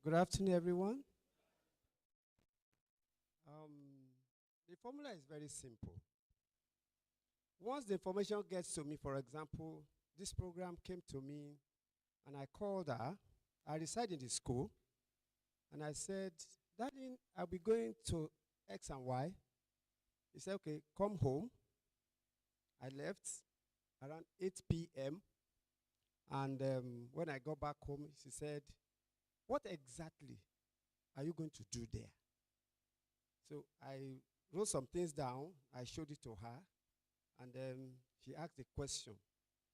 Good afternoon, everyone. Um, the formula is very simple. Once the information gets to me, for example, this program came to me and I called her. I reside in the school and I said, Daddy, I'll be going to X and Y. He said, okay, come home. I left around 8 p.m. And when I got back home, she said, what exactly are you going to do there? So I wrote some things down. I showed it to her. And she asked the question.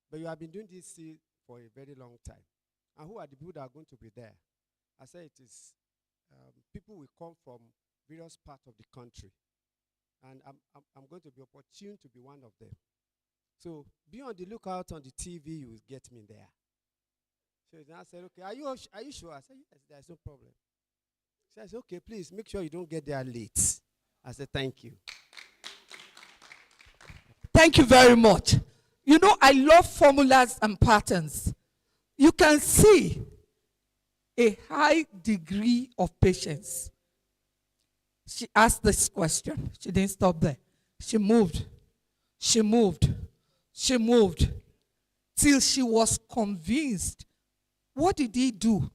But you have been doing this for a very long time. And who are the people that are going to be there? I said it is people will come from various parts of the country. And I'm going to be opportune to be one of them. So be on the lookout on the TV, you will get me there. So then I said, okay, are you sure? I said, yes, there's no problem. She said, okay, please make sure you don't get there late. I said, thank you. Thank you very much. You know, I love formulas and patterns. You can see a high degree of patience. She asked this question. She didn't stop there. She moved. She moved. She moved till she was convinced. What did he do?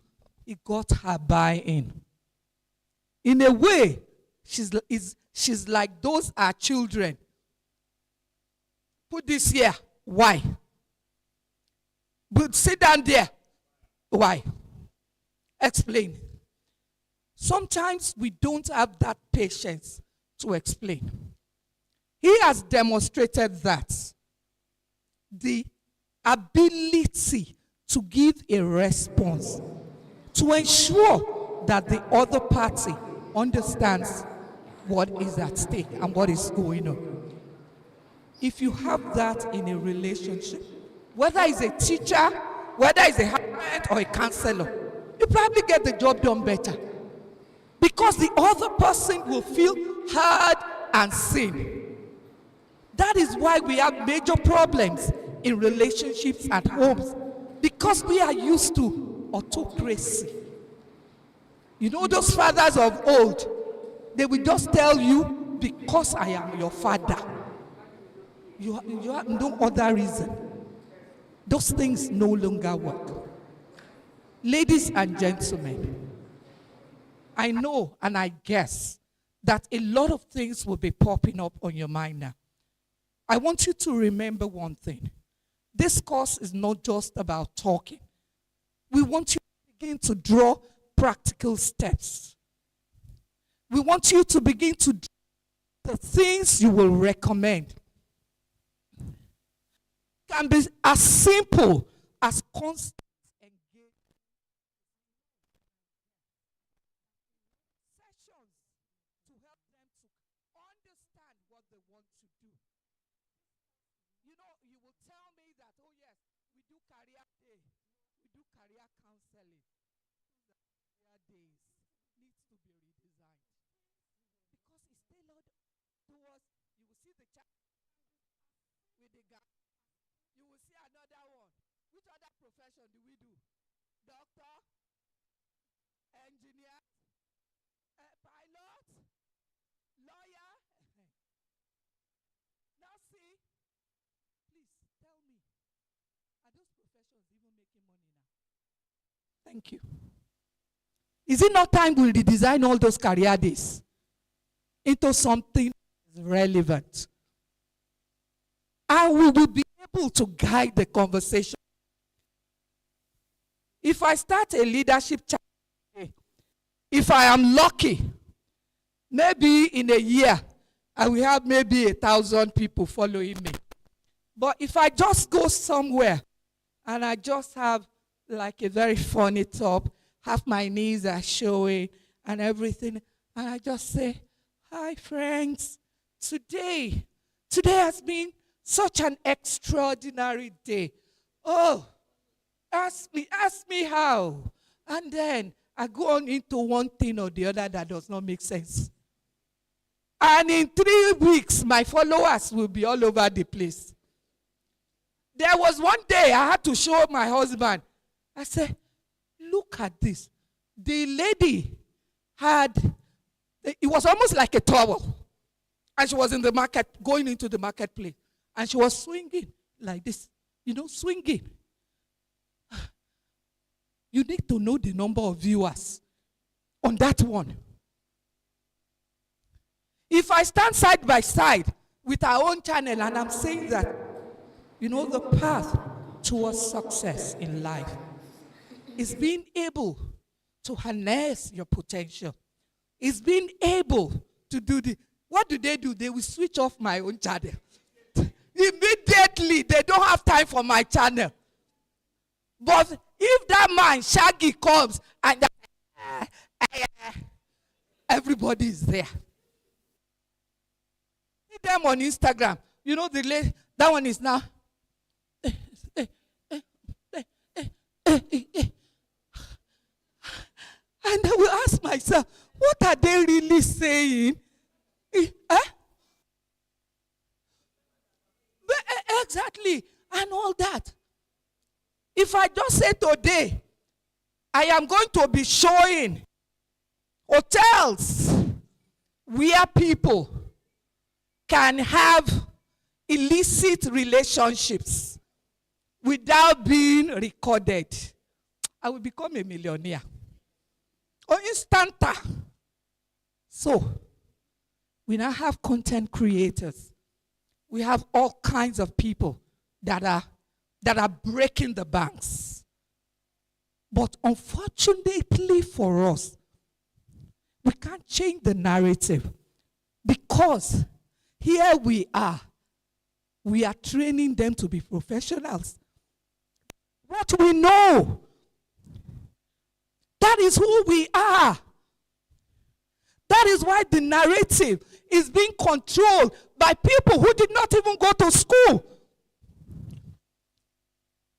He got her buy-in. In a way, she's like those are children. Put this here. Why? But sit down there. Why? Explain. Sometimes we don't have that patience to explain. He has demonstrated that. The ability to give a response to ensure that the other party understands what is at stake and what is going on. If you have that in a relationship, whether it's a teacher, whether it's a parent or a counselor, you probably get the job done better. Because the other person will feel heard and seen. That is why we have major problems in relationships at homes. Because we are used to autocracy. You know those fathers of old, they will just tell you, because I am your father. You have no other reason. Those things no longer work. Ladies and gentlemen, I know and I guess that a lot of things will be popping up on your mind now. I want you to remember one thing. This course is not just about talking. We want you to begin to draw practical steps. We want you to begin to do the things you will recommend. It can be as simple as constant engagement. Sessions to help them to understand what they want to do. You know, you will tell me that, oh yes, we do career day, we do career counseling. The career days needs to be redesigned because it's tailored towards, you will see the child with the guy, you will see another one. Which other profession do we do? Doctor, engineer, pilot, lawyer. Now see, please tell me, are those professions even making money now? Thank you. Is it not time we redesign all those career days into something relevant? And we will be able to guide the conversation. If I start a leadership challenge, if I am lucky, maybe in a year, I will have maybe 1,000 people following me. But if I just go somewhere and I just have like a very funny top, half my knees are showing and everything, and I just say, hi friends, today has been such an extraordinary day. Oh, ask me how. And then I go on into one thing or the other that does not make sense. And in 3 weeks, my followers will be all over the place. There was one day I had to show my husband. I said, look at this. the lady had, it was almost like a towel. And she was in the market, going into the marketplace. And she was swinging like this, swinging. You need to know the number of viewers on that one. If I stand side by side with our own channel and I'm saying that, the path towards success in life is being able to harness your potential. Is being able to do what do? They will switch off my own channel. Immediately, they don't have time for my channel. But if that man, Shaggy, comes and everybody is there. See them on Instagram. That one is now. And I will ask myself, what are they really saying? Exactly, and all that. If I just say today, I am going to be showing hotels where people can have illicit relationships without being recorded, I will become a millionaire. Or instanta. So, we now have content creators. We have all kinds of people that are breaking the banks. But unfortunately for us, we can't change the narrative because here we are training them to be professionals. What we know, that is who we are. That is why the narrative is being controlled by people who did not even go to school.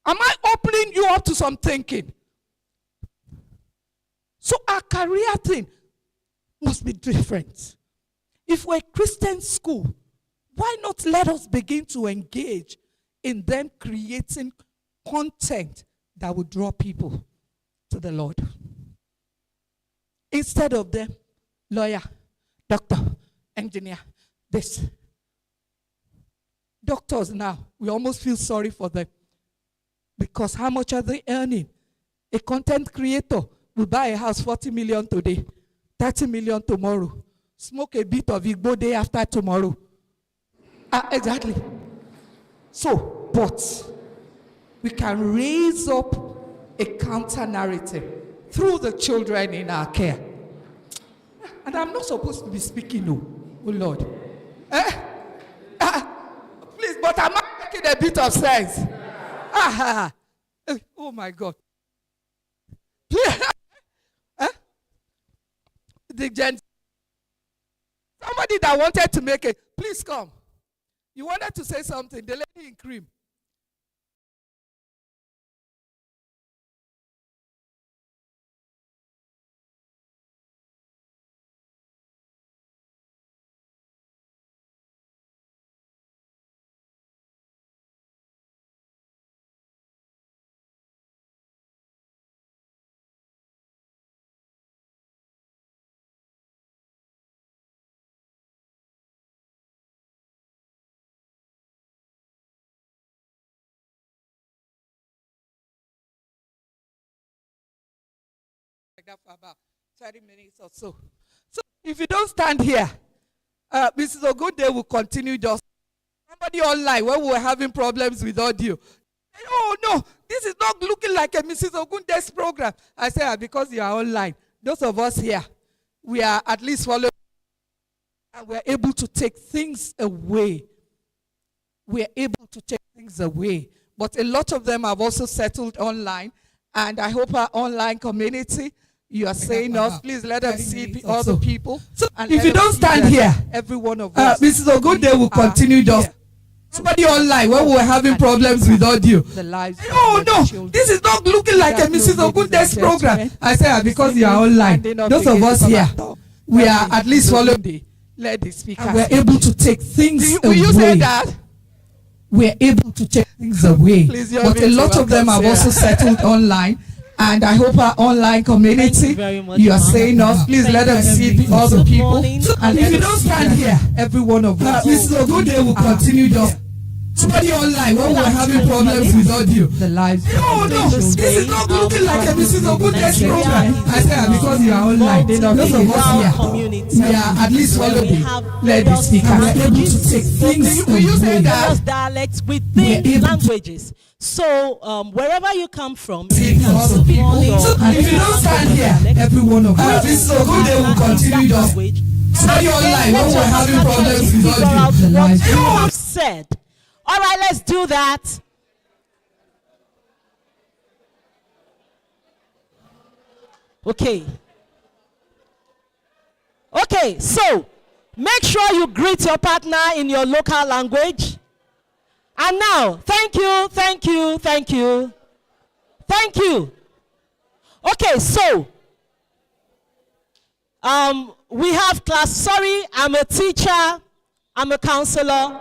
Am I opening you up to some thinking? So our career thing must be different. If we're a Christian school, why not let us begin to engage in them creating content that will draw people to the Lord? Instead of them, lawyer, doctor, engineer, this. Doctors now, we almost feel sorry for them. Because how much are they earning? A content creator will buy a house 40 million today, 30 million tomorrow, smoke a bit of Igbo day after tomorrow. Exactly. So, but we can raise up a counter narrative through the children in our care. And I'm not supposed to be speaking, no. Oh Lord. Please, but am I making a bit of sense? Oh my God. The gent. Somebody that wanted to make it, please come. You wanted to say something, the lady in cream. Like that for about 30 minutes or so. So if you don't stand here, Mrs. Ogunde will continue just somebody online when we were having problems with audio. Oh no, this is not looking like a Mrs. Ogunde's program. I said, because you are online. Those of us here, we are at least following and we're able to take things away. We're able to take things away. But a lot of them have also settled online. And I hope our online community, you are saying us, please let us see other people. So if you don't stand here, every one of us, Mrs. Ogunde will continue just somebody online when we were having problems with audio. Oh no, this is not looking like a Mrs. Ogunde's program. I said, because you are online. Those of us here, we are at least following the speaker. And we're able to take things away. Will you say that? We're able to take things away. But a lot of them have also settled online. And I hope our online community, you are saying us, please let us see all the people. And if you don't stand here, every one of us, this is a good day, we'll continue just. Somebody online, when we're having problems with audio, the lives. No, this is not looking like a this is a good day program. I said because you are online, those of us here, we are at least following. Let the speaker able to take things. We use dialects within languages. So wherever you come from, and if you don't stand here, every one of us, this is a good day, we'll continue just. Somebody online, when we're having problems with audio, the lives. You have said. All right, let's do that. Okay. Okay, so make sure you greet your partner in your local language. And now, thank you, thank you, thank you. Thank you. Okay, so we have class. Sorry, I'm a teacher, I'm a counselor,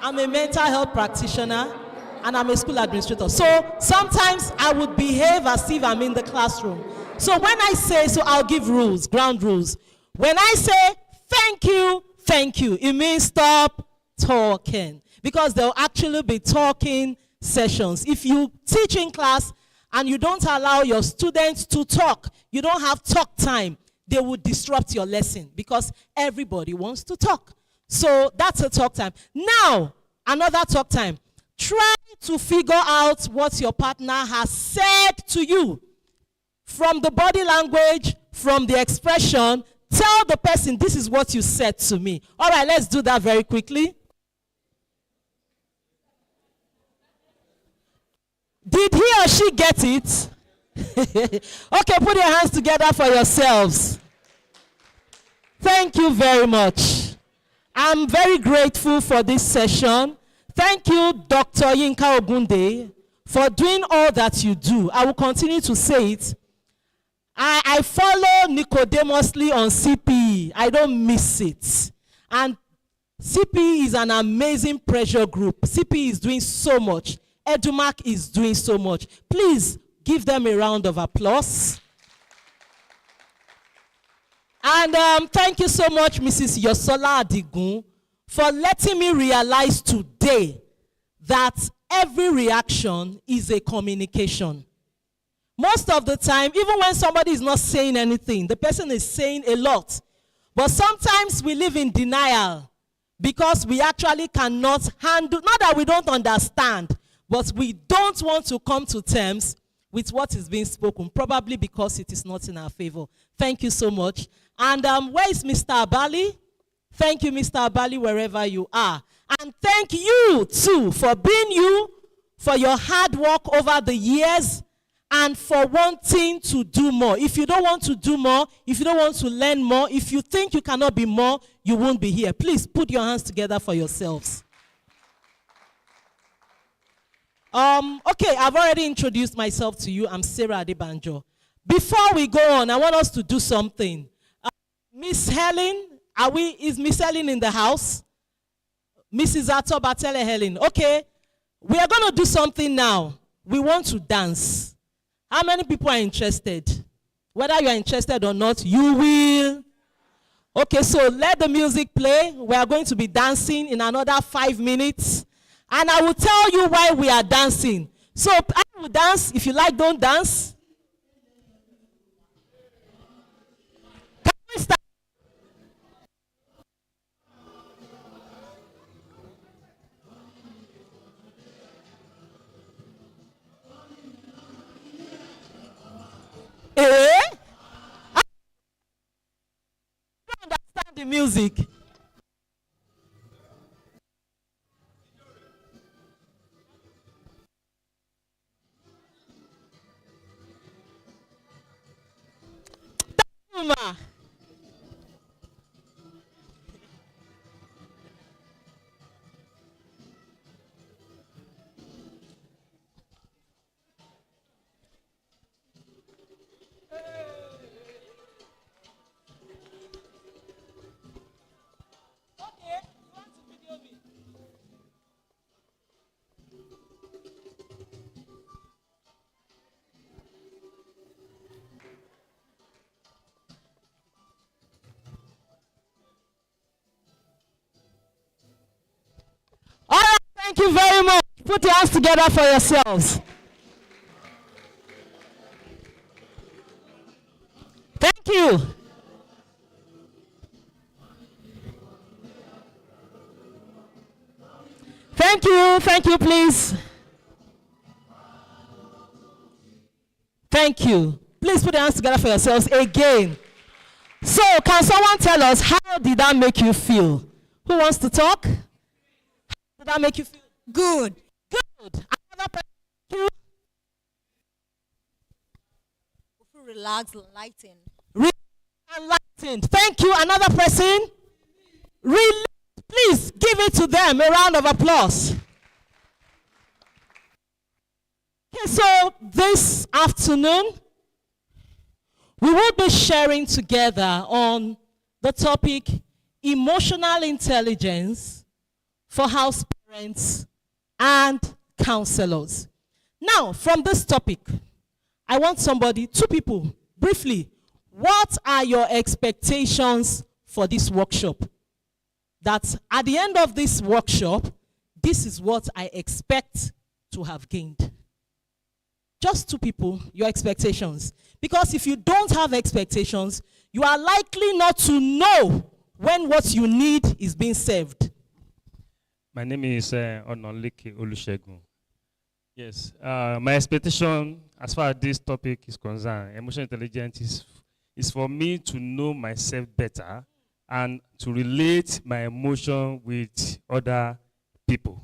I'm a mental health practitioner, and I'm a school administrator. So sometimes I would behave as if I'm in the classroom. So when I say, so I'll give rules, ground rules. When I say thank you, it means stop talking. Because there'll actually be talking sessions. If you teach in class and you don't allow your students to talk, you don't have talk time, they will disrupt your lesson because everybody wants to talk. So that's a talk time. Now, another talk time. Try to figure out what your partner has said to you. From the body language, from the expression, tell the person, this is what you said to me. All right, let's do that very quickly. Did he or she get it? Okay, put your hands together for yourselves. Thank you very much. I'm very grateful for this session. Thank you, Dr. Yinka Ogunde, for doing all that you do. I will continue to say it. I follow Nicodemously on CPE. I don't miss it. And CPE is an amazing pressure group. CPE is doing so much. Edumac is doing so much. Please give them a round of applause. And thank you so much, Mrs. Yosola Adigun, for letting me realize today that every reaction is a communication. Most of the time, even when somebody is not saying anything, the person is saying a lot. But sometimes we live in denial because we actually cannot handle, not that we don't understand, but we don't want to come to terms with what is being spoken, probably because it is not in our favor. Thank you so much. And where is Mr. Abali? Thank you, Mr. Abali, wherever you are. And thank you, too, for being you, for your hard work over the years, and for wanting to do more. If you don't want to do more, if you don't want to learn more, if you think you cannot be more, you won't be here. Please put your hands together for yourselves. Okay, I've already introduced myself to you. I'm Sarah Adebanjo. Before we go on, I want us to do something. Miss Helen, is Miss Helen in the house? Mrs. Atobatele Helen. Okay, we are going to do something now. We want to dance. How many people are interested? Whether you are interested or not, you will. Okay, so let the music play. We are going to be dancing in another 5 minutes. And I will tell you why we are dancing. So I will dance. If you like, don't dance. Can we start? I don't understand the music. Ma. you very much. Put your hands together for yourselves. Thank you. Thank you, please. Thank you. Please put your hands together for yourselves again. So, can someone tell us, how did that make you feel? Who wants to talk? How did that make you feel? Good. Good. Another person. Thank Feel relaxed, enlightened. you. Enlightened. Thank you. Another person. Really, please give it to them. A round of applause. Okay, so this afternoon, we will be sharing together on the topic emotional intelligence for house parents and counselors. Now, from this topic, I want somebody, two people, briefly, what are your expectations for this workshop? That at the end of this workshop, this is what I expect to have gained. Just two people, your expectations. Because if you don't have expectations, you are likely not to know when what you need is being served. My name is Onolike Olusegun. Yes, my expectation as far as this topic is concerned, emotional intelligence, is for me to know myself better and to relate my emotion with other people.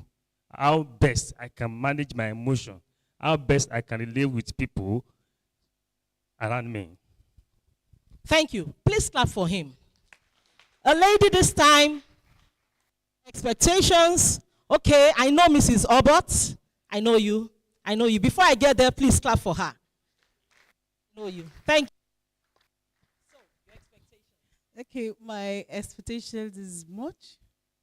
How best I can manage my emotion, how best I can relate with people around me. Thank you. Please clap for him. A lady this time. Expectations. Okay, I know Mrs. Obert. I know you. I know you. Before I get there, please clap for her. I know you. Thank you. So, your expectations. Okay, my expectations is much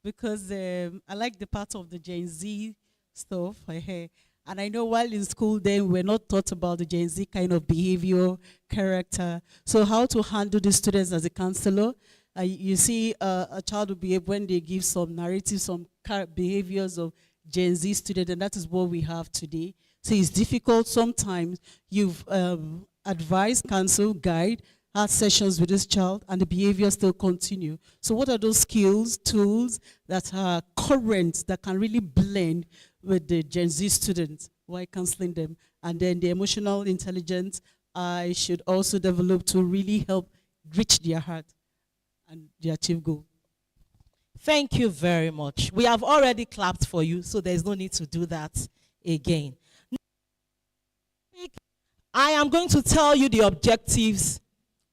because I like the part of the Gen Z stuff. And I know while in school then we're not taught about the Gen Z kind of behavior, character. So how to handle the students as a counselor. You see a child will behave when they give some narrative, some behaviors of Gen Z student, and that is what we have today. So it's difficult sometimes. You've advised, counsel, guide, had sessions with this child, and the behavior still continue. So what are those skills, tools that are current, that can really blend with the Gen Z students while counseling them? And then the emotional intelligence I should also develop to really help reach their heart and their achieve goal. Thank you very much. We have already clapped for you, so there's no need to do that again. I am going to tell you the objectives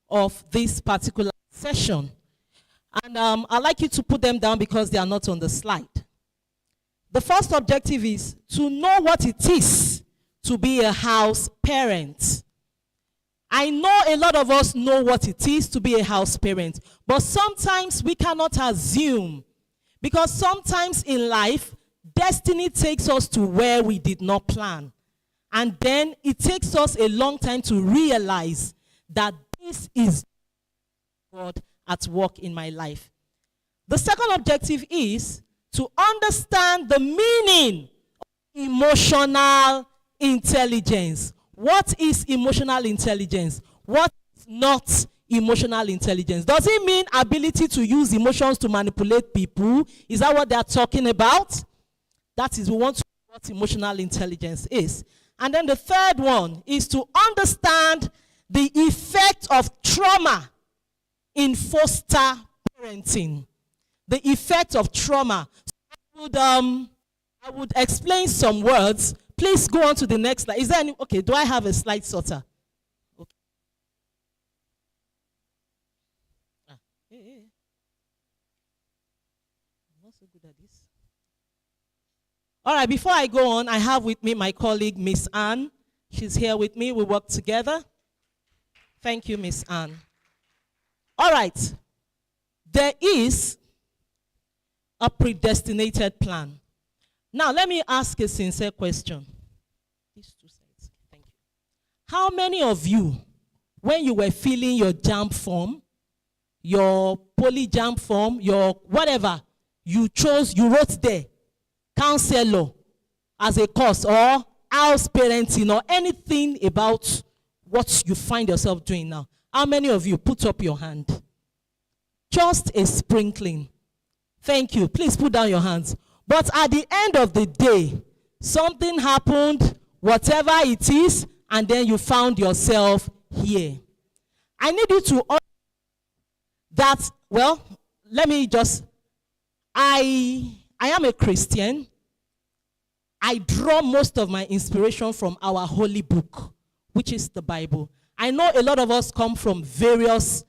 of this particular session. And I'd like you to put them down because they are not on the slide. The first objective is to know what it is to be a house parent. I know a lot of us know what it is to be a house parent, but sometimes we cannot assume, because sometimes in life, destiny takes us to where we did not plan. And then it takes us a long time to realize that this is God at work in my life. The second objective is to understand the meaning of emotional intelligence. What is emotional intelligence? What is not emotional intelligence? Does it mean ability to use emotions to manipulate people? Is that what they are talking about? That is, we want to know what emotional intelligence is. And then the third one is to understand the effect of trauma in foster parenting. The effect of trauma. So I would explain some words. Please go on to the next slide. Is there any, okay, do I have a slide sorter? Okay. I'm not so good at this. All right, before I go on, I have with me my colleague, Miss Anne. She's here with me. We work together. Thank you, Miss Anne. All right. There is a predestinated plan. Now, let me ask a sincere question. These two sides. Thank you. How many of you, when you were filling your JAMB form, your poly JAMB form, your whatever, you wrote there, counselor as a course, or house parenting, or anything about what you find yourself doing now? How many of you put up your hand? Just a sprinkling. Thank you. Please put down your hands. But at the end of the day, something happened, whatever it is, and then you found yourself here. I need you to that, well, let me just, I am a Christian. I draw most of my inspiration from our holy book, which is the Bible. I know a lot of us come from various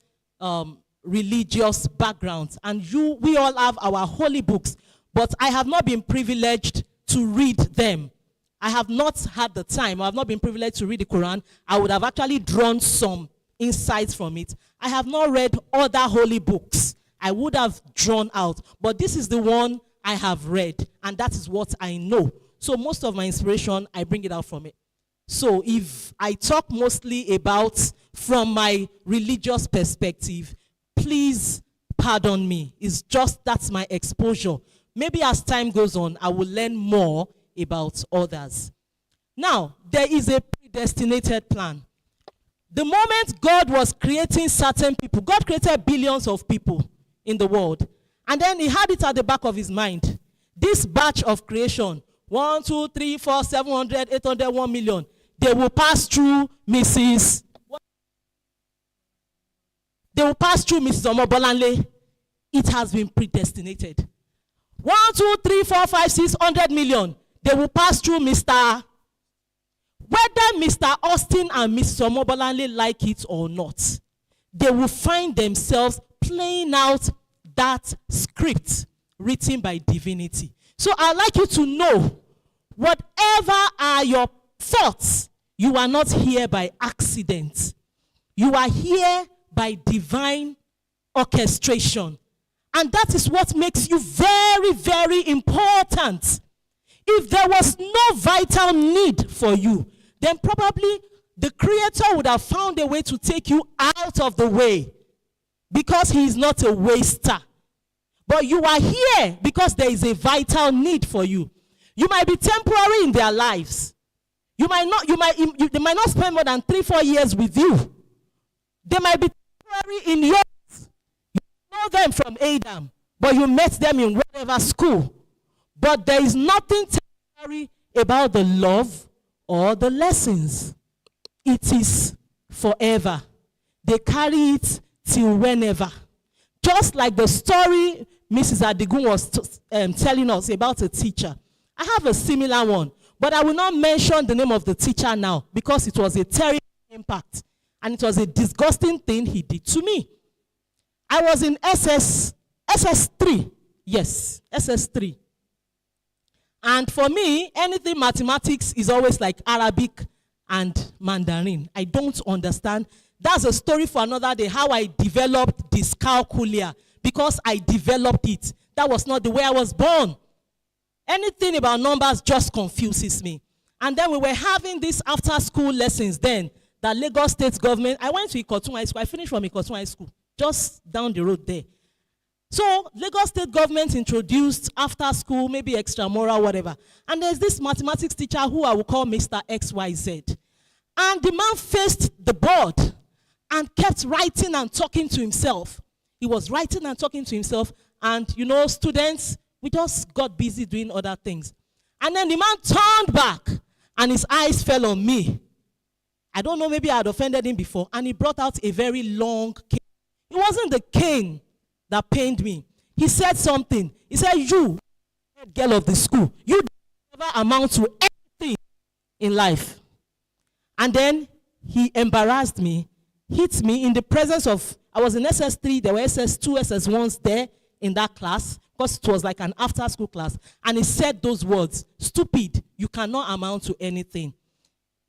religious backgrounds, and we all have our holy books, but I have not been privileged to read them. I have not had the time. I have not been privileged to read the Quran. I would have actually drawn some insights from it. I have not read other holy books. I would have drawn out, but this is the one I have read, and that is what I know. So most of my inspiration, I bring it out from it. So if I talk mostly about from my religious perspective, please pardon me. It's just that's my exposure. Maybe as time goes on, I will learn more about others. Now, there is a predestinated plan. The moment God was creating certain people, God created billions of people in the world. And then he had it at the back of his mind. This batch of creation, 1, 2, 3, 4, 700, 800, 1 million, they will pass through Mrs. They will pass through Mrs. Omobolanle. It has been predestinated. 1, 2, 3, 4, 5, 600 million. They will pass through Mr. Whether Mr. Austin and Mrs. Omobolanle like it or not, they will find themselves playing out that script written by divinity. So I'd like you to know, whatever are your thoughts, you are not here by accident. You are here by divine orchestration. And that is what makes you very, very important. If there was no vital need for you, then probably the Creator would have found a way to take you out of the way, because he is not a waster. But you are here because there is a vital need for you. You might be temporary in their lives. They might not spend more than 3-4 years with you. They might be temporary in yours. You know them from Adam, but you met them in whatever school. But there is nothing temporary about the love or the lessons. It is forever. They carry it till whenever. Just like the story Mrs. Adigun was telling us about a teacher. I have a similar one, but I will not mention the name of the teacher now, because it was a terrible impact and it was a disgusting thing he did to me. I was in SS3. Yes, SS3. And for me, anything mathematics is always like Arabic and Mandarin. I don't understand. That's a story for another day, how I developed dyscalculia, because I developed it. That was not the way I was born. Anything about numbers just confuses me. And then we were having these after-school lessons then, that Lagos State government, I went to Ikotun High School. I finished from Ikotun High School, just down the road there. So Lagos State government introduced after school, maybe extramural, whatever. And there's this mathematics teacher who I will call Mr. XYZ. And the man faced the board and kept writing and talking to himself. He was writing and talking to himself. And, you know, students, we just got busy doing other things. And then the man turned back and his eyes fell on me. I don't know, maybe I had offended him before. And he brought out a very long cane. It wasn't the cane that pained me. He said something. He said, "You, girl of the school, you never amount to anything in life." And then he embarrassed me, hit me in the presence of, I was in SS3, there were SS2, SS1s there in that class, because it was like an after school class. And he said those words, "Stupid, you cannot amount to anything."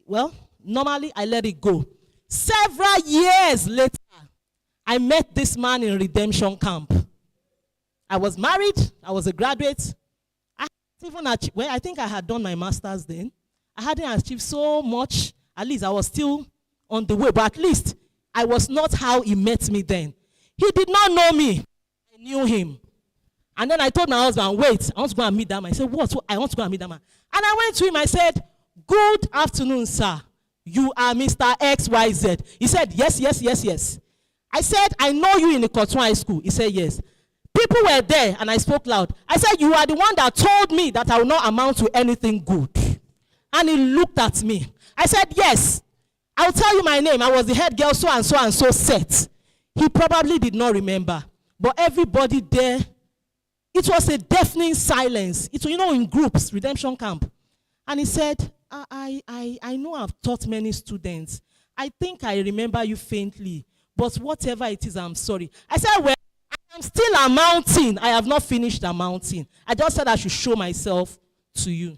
Well, normally I let it go. Several years later, I met this man in redemption camp. I was married, I was a graduate. I even achieved, well, I think I had done my master's then. I hadn't achieved so much. At least I was still on the way, but at least I was not how he met me then. He did not know me. I knew him. And then I told my husband, wait, I want to go and meet that man. He said, what? I want to go and meet that man. And I went to him, I said, good afternoon, sir. You are Mr. XYZ. He said, yes, yes, yes, yes. I said, I know you in the Cotton High School. He said, yes. People were there, and I spoke loud. I said, you are the one that told me that I will not amount to anything good. And he looked at me. I said, yes, I'll tell you my name. I was the head girl, so and so and so set. He probably did not remember. But everybody there, it was a deafening silence. It was, in groups, redemption camp. And he said, I know I've taught many students. I think I remember you faintly. But whatever it is, I'm sorry. I said, well, I'm still amounting. I have not finished amounting. I just said I should show myself to you.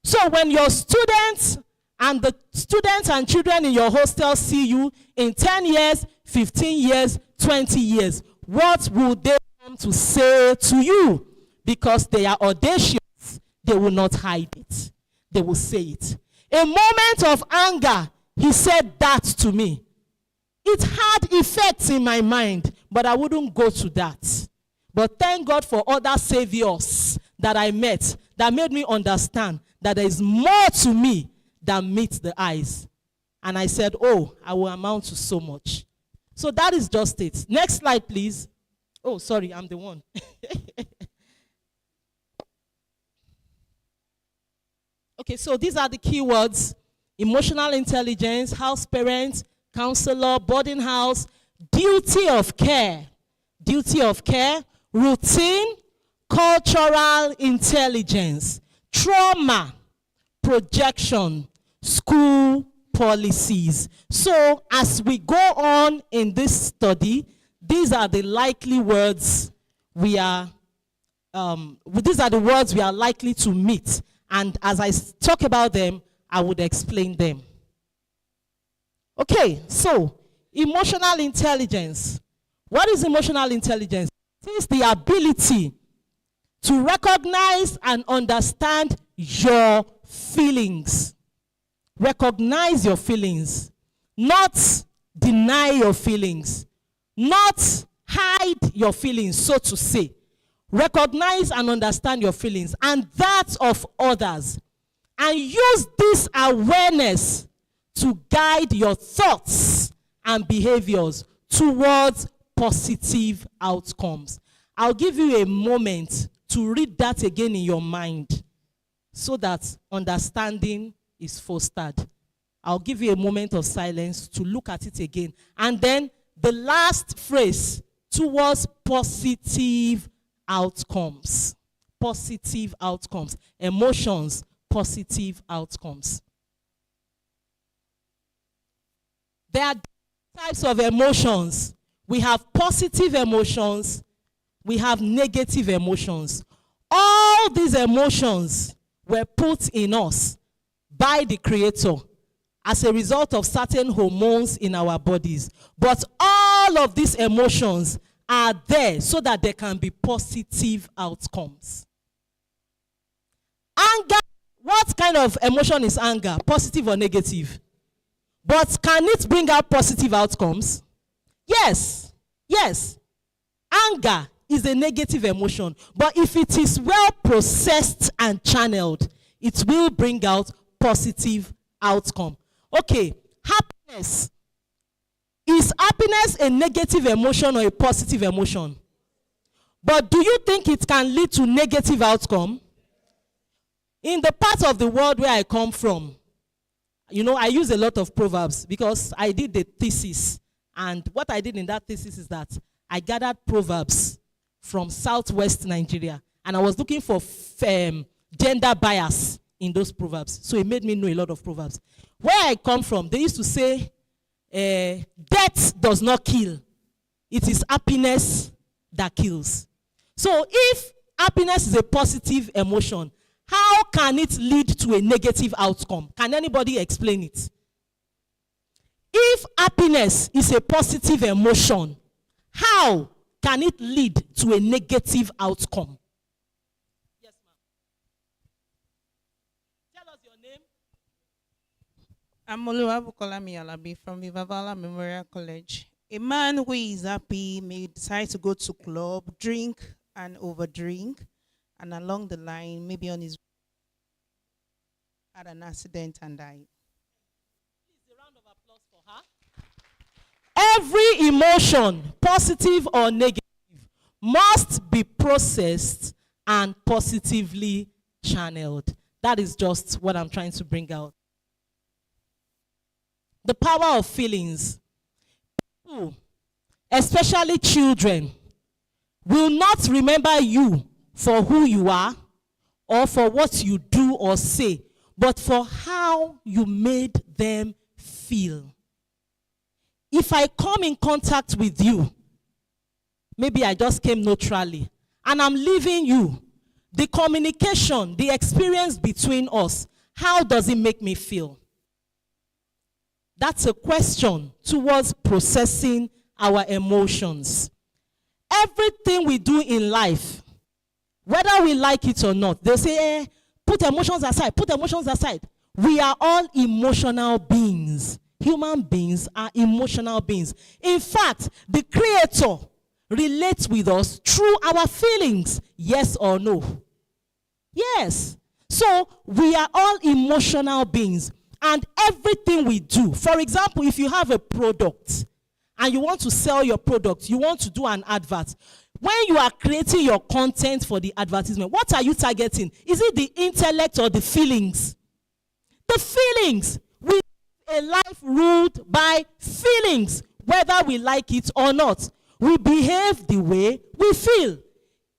So when your students and the students and children in your hostel see you in 10 years, 15 years, 20 years, what will they come to say to you? Because they are audacious, they will not hide it. They will say it. A moment of anger, he said that to me. It had effects in my mind, but I wouldn't go to that. But thank God for other saviors that I met that made me understand that there is more to me than meets the eyes. And I said, oh, I will amount to so much. So that is just it. Next slide, please. Oh, sorry, I'm the one. Okay, so these are the keywords: emotional intelligence, house parent, counselor, boarding house, duty of care, routine, cultural intelligence, trauma, projection, school policies. So as we go on in this study, these are the likely words we are, these are the words we are likely to meet. And as I talk about them, I would explain them. Okay, so emotional intelligence. What is emotional intelligence? It is the ability to recognize and understand your feelings. Recognize your feelings, not deny your feelings, not hide your feelings, so to say. Recognize and understand your feelings and that of others, and use this awareness to guide your thoughts and behaviors towards positive outcomes. I'll give you a moment to read that again in your mind so that understanding is fostered. I'll give you a moment of silence to look at it again. And then the last phrase, towards positive outcomes. Positive outcomes. Emotions, positive outcomes. There are types of emotions. We have positive emotions. We have negative emotions. All these emotions were put in us by the Creator as a result of certain hormones in our bodies. But all of these emotions are there so that there can be positive outcomes. Anger, what kind of emotion is anger? Positive or negative? But can it bring out positive outcomes? Yes. Yes. Anger is a negative emotion, but if it is well processed and channeled, it will bring out positive outcome. Okay, happiness. Is happiness a negative emotion or a positive emotion? But do you think it can lead to negative outcome? In the part of the world where I come from, I use a lot of proverbs because I did the thesis. And what I did in that thesis is that I gathered proverbs from southwest Nigeria. And I was looking for gender bias in those proverbs. So it made me know a lot of proverbs. Where I come from, they used to say, death does not kill. It is happiness that kills. So if happiness is a positive emotion, how can it lead to a negative outcome? Can anybody explain it? If happiness is a positive emotion, how can it lead to a negative outcome? Yes, ma'am. Tell us your name. I'm Oluwabukola Miyalabi from Vivavala Memorial College. A man who is happy may decide to go to club, drink and overdrink, and along the line, maybe on his had an accident and died. Every emotion, positive or negative, must be processed and positively channeled. That is just what I'm trying to bring out. The power of feelings. People, especially children, will not remember you for who you are or for what you do or say, but for how you made them feel. If I come in contact with you, maybe I just came neutrally, and I'm leaving you, the communication, the experience between us, how does it make me feel? That's a question towards processing our emotions. Everything we do in life, whether we like it or not, they say, put emotions aside, put emotions aside. We are all emotional beings. Human beings are emotional beings. In fact, the Creator relates with us through our feelings, yes or no. Yes. So we are all emotional beings, and everything we do, for example, if you have a product and you want to sell your product, you want to do an advert, when you are creating your content for the advertisement, what are you targeting? Is it the intellect or the feelings? The feelings. We live a life ruled by feelings, whether we like it or not. We behave the way we feel.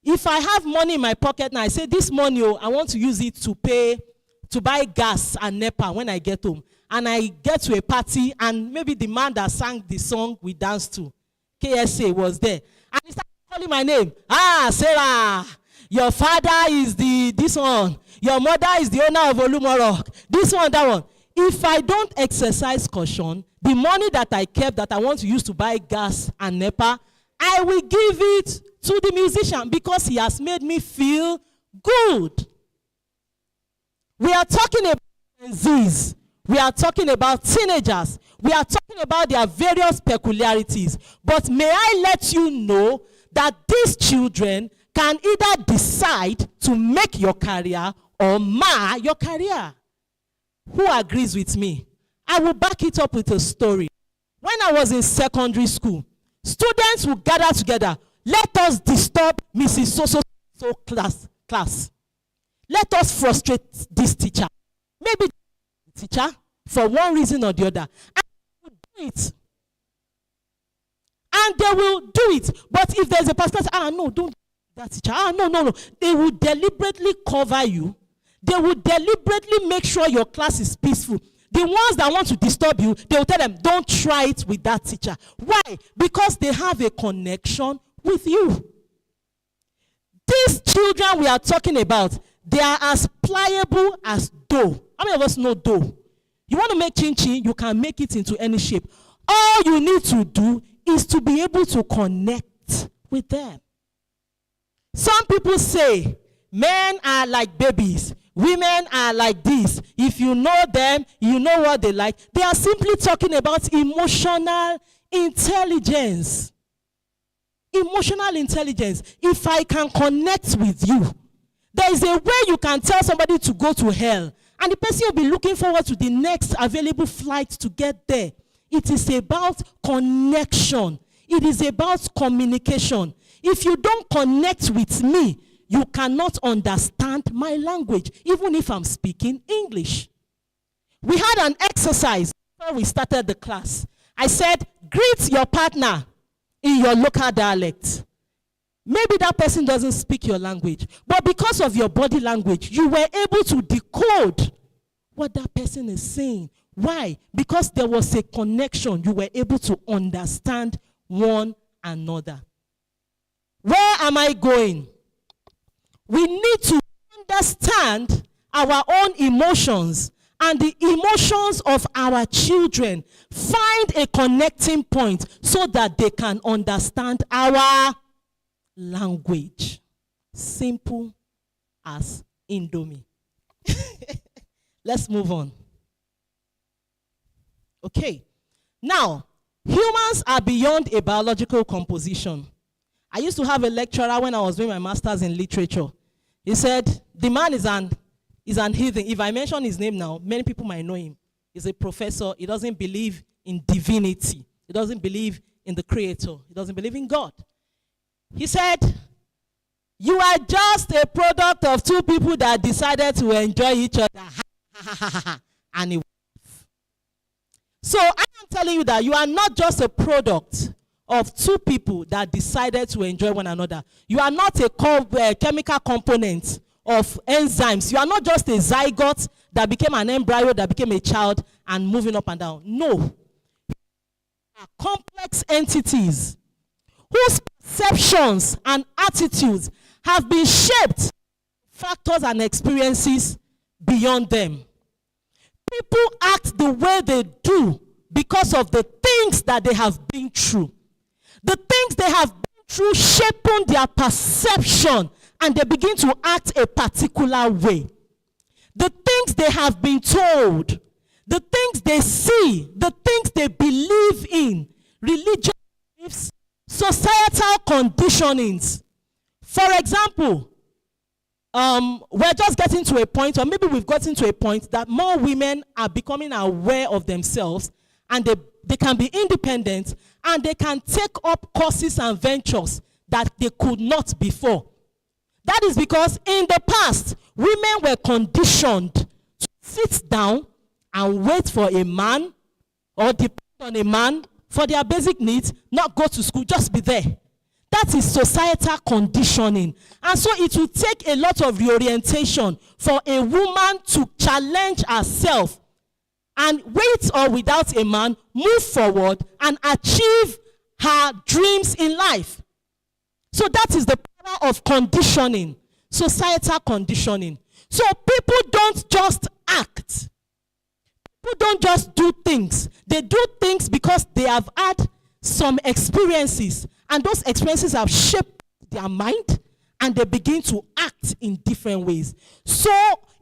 If I have money in my pocket now, I say, this money, I want to use it to buy gas and NEPA when I get home. And I get to a party, and maybe the man that sang the song we danced to, KSA, was there. And he started calling my name. Sarah, your father is this one. Your mother is the owner of Olumorok. This one, that one. If I don't exercise caution, the money that I kept that I want to use to buy gas and NEPA, I will give it to the musician because he has made me feel good. We are talking about Gen Zs. We are talking about teenagers. We are talking about their various peculiarities. But may I let you know that these children can either decide to make your career or mar your career. Who agrees with me? I will back it up with a story. When I was in secondary school, students would gather together. Let us disturb Mrs. So class. Let us frustrate this teacher. Maybe the teacher, for one reason or the other. And they will do it. And they will do it. But if there's a pastor, no, don't do that teacher. No. They will deliberately cover you. They will deliberately make sure your class is peaceful. The ones that want to disturb you, they will tell them, don't try it with that teacher. Why? Because they have a connection with you. These children we are talking about, they are as pliable as dough. How many of us know dough? You want to make chin-chin, you can make it into any shape. All you need to do is to be able to connect with them. Some people say, men are like babies. Women are like this. If you know them, you know what they like. They are simply talking about emotional intelligence. Emotional intelligence. If I can connect with you, there is a way you can tell somebody to go to hell, and the person will be looking forward to the next available flight to get there. It is about connection. It is about communication. If you don't connect with me, you cannot understand my language, even if I'm speaking English. We had an exercise before we started the class. I said, greet your partner in your local dialect. Maybe that person doesn't speak your language, but because of your body language, you were able to decode what that person is saying. Why? Because there was a connection. You were able to understand one another. Where am I going? We need to understand our own emotions and the emotions of our children. Find a connecting point so that they can understand our language. Simple as Indomie. Let's move on. Okay. Now, humans are beyond a biological composition. I used to have a lecturer when I was doing my master's in literature. He said, the man is an heathen. If I mention his name now, many people might know him. He's a professor. He doesn't believe in divinity. He doesn't believe in the Creator. He doesn't believe in God. He said, you are just a product of two people that decided to enjoy each other. And he So I am telling you that you are not just a product of two people that decided to enjoy one another. You are not a chemical component of enzymes. You are not just a zygote that became an embryo, that became a child and moving up and down. No. You are complex entities whose perceptions and attitudes have been shaped by factors and experiences beyond them. People act the way they do because of the things that they have been through. The things they have been through shape their perception and they begin to act a particular way. The things they have been told, the things they see, the things they believe in, religious beliefs, societal conditionings. For example, we're just getting to a point, or maybe we've gotten to a point that more women are becoming aware of themselves and they can be independent and they can take up courses and ventures that they could not before. That is because in the past, women were conditioned to sit down and wait for a man or depend on a man for their basic needs, not go to school, just be there. That is societal conditioning. And so it will take a lot of reorientation for a woman to challenge herself and with or without a man, move forward and achieve her dreams in life. So that is the power of conditioning, societal conditioning. So people don't just act. People don't just do things. They do things because they have had some experiences, and those experiences have shaped their mind, and they begin to act in different ways. So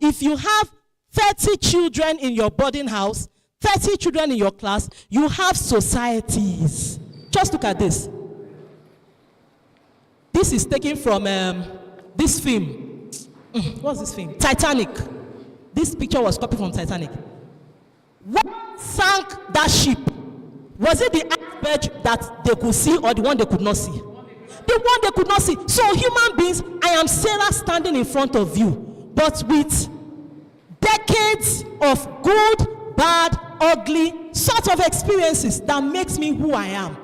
if you have 30 children in your boarding house, 30 children in your class, you have societies. Just look at this. This is taken from this film. What's this film? Titanic. This picture was copied from Titanic. What sank that ship? Was it the iceberg that they could see or the one they could not see? The one they could not see. So human beings, I am Sarah standing in front of you, but with decades of good, bad, ugly sort of experiences that makes me who I am.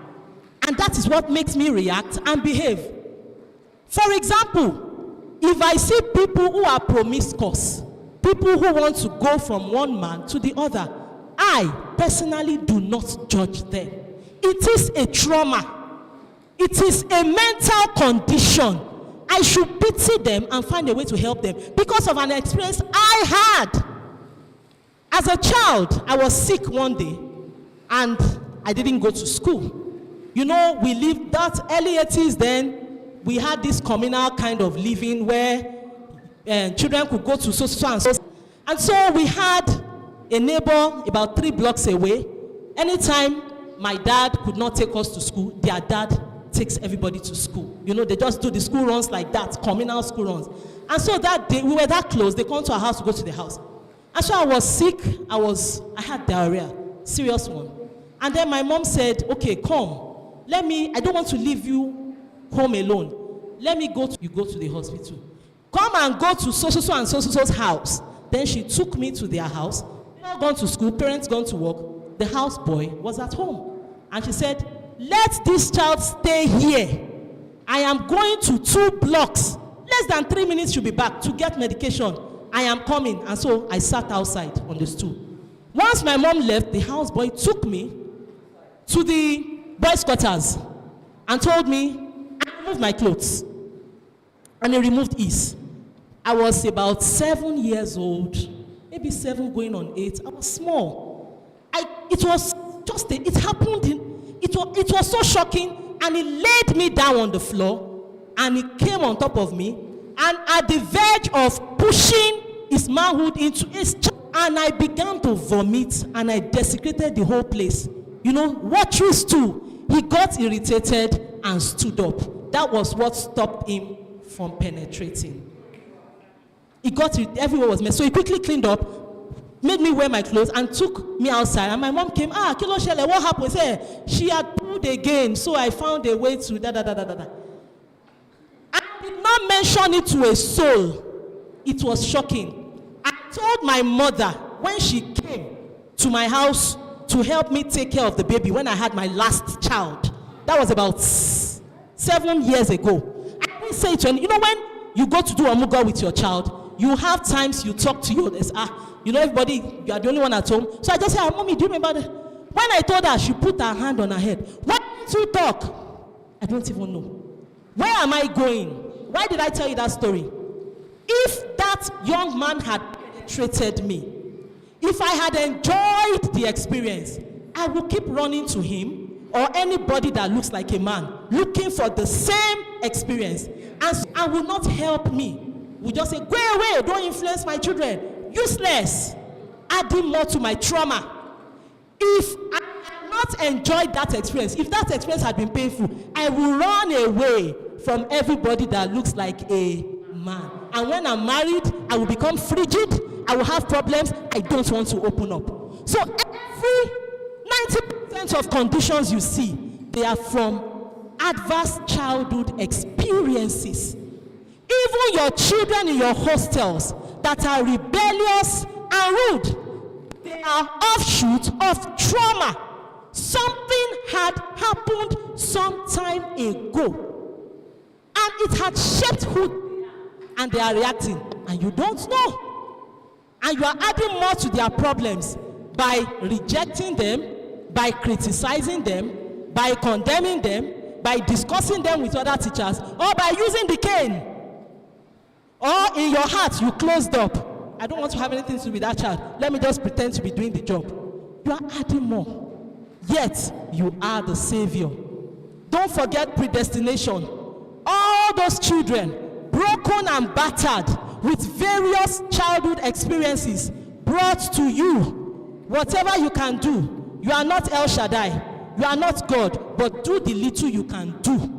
And that is what makes me react and behave. For example, if I see people who are promiscuous, people who want to go from one man to the other, I personally do not judge them. It is a trauma. It is a mental condition. I should pity them and find a way to help them because of an experience I had. As a child, I was sick one day and I didn't go to school. You know, we lived that early 80s then. We had this communal kind of living where children could go to so and so. And so we had a neighbor about 3 blocks away. Anytime my dad could not take us to school, their dad takes everybody to school. You know, they just do the school runs like that, communal school runs. And so that day, we were that close, they come to our house to go to the house. And so I was sick, I had diarrhea, serious one. And then my mom said, okay, come, I don't want to leave you home alone. Let me go to the hospital. Come and go to so and so's house. Then she took me to their house. They all gone to school, parents gone to work. The house boy was at home. And she said, let this child stay here. I am going to 2 blocks. Less than 3 minutes she'll be back to get medication. I am coming. And so I sat outside on the stool. Once my mom left, the house boy took me to the boys' quarters and told me, I removed my clothes. And he removed his. I was about 7 years old, maybe 7 going on 8. I was small. It was so shocking, and he laid me down on the floor, and he came on top of me, and at the verge of pushing his manhood into his chest, and I began to vomit, and I desecrated the whole place. You know, what trees too? He got irritated and stood up. that was what stopped him from penetrating. He got it, everywhere was messed. So he quickly cleaned up, made me wear my clothes, and took me outside. And my mom came, Kilo Shele, what happened? He said, she had pulled again, so I found a way to da. I did not mention it to a soul. It was shocking. I told my mother when she came to my house to help me take care of the baby when I had my last child. That was about 7 years ago. I didn't say it to any, when you go to do Omuga with your child, you have times you talk to your, everybody, you are the only one at home. So I just said, Mommy, do you remember that? When I told her, she put her hand on her head. Why didn't you talk? I don't even know. Where am I going? Why did I tell you that story? If that young man had penetrated me, if I had enjoyed the experience, I would keep running to him or anybody that looks like a man, looking for the same experience. And so I will not help me. We just say, go away, don't influence my children. Useless. Adding more to my trauma. If I had not enjoyed that experience, if that experience had been painful, I will run away from everybody that looks like a man. And when I'm married, I will become frigid. I will have problems. I don't want to open up. So every 90% of conditions you see, they are from adverse childhood experiences. Even your children in your hostels that are rebellious and rude, they are offshoots of trauma. Something had happened some time ago, and it had shaped who they are, and they are reacting, and you don't know. And you are adding more to their problems by rejecting them, by criticizing them, by condemning them, by discussing them with other teachers, or by using the cane. Or in your heart, you closed up. I don't want to have anything to do with that child. Let me just pretend to be doing the job. You are adding more. Yet, you are the Savior. Don't forget predestination. All those children, broken and battered with various childhood experiences, brought to you. Whatever you can do, you are not El Shaddai. You are not God, but do the little you can do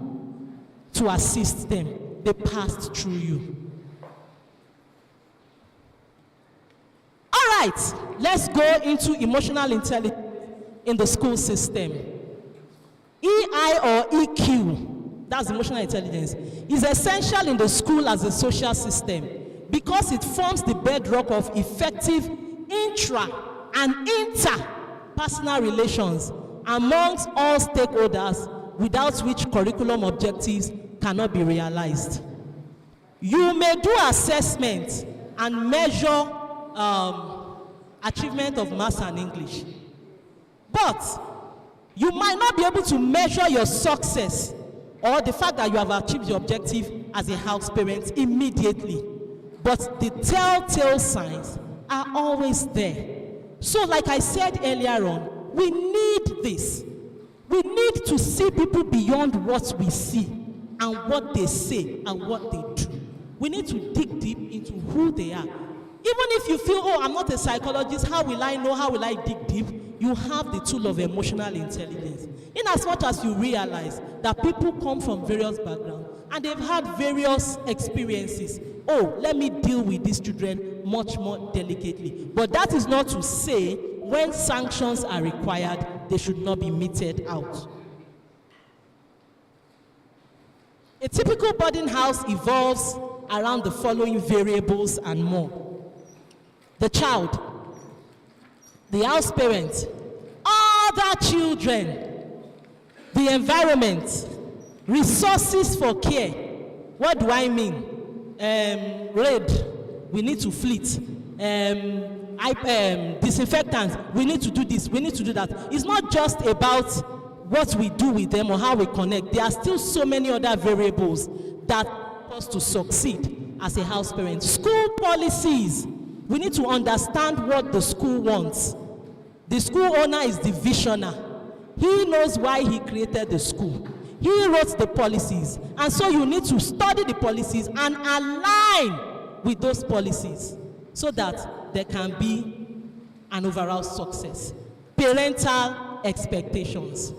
to assist them. They passed through you. All right, let's go into emotional intelligence in the school system. EI or EQ, that's emotional intelligence, is essential in the school as a social system because it forms the bedrock of effective intra- and interpersonal relations amongst all stakeholders, without which curriculum objectives cannot be realized. You may do assessment and measure achievement of maths and English, but you might not be able to measure your success or the fact that you have achieved your objective as a house parent immediately, but the telltale signs are always there. So like I said earlier on, we need this. We need to see people beyond what we see and what they say and what they do. We need to dig deep into who they are. Even if you feel, oh, I'm not a psychologist, how will I know, how will I dig deep? You have the tool of emotional intelligence. In as much as you realize that people come from various backgrounds and they've had various experiences. Oh, let me deal with these children much more delicately. But that is not to say when sanctions are required, they should not be meted out. A typical boarding house evolves around the following variables and more. The child, the house parent, other children, the environment, resources for care. What do I mean? Raid, we need to fleet. Disinfectants, we need to do this, we need to do that. It's not just about what we do with them or how we connect. There are still so many other variables that help us to succeed as a house parent. School policies. We need to understand what the school wants. The school owner is the visionary. He knows why he created the school. He wrote the policies. And so you need to study the policies and align with those policies so that there can be an overall success. Parental expectations.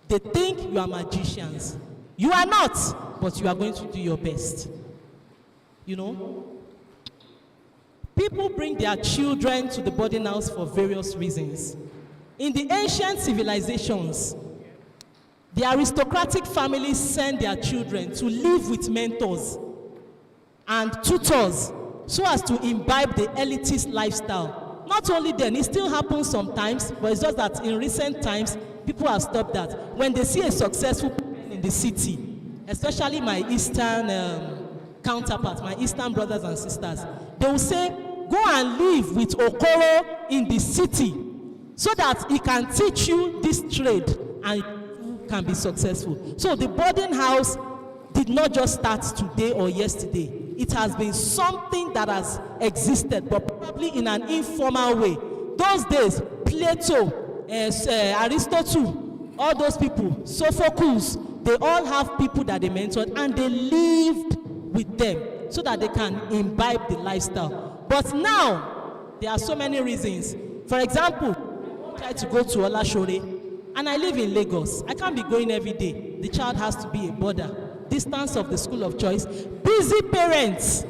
They think you are magicians. You are not, but you are going to do your best. You know? People bring their children to the boarding house for various reasons. In the ancient civilizations, the aristocratic families send their children to live with mentors and tutors so as to imbibe the elitist lifestyle. Not only then, it still happens sometimes, but it's just that in recent times, people have stopped that. When they see a successful person in the city, especially my Eastern counterparts, my Eastern brothers and sisters, they will say, go and live with Okoro in the city so that he can teach you this trade and you can be successful. So the boarding house did not just start today or yesterday. It has been something that has existed, but probably in an informal way. Those days, Plato, Aristotle, all those people, Sophocles, they all have people that they mentored and they lived with them so that they can imbibe the lifestyle. But now, there are so many reasons. For example, I try to go to Olashore, and I live in Lagos. I can't be going every day. The child has to be a boarder. Distance of the school of choice. Busy parents.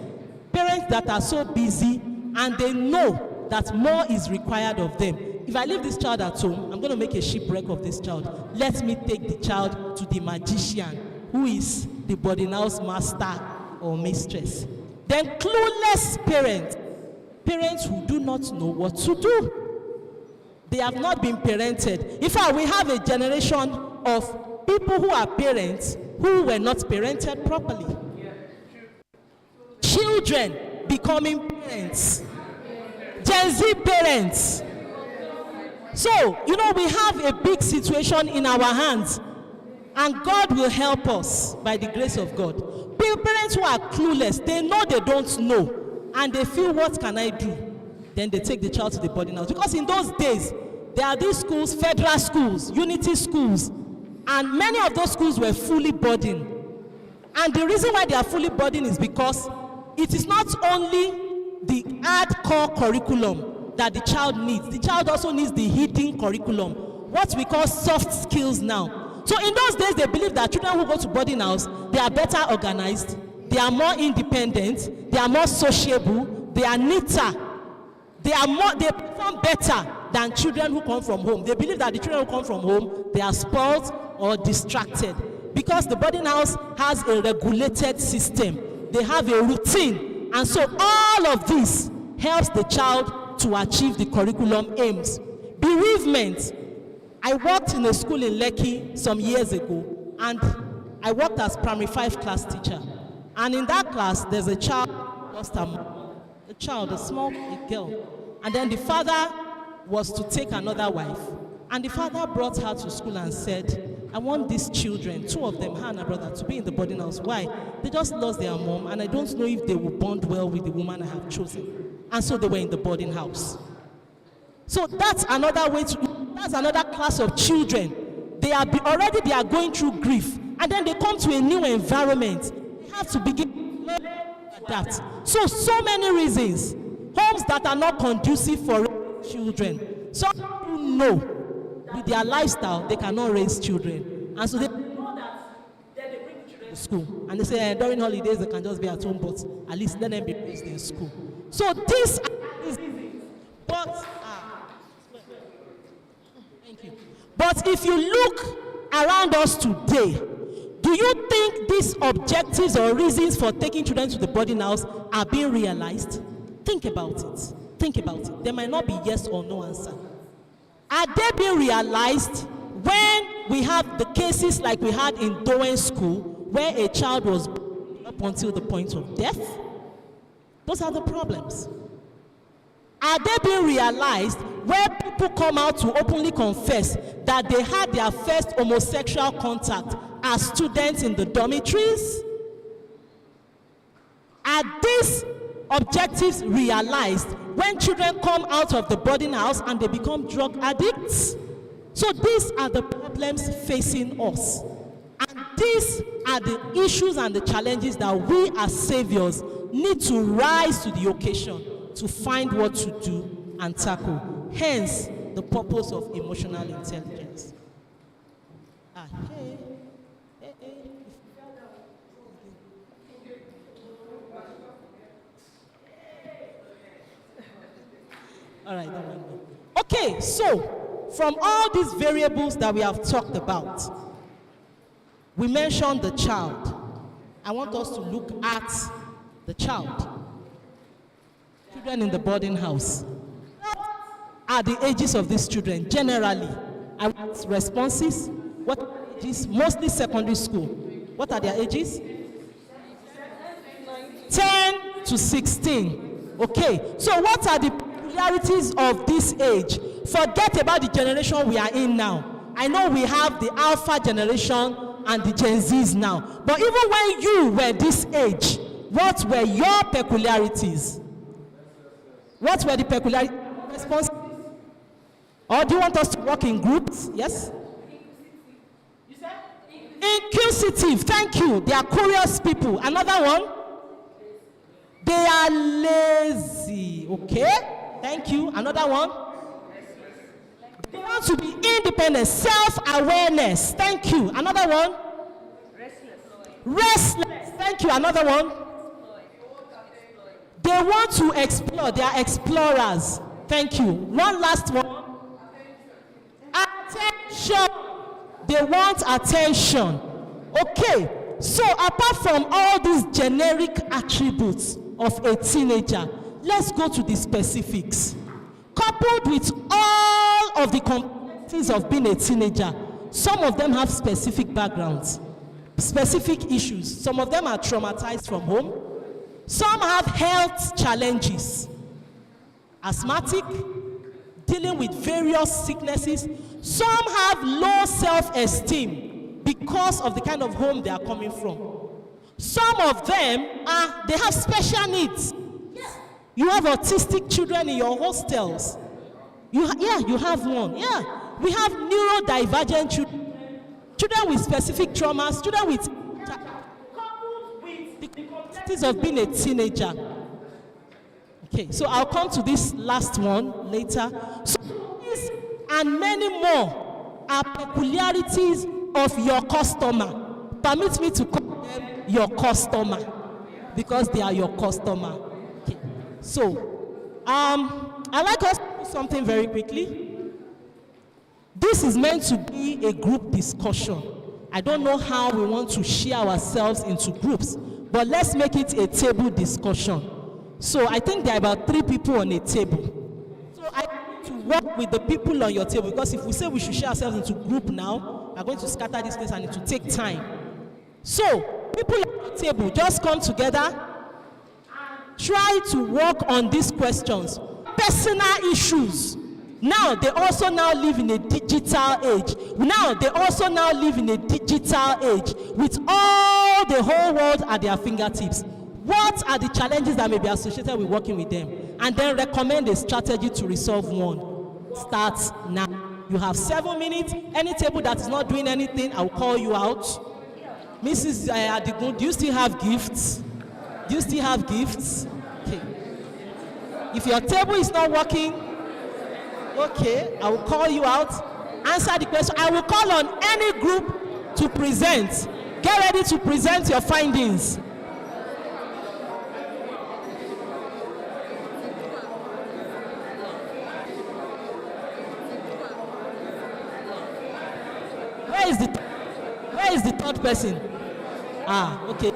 Parents that are so busy, and they know that more is required of them. If I leave this child at home, I'm going to make a shipwreck of this child. Let me take the child to the magician, who is the boarding house master or mistress. Then clueless parents. Parents who do not know what to do. They have not been parented. In fact, we have a generation of people who are parents who were not parented properly. Children becoming parents. Gen Z parents. So, you know, we have a big situation in our hands, and God will help us by the grace of God. Parents who are clueless, they know they don't know, and they feel, what can I do? Then they take the child to the boarding house. Because in those days, there are these schools, federal schools, unity schools, and many of those schools were fully boarding. And the reason why they are fully boarding is because it is not only the hardcore curriculum that the child needs. The child also needs the hidden curriculum, what we call soft skills now. So in those days, they believe that children who go to boarding house, they are better organized, they are more independent, they are more sociable, they are neater, they perform better than children who come from home. They believe that the children who come from home, they are spoiled or distracted, because the boarding house has a regulated system. They have a routine, and so all of this helps the child to achieve the curriculum aims. Bereavement. I worked in a school in Lekki some years ago, and I worked as primary 5 class teacher. And in that class, there's a child lost a small girl. And then the father was to take another wife. And the father brought her to school and said, I want these children, 2 of them, her and her brother, to be in the boarding house. Why? They just lost their mom, and I don't know if they will bond well with the woman I have chosen. And so they were in the boarding house. So that's another way that's another class of children. They are going through grief, and then they come to a new environment. They have to begin to adapt. So many reasons. Homes that are not conducive for children. Some people know with their lifestyle they cannot raise children, and so they know that then they bring the children to school, and they say during holidays they can just be at home, but at least let them be raised in school. So this is, but thank you. But if you look around us today, do you think these objectives or reasons for taking children to the boarding house are being realized? Think about it. Think about it. There might not be yes or no answer. Are they being realized when we have the cases like we had in Dowen School, where a child was up until the point of death? Those are the problems. Are they being realized where people come out to openly confess that they had their first homosexual contact as students in the dormitories? Are these objectives realized when children come out of the boarding house and they become drug addicts? So these are the problems facing us. And these are the issues and the challenges that we as saviors need to rise to the occasion to find what to do and tackle. Hence, the purpose of emotional intelligence. All right, don't mind me. Okay, so from all these variables that we have talked about, we mentioned the child. I want us to look at the child. Children in the boarding house. What are the ages of these children generally? I want responses. What are the ages? Mostly secondary school. What are their ages? 10 to 16. Okay, so what are the peculiarities of this age? Forget about the generation we are in now. I know we have the Alpha generation and the Gen Zs now. But even when you were this age, what were your peculiarities? What were the peculiarities? Response? Or do you want us to work in groups? Yes? Inquisitive. Thank you. They are curious people. Another one? They are lazy. Okay? Thank you. Another one? They want to be independent. Self-awareness. Thank you. Another one? Restless. Thank you. Another one? They want to explore. They are explorers. Thank you. One last one. Attention. They want attention. Okay. So apart from all these generic attributes of a teenager, let's go to the specifics. Coupled with all of the complexities of being a teenager, some of them have specific backgrounds, specific issues. Some of them are traumatized from home. Some have health challenges, asthmatic, dealing with various sicknesses. Some have low self-esteem because of the kind of home they are coming from. Some of them they have special needs. You have autistic children in your hostels. You have one. Yeah, we have neurodivergent children, children with specific traumas, children with the complexities of being a teenager. Okay, so I'll come to this last one later. So these and many more are peculiarities of your customer. Permit me to call them your customer because they are your customer. Okay. So, I'd like us to do something very quickly. This is meant to be a group discussion. I don't know how we want to share ourselves into groups, but let's make it a table discussion. So I think there are about 3 people on a table. So I need to work with the people on your table, because if we say we should share ourselves into group now, we're going to scatter this place and it will take time. So people on your table, just come together. Try to work on these questions. Personal issues. Now they also now live in a digital age. Now they also now live in a digital age with all the whole world at their fingertips. What are the challenges that may be associated with working with them? And then recommend a strategy to resolve one. Start now. You have 7 minutes. Any table that is not doing anything, I'll call you out. Mrs. Adigun, do you still have gifts? Do you still have gifts? Okay. If your table is not working, okay, I will call you out. Answer the question. I will call on any group to present. Get ready to present your findings. Where is the third person? Okay.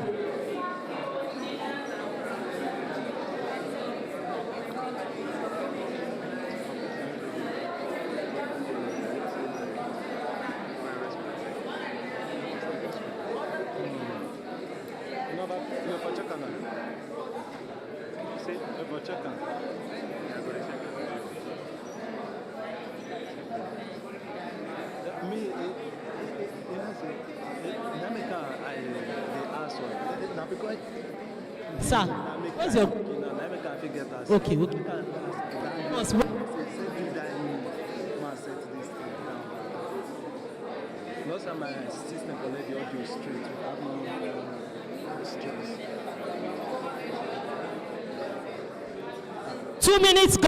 Sir, where's your... Okay. Most of my system already audio straight without no stress. 2 minutes. Go.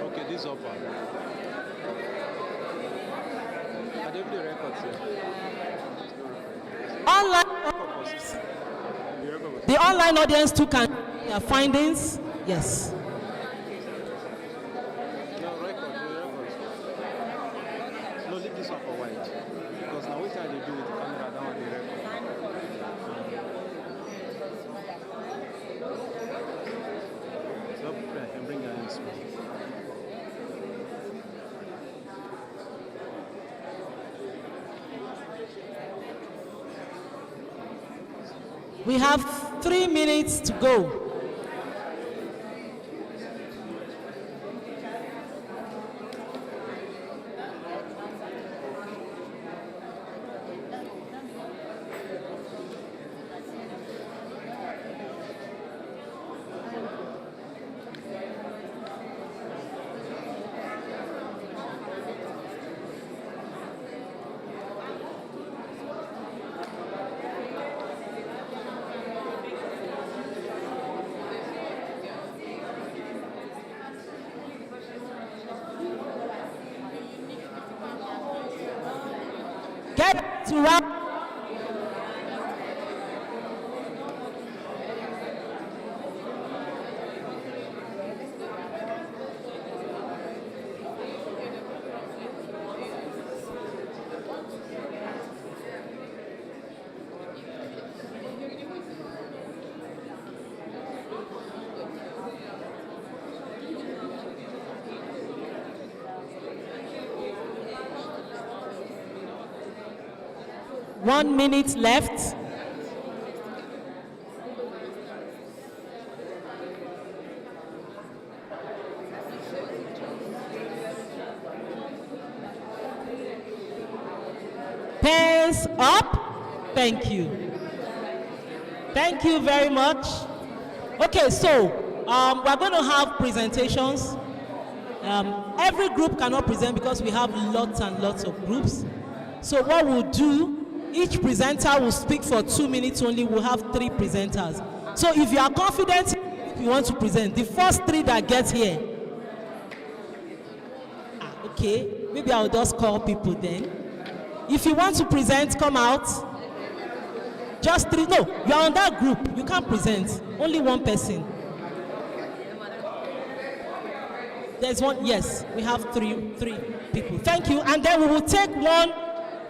Okay, this upper. I don't do records here. Online, the online audience too can their findings. Yes. No, leave this one for white. Because now which I they do with the camera down and the record. So I can bring that in small. We have 3 minutes to go. Get to round. One minute left. Pens up. Thank you. Thank you very much. Okay, so we're going to have presentations. Every group cannot present because we have lots and lots of groups. So what we'll do, each presenter will speak for 2 minutes only. We'll have 3 presenters. So if you are confident, if you want to present, the first 3 that get here. Okay, maybe I'll just call people then. If you want to present, come out. Just 3, no, you're on that group. You can't present, only one person. There's one, yes, we have three people. Thank you, and then we will take one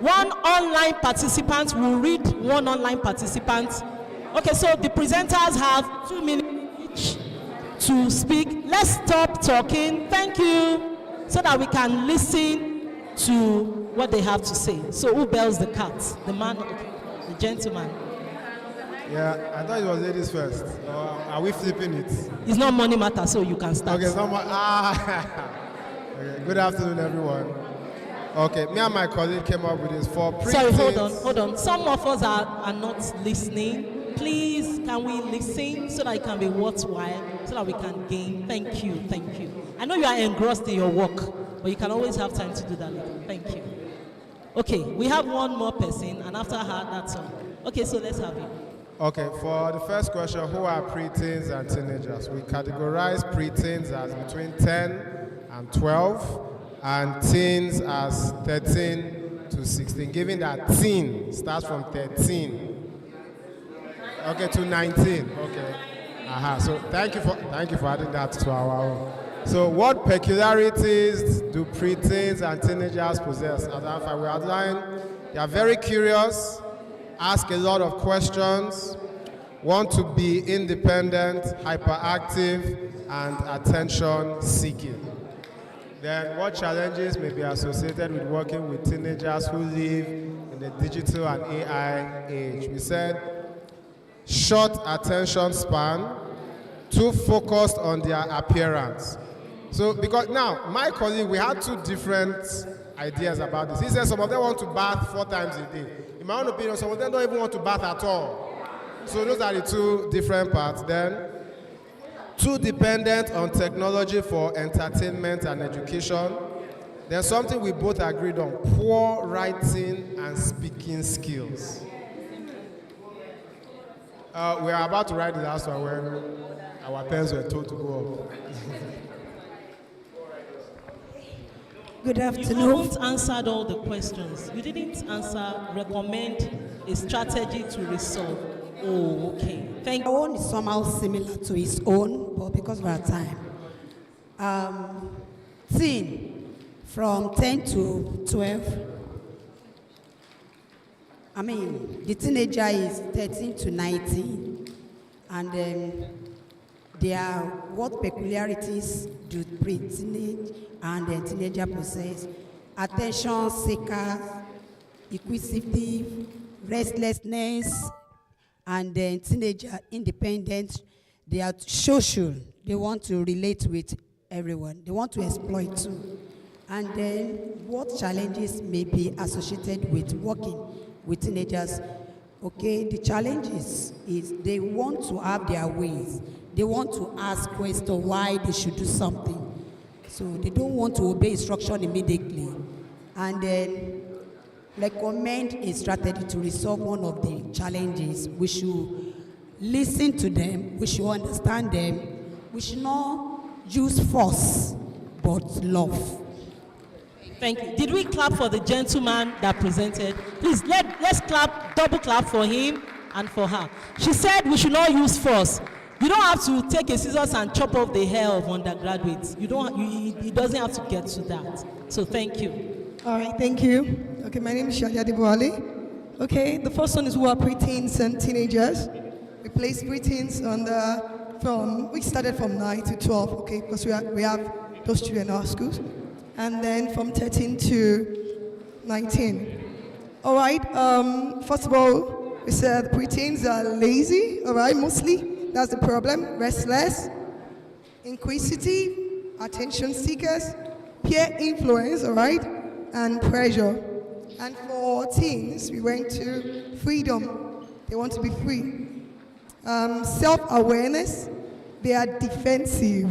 online participant. We'll read one online participant. Okay, so the presenters have 2 minutes each to speak. Let's stop talking. Thank you, so that we can listen to what they have to say. So who bells the cat? The man, the gentleman. Yeah, I thought it was ladies first. Are we flipping it? It's not money matter, so you can start. Okay, it's not okay, good afternoon, everyone. Okay, me and my colleague came up with this for pre-teens. Sorry, hold on. Some of us are not listening. Please, can we listen so that it can be worthwhile, so that we can gain? Thank you. I know you are engrossed in your work, but you can always have time to do that later. Thank you. Okay, we have one more person, and after her, that's all. Okay, so let's have it. Okay, for the first question, who are preteens and teenagers? We categorize preteens as between 10 and 12, and teens as 13 to 16, given that teen starts from 13. Okay, to 19. Okay. So thank you for adding that to our own. So what peculiarities do preteens and teenagers possess? As we outlined, they are very curious, ask a lot of questions, want to be independent, hyperactive, and attention-seeking. Then what challenges may be associated with working with teenagers who live in the digital and AI age? We said short attention span, too focused on their appearance. So because now, my colleague, we had 2 different ideas about this. He said some of them want to bath 4 times a day. In my own opinion, some of them don't even want to bath at all. So those are the 2 different parts. Then, too dependent on technology for entertainment and education. There's something we both agreed on: poor writing and speaking skills. We are about to write the last one when our pens were told to go up. Good afternoon. You haven't answered all the questions. You didn't recommend a strategy to resolve. Oh, okay. Thank My you. own is somehow similar to his own, but because of our time. Teen, from 10 to 12. I mean, the teenager is 13 to 19. And what peculiarities do pre-teenage and the teenager possess? Attention seekers, inquisitive, restlessness, and then teenager independent. They are social. They want to relate with everyone. They want to exploit too. And then what challenges may be associated with working with teenagers? Okay, the challenges is they want to have their ways. They want to ask questions why they should do something. So they don't want to obey instruction immediately. And then recommend a strategy to resolve one of the challenges. We should listen to them. We should understand them. We should not use force, but love. Thank you. Did we clap for the gentleman that presented? Please, let's clap, double clap for him and for her. She said we should not use force. You don't have to take a scissors and chop off the hair of undergraduates. It doesn't have to get to that. So thank you. All right, thank you. Okay, my name is Shadia Deboali. Okay, the first one is who are preteens and teenagers. We place preteens we started from 9 to 12, okay, because we have those children in our schools. And then from 13 to 19. All right, first of all, we said preteens are lazy, all right, mostly. That's the problem. Restless, inquisitive, attention seekers, peer influence, all right, and pressure. And for teens, we went to freedom. They want to be free. Self-awareness, they are defensive,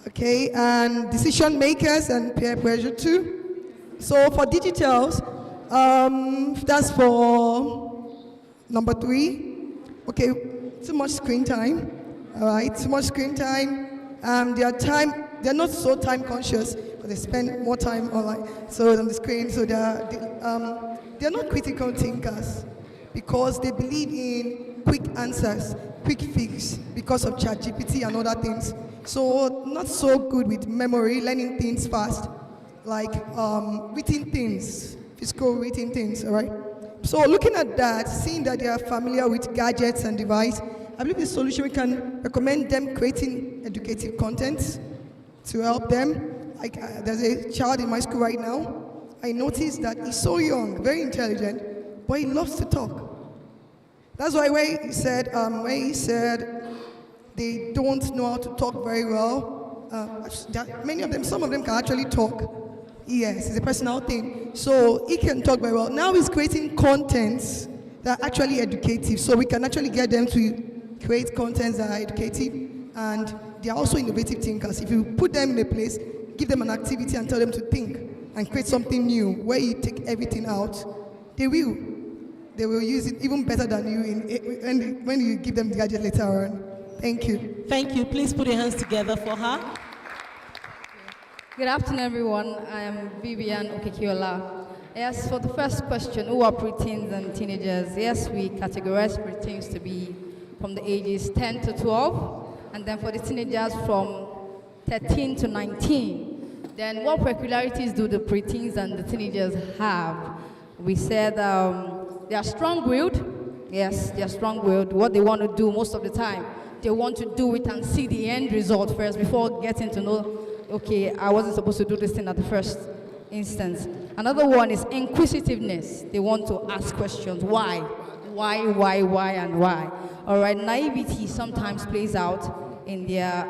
okay, and decision makers and peer pressure too. So for digitals, that's for number 3. Okay, too much screen time, all right, too much screen time. They're not so time conscious, but they spend more time online, so on the screen, so they're not critical thinkers because they believe in quick answers, quick fix because of ChatGPT and other things. So not so good with memory, learning things fast, like written things, physical written things, all right? So looking at that, seeing that they are familiar with gadgets and devices, I believe the solution, we can recommend them creating educative content to help them. Like there's a child in my school right now. I noticed that he's so young, very intelligent, but he loves to talk. That's why when he said they don't know how to talk very well, many of them, some of them can actually talk. Yes, it's a personal thing. So he can talk very well. Now he's creating contents that are actually educative. So we can actually get them to create contents that are educative, and they are also innovative thinkers. If you put them in a place, give them an activity and tell them to think and create something new where you take everything out, they will use it even better than you when you give them the gadget later on. Thank you. Thank you. Please put your hands together for her. Good afternoon, everyone. I am Vivian Okekiola. Yes, for the first question, who are preteens and teenagers? Yes, we categorize preteens to be from the ages 10 to 12, and then for the teenagers from 13 to 19. Then what peculiarities do the preteens and the teenagers have? We said they are strong-willed. Yes, they are strong-willed. What they want to do most of the time, they want to do it and see the end result first before getting to know, okay, I wasn't supposed to do this thing at the first instance. Another one is inquisitiveness. They want to ask questions. Why, and why? All right, naivety sometimes plays out in their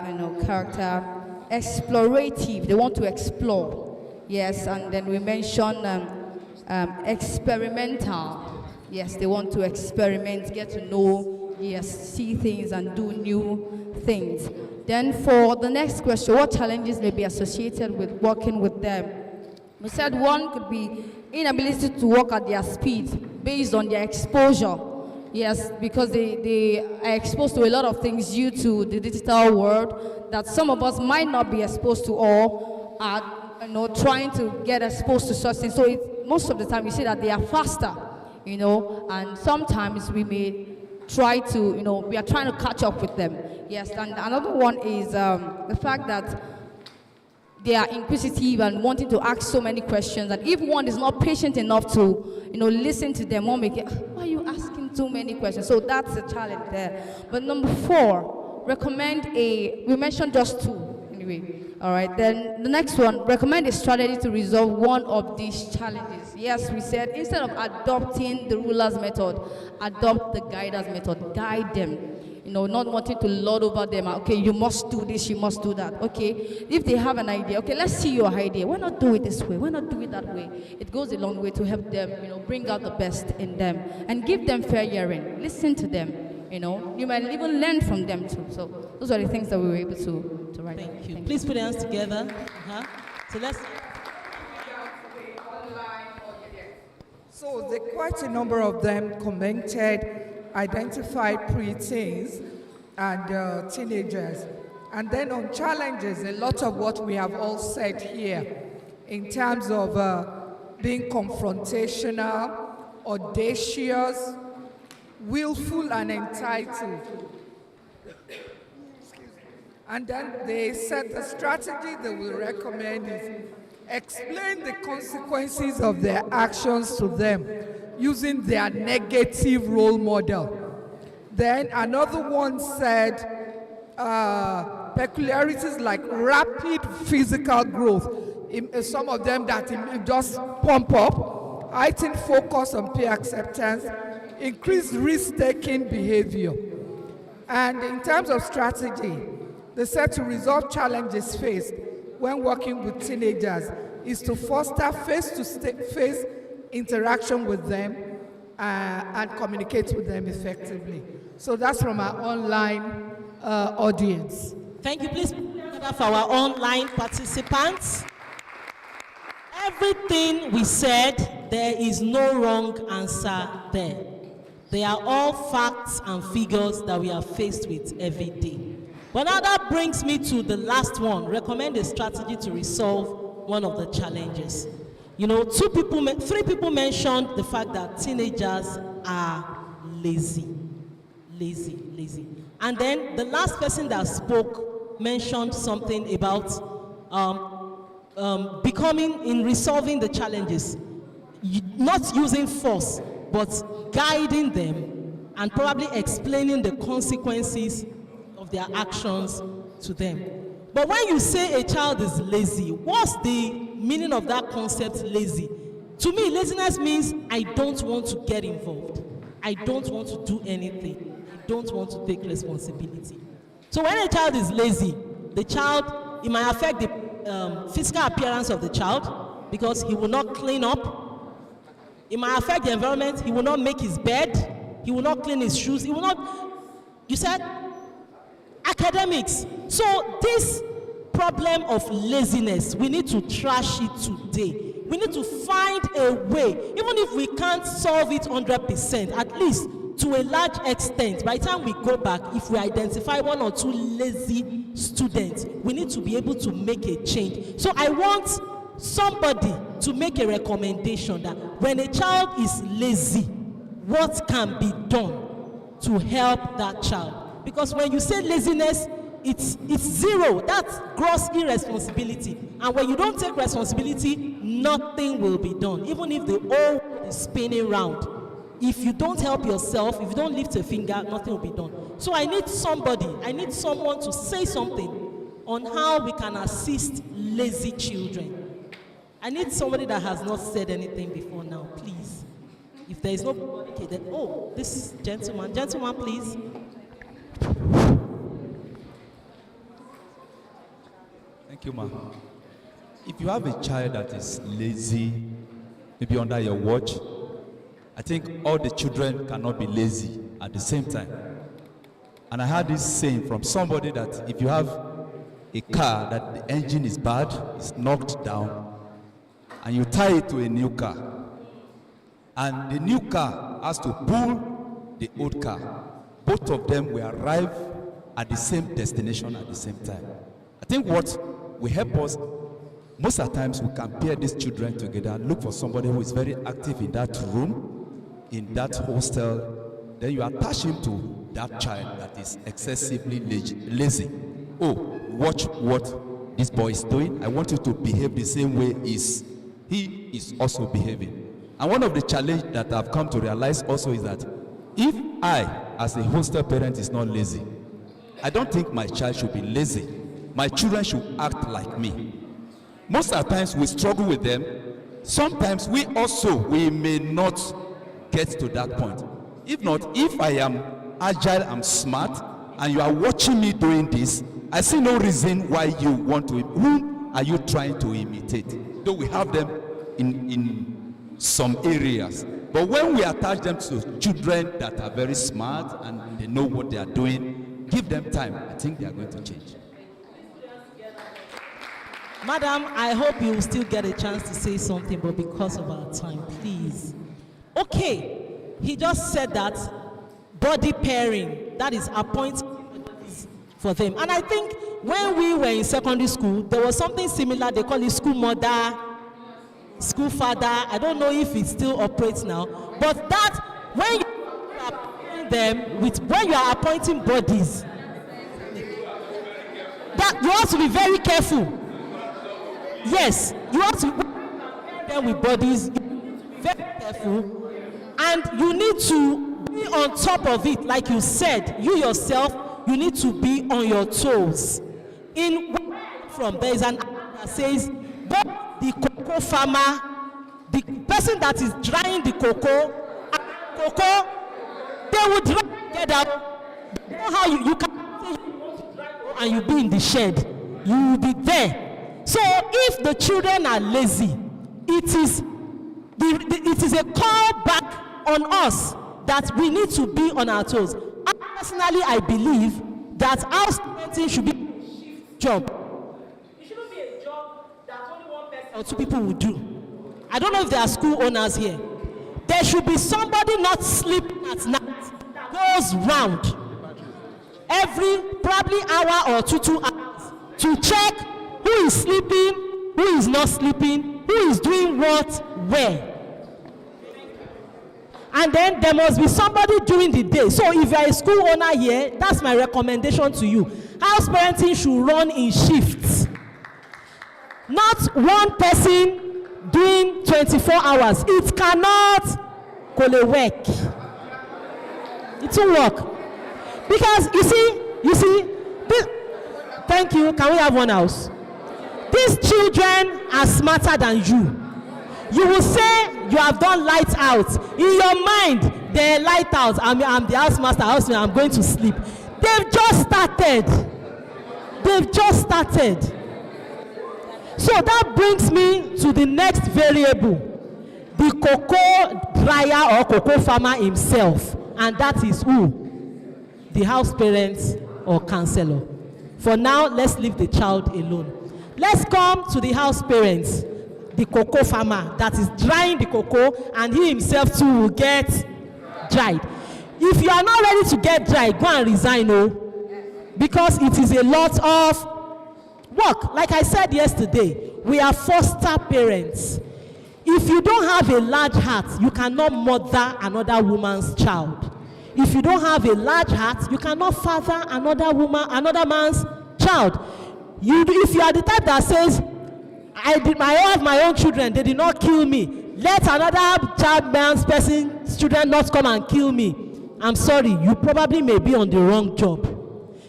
character. Explorative, they want to explore. Yes, and then we mentioned experimental. Yes, they want to experiment, get to know, yes, see things and do new things. Then for the next question, what challenges may be associated with working with them? We said one could be inability to work at their speed based on their exposure. Yes, because they are exposed to a lot of things due to the digital world that some of us might not be exposed to or are trying to get exposed to such things. So most of the time you see that they are faster you know, and sometimes we may try to, you know, we are trying to catch up with them. Yes, and another one is the fact that they are inquisitive and wanting to ask so many questions, and if one is not patient enough to, you know, listen to them, one may get, why are you asking too many questions? So that's a challenge there. But number 4, recommend we mentioned just 2 anyway. All right, then the next one, recommend a strategy to resolve one of these challenges. Yes, we said instead of adopting the ruler's method, adopt the guider's method. Guide them, you know, not wanting to lord over them. Okay, you must do this, you must do that. Okay, if they have an idea, okay, let's see your idea. Why not do it this way? Why not do it that way? It goes a long way to help them, you know, bring out the best in them and give them fair hearing. Listen to them. You know, you might even learn from them too. So those are the things that we were able to write. Thank you. Please put your hands together. So let's. So quite a number of them commented, identified preteens and teenagers. And then on challenges, a lot of what we have all said here in terms of being confrontational, audacious, willful and entitled. And then they said the strategy they will recommend is explain the consequences of their actions to them using their negative role model. Then another one said peculiarities like rapid physical growth. Some of them that just pump up, heightened focus on peer acceptance, increased risk-taking behavior. And in terms of strategy, they said to resolve challenges faced when working with teenagers is to foster face-to-face interaction with them and communicate with them effectively. So that's from our online audience. Thank you. Please for our online participants. Everything we said, there is no wrong answer there. They are all facts and figures that we are faced with every day. But now that brings me to the last one, recommend a strategy to resolve one of the challenges. You know, 3 people mentioned the fact that teenagers are lazy. And then the last person that spoke mentioned something about in resolving the challenges, not using force, but guiding them and probably explaining the consequences of their actions to them. But when you say a child is lazy, what's the meaning of that concept, lazy? To me, laziness means I don't want to get involved. I don't want to do anything. I don't want to take responsibility. So when a child is lazy, the child, it might affect the physical appearance of the child because he will not clean up. It might affect the environment. He will not make his bed. He will not clean his shoes. He will not, you said, academics. So this problem of laziness, we need to trash it today. We need to find a way, even if we can't solve it 100%, at least to a large extent. By the time we go back, if we identify 1 or 2 lazy students, we need to be able to make a change. So I want somebody to make a recommendation that when a child is lazy, what can be done to help that child? Because when you say laziness, it's 0. That's gross irresponsibility. And when you don't take responsibility, nothing will be done. Even if the whole world is spinning round, if you don't help yourself, if you don't lift a finger, nothing will be done. So I need someone to say something on how we can assist lazy children. I need somebody that has not said anything before now, please. If there is nobody, okay, then, oh, this is gentleman. Gentleman, please. Thank you, ma'am. If you have a child that is lazy, maybe under your watch, I think all the children cannot be lazy at the same time. And I heard this saying from somebody that if you have a car that the engine is bad, it's knocked down, and you tie it to a new car, and the new car has to pull the old car, both of them will arrive at the same destination at the same time. I think what will help us, most of the times we can pair these children together and look for somebody who is very active in that room, in that hostel, then you attach him to that child that is excessively lazy. Oh, watch what this boy is doing. I want you to behave the same way he is also behaving. And one of the challenges that I've come to realize also is that if I, as a hostel parent, is not lazy, I don't think my child should be lazy. My children should act like me. Most of the times we struggle with them. Sometimes we may not get to that point. If not, if I am agile, I'm smart, and you are watching me doing this, I see no reason why you want to. Whom are you trying to imitate? Though we have them in some areas. But when we attach them to children that are very smart and they know what they are doing, give them time. I think they are going to change. Madam, I hope you will still get a chance to say something, but because of our time, please. Okay, he just said that body pairing, that is appointing for them. And I think when we were in secondary school, there was something similar. They call it school mother, school father. I don't know if it still operates now. But that, when you are appointing them, when you are appointing bodies, that you have to be very careful. Yes, you have to pair them with bodies, very careful, and you need to be on top of it. Like you said, you yourself, you need to be on your toes. There is an act that says, both the cocoa farmer, the person that is drying the cocoa, they will dry together. You know how you can say and you be in the shed, you will be there. So if the children are lazy, it is a call back on us that we need to be on our toes. Personally, I believe that house parenting should be a job. It shouldn't be a job that only one person or two people will do. I don't know if there are school owners here. There should be somebody not sleeping at night that goes round every probably hour or 2 hours to check who is sleeping, who is not sleeping, who is doing what, where. And then there must be somebody during the day. So if you are a school owner here, that's my recommendation to you. House parenting should run in shifts. Not one person doing 24 hours. It cannot work. It won't work. Because you see, this, thank you, can we have one house? These children are smarter than you. You will say you have done light out. In your mind, they're light out. I'm the housemaster, I'm going to sleep. They've just started. So that brings me to the next variable. The cocoa dryer or cocoa farmer himself. And that is who? The house parents or counselor. For now, let's leave the child alone. Let's come to the house parents, the cocoa farmer that is drying the cocoa, and he himself too will get dried. If you are not ready to get dried, go and resign, because it is a lot of work. Like I said yesterday, we are foster parents. If you don't have a large heart, you cannot mother another woman's child. If you don't have a large heart, you cannot father another man's child. If you are the type that says, I have my own children, they did not kill me, let another person's children not come and kill me, I'm sorry, you probably may be on the wrong job.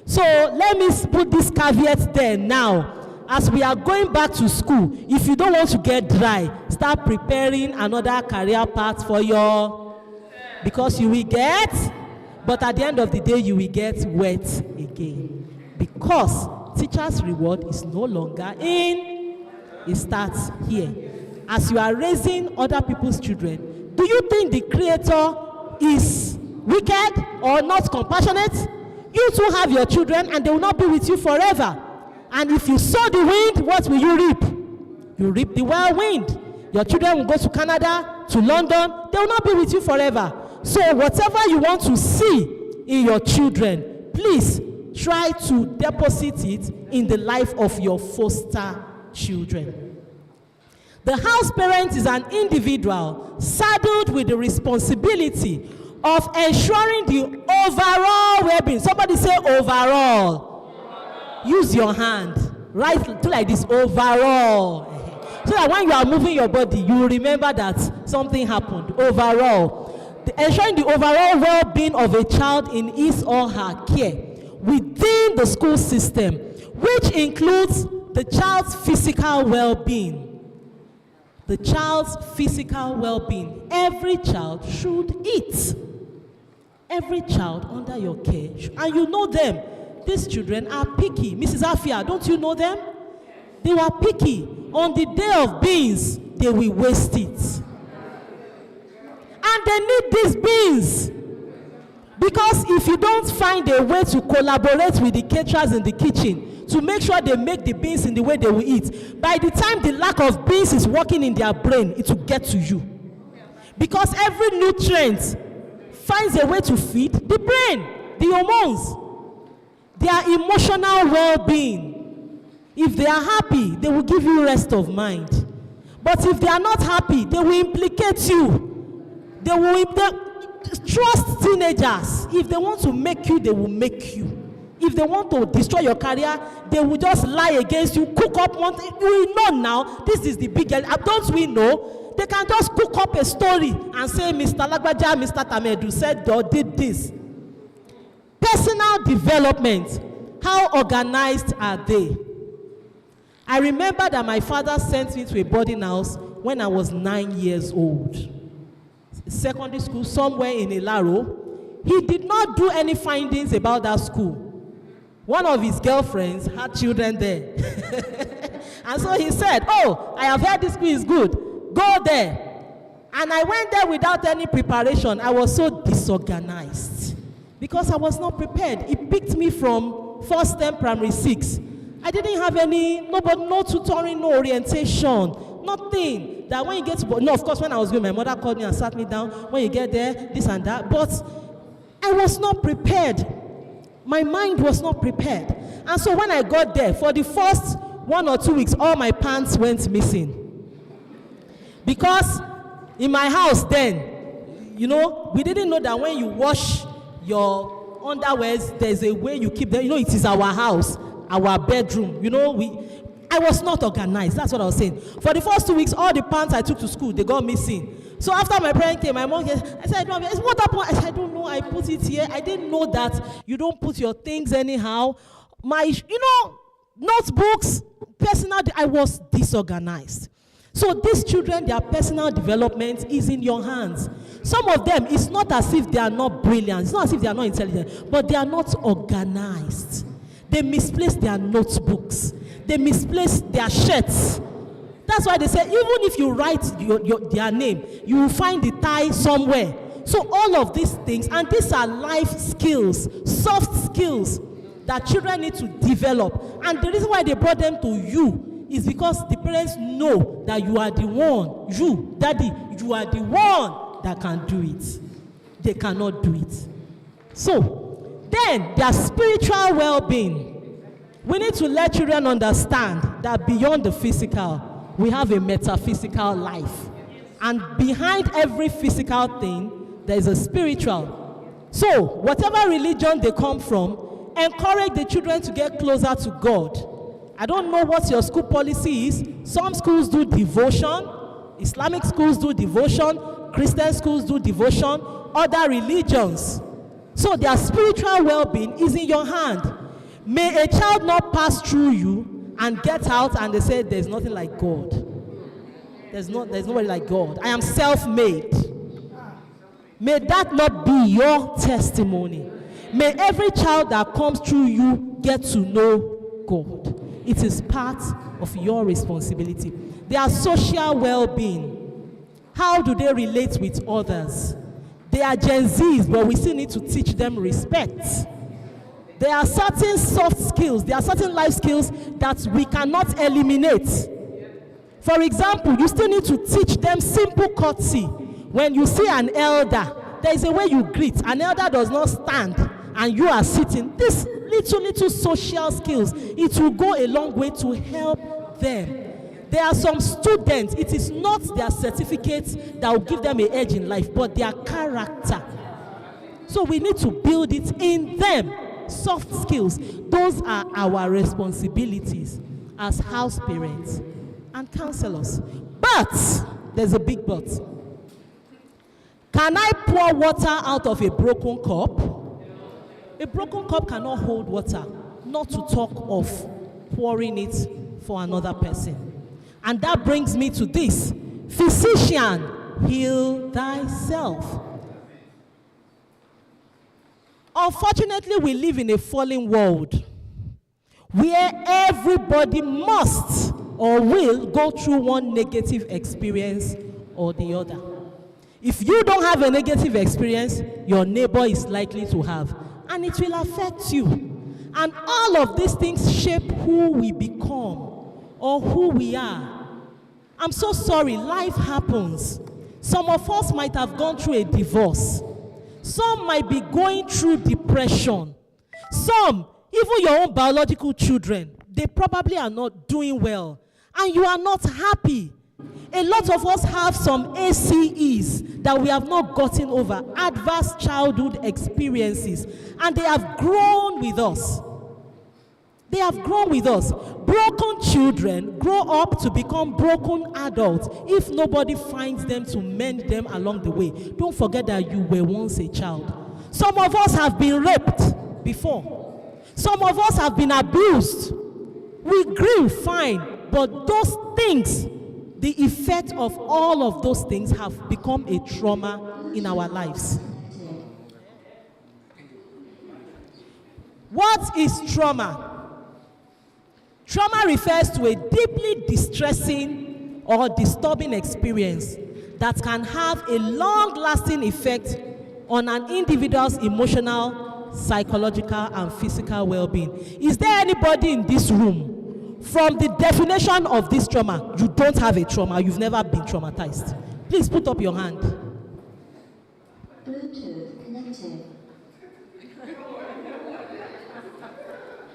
So let me put this caveat there now. As we are going back to school, if you don't want to get dry, start preparing another career path for because you will get, but at the end of the day, you will get wet again. Because teacher's reward is no longer in, it starts here. As you are raising other people's children, do you think the Creator is wicked or not compassionate? You too have your children and they will not be with you forever. And if you sow the wind, what will you reap? You reap the whirlwind. Your children will go to Canada, to London, they will not be with you forever. So whatever you want to see in your children, please try to deposit it in the life of your foster children. The house parent is an individual saddled with the responsibility of ensuring the overall well-being. Somebody say overall. Use your hand. Right, do like this, overall. So that when you are moving your body, you will remember that something happened. Overall. Ensuring the overall well-being of a child in his or her care within the school system, which includes the child's physical well-being. The child's physical well-being. Every child should eat. Every child under your care. And you know them. These children are picky. Mrs. Afia, don't you know them? They were picky. On the day of beans, they will waste it. And they need these beans. Because if you don't find a way to collaborate with the caterers in the kitchen, to make sure they make the beans in the way they will eat, by the time the lack of beans is working in their brain, it will get to you. Because every nutrient finds a way to feed the brain, the hormones, their emotional well-being. If they are happy, they will give you rest of mind. But if they are not happy, they will implicate you. Trust teenagers. If they want to make you, they will make you. If they want to destroy your career, they will just lie against you, cook up one thing. We know now, this is the big girl. Don't we know? They can just cook up a story and say, Mr. Lagbaja, Mr. Tamedu said or did this. Personal development. How organized are they? I remember that my father sent me to a boarding house when I was 9 years old. Secondary school, somewhere in Ilaro. He did not do any findings about that school. One of his girlfriends had children there. And so he said, oh, I have heard this school is good. Go there. And I went there without any preparation. I was so disorganized because I was not prepared. He picked me from first term primary 6. I didn't have no tutoring, no orientation, nothing. That when you get to, no, of course, when I was going, my mother called me and sat me down. When you get there, this and that. But I was not prepared. My mind was not prepared. And so when I got there, for the first 1 or 2 weeks, all my pants went missing. Because in my house then, we didn't know that when you wash your underwears, there's a way you keep them. It is our house, our bedroom. I was not organized. That's what I was saying. For the first 2 weeks, all the pants I took to school, they got missing. So after my parent came, my mom came, I said, what happened? I said, I don't know. I put it here. I didn't know that you don't put your things anyhow. Notebooks, I was disorganized. So these children, their personal development is in your hands. Some of them, it's not as if they are not brilliant. It's not as if they are not intelligent, but they are not organized. They misplace their notebooks. They misplace their shirts. That's why they say, even if you write their name, you will find the tie somewhere. So all of these things, and these are life skills, soft skills that children need to develop. And the reason why they brought them to you is because the parents know that you are the one, you, daddy, you are the one that can do it. They cannot do it. So, then their spiritual well-being. We need to let children understand that beyond the physical, we have a metaphysical life. And behind every physical thing, there is a spiritual. So, whatever religion they come from, encourage the children to get closer to God. I don't know what your school policy is. Some schools do devotion. Islamic schools do devotion. Christian schools do devotion. Other religions. So their spiritual well-being is in your hand. May a child not pass through you and get out and they say there's nothing like God. There's nobody like God. I am self-made. May that not be your testimony. May every child that comes through you get to know God. It is part of your responsibility. Their social well-being. How do they relate with others? They are Gen Zs, but we still need to teach them respect. There are certain soft skills, there are certain life skills that we cannot eliminate. For example, you still need to teach them simple courtesy. When you see an elder, there is a way you greet. An elder does not stand and you are sitting. These little social skills, it will go a long way to help them. There are some students, it is not their certificates that will give them an edge in life, but their character. So we need to build it in them. Soft skills. Those are our responsibilities as house parents and counselors. But, there's a big but. Can I pour water out of a broken cup? A broken cup cannot hold water, not to talk of pouring it for another person. And that brings me to this. Physician, heal thyself. Unfortunately, we live in a fallen world where everybody must or will go through one negative experience or the other. If you don't have a negative experience, your neighbor is likely to have, and it will affect you. And all of these things shape who we become or who we are. I'm so sorry, life happens. Some of us might have gone through a divorce. Some might be going through depression. Some, even your own biological children, they probably are not doing well. And you are not happy. A lot of us have some ACEs that we have not gotten over, adverse childhood experiences, and they have grown with us. They have grown with us. Broken children grow up to become broken adults if nobody finds them to mend them along the way. Don't forget that you were once a child. Some of us have been raped before. Some of us have been abused. We grew fine, but those things, the effect of all of those things have become a trauma in our lives. What is trauma? Trauma refers to a deeply distressing or disturbing experience that can have a long-lasting effect on an individual's emotional, psychological, and physical well-being. Is there anybody in this room, from the definition of this trauma, you don't have a trauma, you've never been traumatized? Please put up your hand. Bluetooth connected.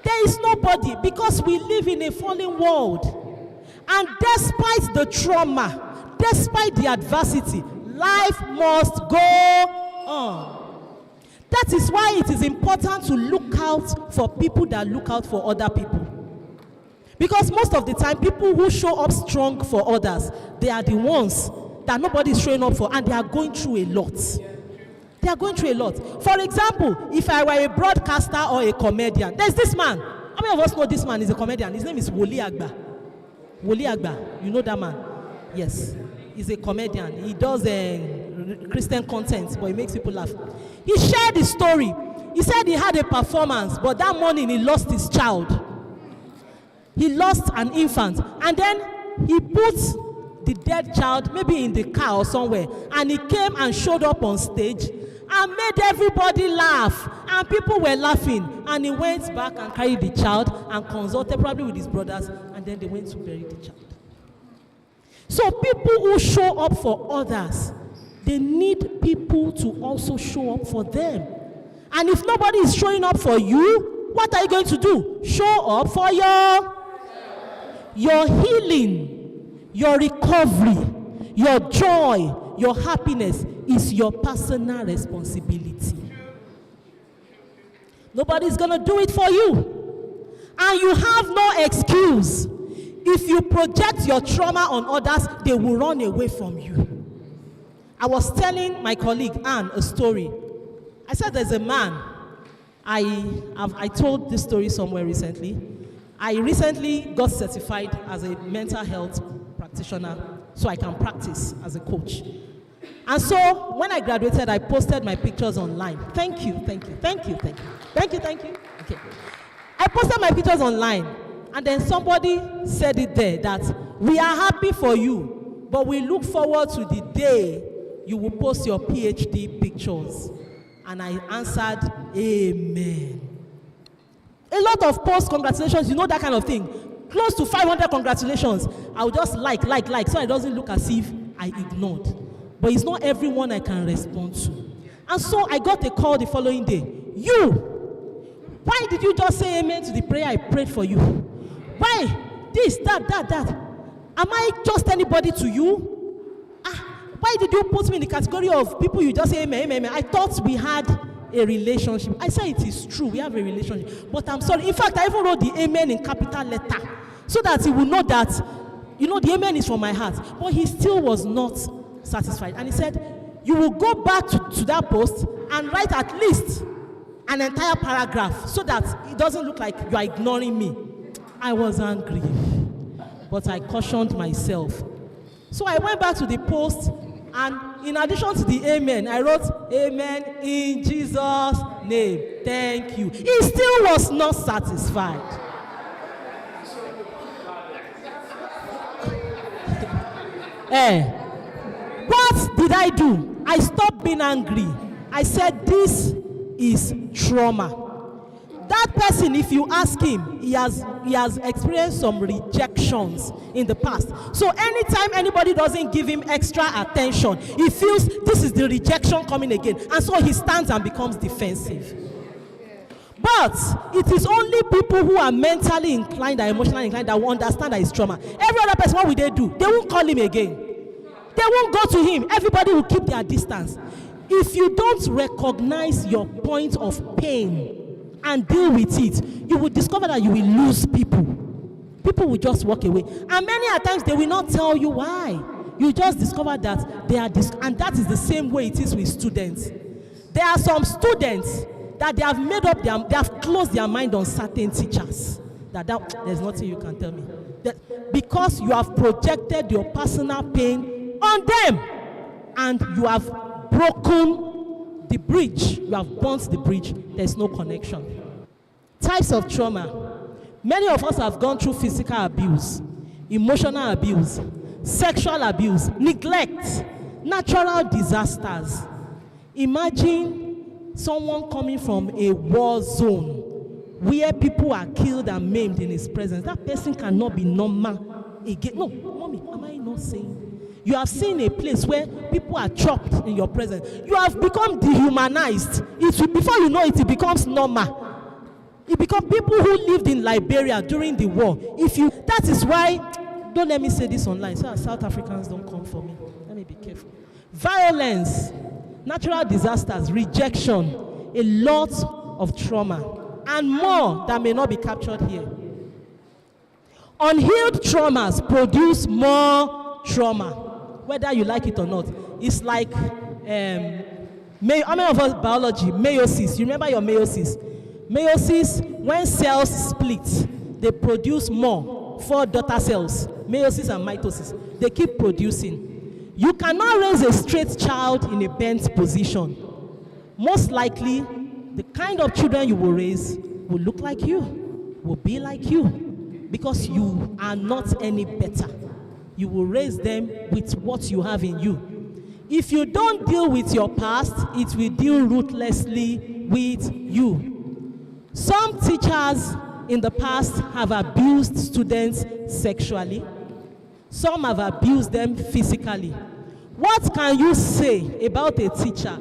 There is nobody, because we live in a fallen world. And despite the trauma, despite the adversity, life must go on. That is why it is important to look out for people that look out for other people. Because most of the time, people who show up strong for others, they are the ones that nobody is showing up for, and they are going through a lot. They are going through a lot. For example, if I were a broadcaster or a comedian, there's this man. How many of us know this man is a comedian? His name is Wole Agba. Wole Agba, you know that man? Yes. He's a comedian. He does Christian content, but he makes people laugh. He shared his story. He said he had a performance, but that morning he lost his child. He lost an infant. And then he put the dead child maybe in the car or somewhere, and he came and showed up on stage and made everybody laugh, and people were laughing, and he went back and carried the child and consulted probably with his brothers, and then they went to bury the child. So people who show up for others, they need people to also show up for them. And if nobody is showing up for you, what are you going to do? Show up for your healing, your recovery, your joy, your happiness is your personal responsibility. Nobody's going to do it for you. And you have no excuse. If you project your trauma on others, they will run away from you. I was telling my colleague Anne a story. I said there's a man. I told this story somewhere recently. I recently got certified as a mental health practitioner so I can practice as a coach. And so when I graduated, I posted my pictures online. Thank you. Okay. I posted my pictures online, and then somebody said it there that we are happy for you, but we look forward to the day you will post your PhD pictures. And I answered, amen. A lot of posts, congratulations, you know that kind of thing. Close to 500 congratulations. I'll just like, so it doesn't look as if I ignored. But it's not everyone I can respond to. And so I got a call the following day. You, why did you just say amen to the prayer I prayed for you? Why? This, that. Am I just anybody to you? Why did you put me in the category of people you just say amen, amen, amen? I thought we had a relationship. I say it is true, we have a relationship. But I'm sorry. In fact, I even wrote the amen in capital letter so that he will know that, the amen is from my heart. But he still was not satisfied. And he said, you will go back to that post and write at least an entire paragraph so that it doesn't look like you are ignoring me. I was angry, but I cautioned myself. So I went back to the post, and in addition to the amen, I wrote, amen in Jesus' name. Thank you. He still was not satisfied. What did I do? I stopped being angry. I said, this is trauma. That person, if you ask him, he has experienced some rejections in the past. So anytime anybody doesn't give him extra attention, he feels this is the rejection coming again. And so he stands and becomes defensive. But it is only people who are mentally inclined and emotionally inclined that will understand that it's trauma. Every other person, what will they do? They won't call him again. They won't go to him. Everybody will keep their distance. If you don't recognize your point of pain and deal with it, you will discover that you will lose people. People will just walk away. And many a times they will not tell you why. You just discover that they are and that is the same way it is with students. There are some students that they have made up they have closed their mind on certain teachers. That there's nothing you can tell me. That because you have projected your personal pain on them and you have broken the bridge, you have burnt the bridge, there's no connection. Types of trauma. Many of us have gone through physical abuse, emotional abuse, sexual abuse, neglect, natural disasters. Imagine someone coming from a war zone where people are killed and maimed in his presence. That person cannot be normal again. No, mommy, am I not saying? You have seen a place where people are chopped in your presence. You have become dehumanized. Before you know it, it becomes normal. It becomes people who lived in Liberia during the war. That is why, don't let me say this online, so South Africans don't come for me. Let me be careful. Violence, natural disasters, rejection, a lot of trauma, and more that may not be captured here. Unhealed traumas produce more trauma, whether you like it or not. It's like, how many of us biology, meiosis, you remember your meiosis? Meiosis, when cells split, they produce more, 4 daughter cells, meiosis and mitosis. They keep producing. You cannot raise a straight child in a bent position. Most likely, the kind of children you will raise will look like you, will be like you, because you are not any better. You will raise them with what you have in you. If you don't deal with your past, it will deal ruthlessly with you. Some teachers in the past have abused students sexually. Some have abused them physically. What can you say about a teacher?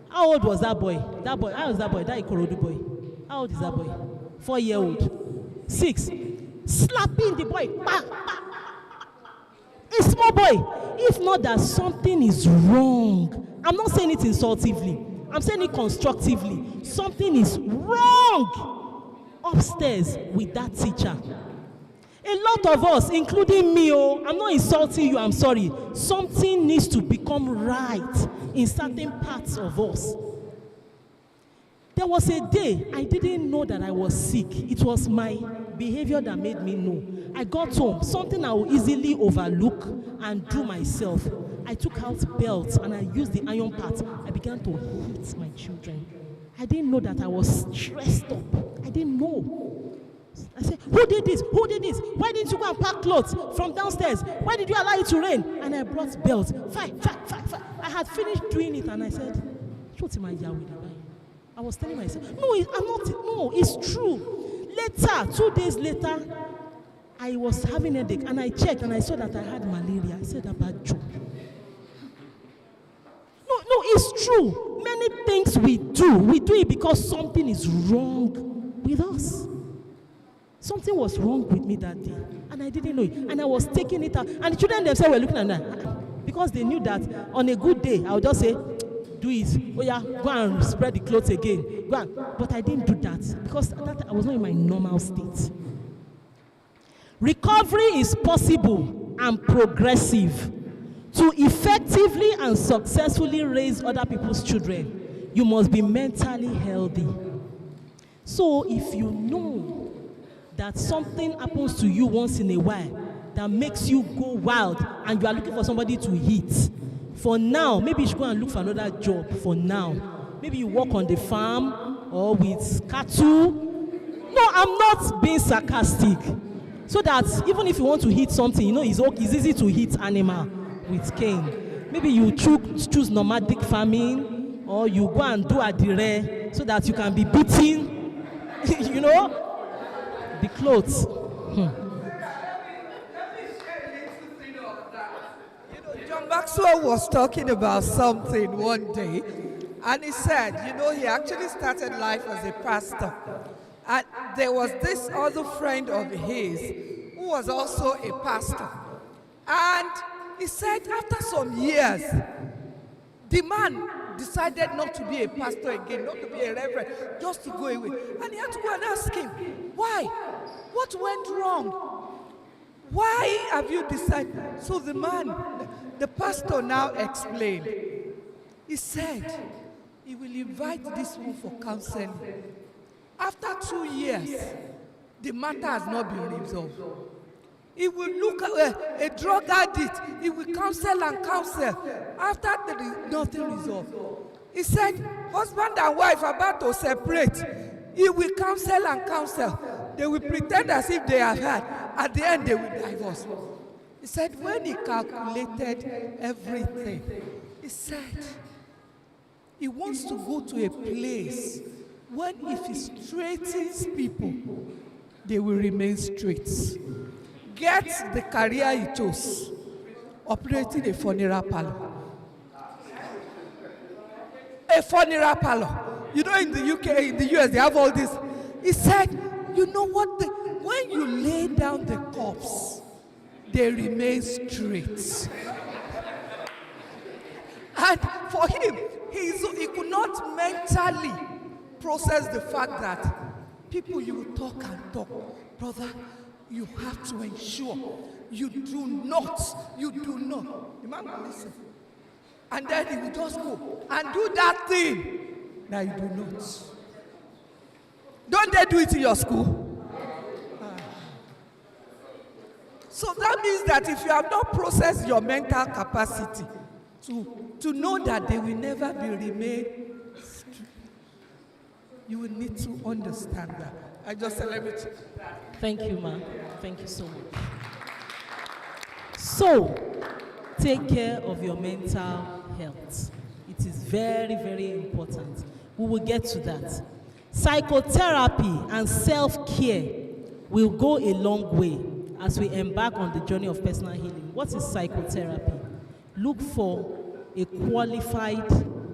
How old was that boy? How old is that boy? That Ikorodu boy. How old is that boy? 4-year-old. 6. Slapping the boy. Bah, bah. A small boy. If not that something is wrong. I'm not saying it insultively. I'm saying it constructively. Something is wrong upstairs with that teacher. A lot of us, including me, I'm not insulting you, I'm sorry. Something needs to become right in certain parts of us. There was a day I didn't know that I was sick. It was my behavior that made me know. I got home, something I would easily overlook and do myself. I took out belts and I used the iron part. I began to hit my children. I didn't know that I was stressed up. I didn't know. I said, who did this? Who did this? Why didn't you go and pack clothes from downstairs? Why did you allow it to rain? And I brought belts. Fight. I had finished doing it and I said, I was telling myself, no, it's true. Later, 2 days later, I was having a headache and I checked and I saw that I had malaria. I said, about joke. No, it's true. Many things we do it because something is wrong with us. something was wrong with me that day, and I didn't know it, and I was taking it out, and the children themselves were looking at me, because they knew that on a good day, I would just say, do it, oh yeah, go and spread the clothes again, go on. But I didn't do that, because that I was not in my normal state. Recovery is possible and progressive. To effectively and successfully raise other people's children, you must be mentally healthy. So if you know that something happens to you once in a while that makes you go wild and you are looking for somebody to hit, for now, maybe you should go and look for another job for now. Maybe you work on the farm or with cattle. No, I'm not being sarcastic. So that even if you want to hit something, you know, it's easy to hit animal with cane. Maybe you choose nomadic farming, or you go and do adire so that you can be beating, you know, the clothes. John Maxwell was talking about something one day, and he said, he actually started life as a pastor. And there was this other friend of his who was also a pastor. And he said after some years, the man decided not to be a pastor again, not to be a reverend, just to go away. And he had to go and ask him, why? What went wrong? Why have you decided? So the man, the pastor now explained. He said he will invite this one for counseling. After 2 years, the matter has not been resolved. He will look at a drug addict. He will counsel and counsel. After there is nothing resolved. He said, husband and wife are about to separate. He will counsel and counsel. They will pretend as if they have had. At the end, they will divorce. He said, when he calculated everything, he said, he wants to go to a place when if he straightens people, they will remain straight. Get the career he chose, operating a funeral parlor. A funeral parlor. You know, in the UK, in the US, they have all this. He said, you know what? When you lay down the corpse, they remain straight. And for him, he could not mentally process the fact that people, you will talk and talk. Brother, you have to ensure you do not. The man will listen. And then he will just go and do that thing that you do not. Don't they do it in your school? So that means that if you have not processed your mental capacity to know that they will never be remain, you will need to understand that. I just celebrate. Thank you, ma'am. Thank you so much. So, take care of your mental health. It is very, very important. We will get to that. Psychotherapy and self-care will go a long way as we embark on the journey of personal healing. What is psychotherapy? Look for a qualified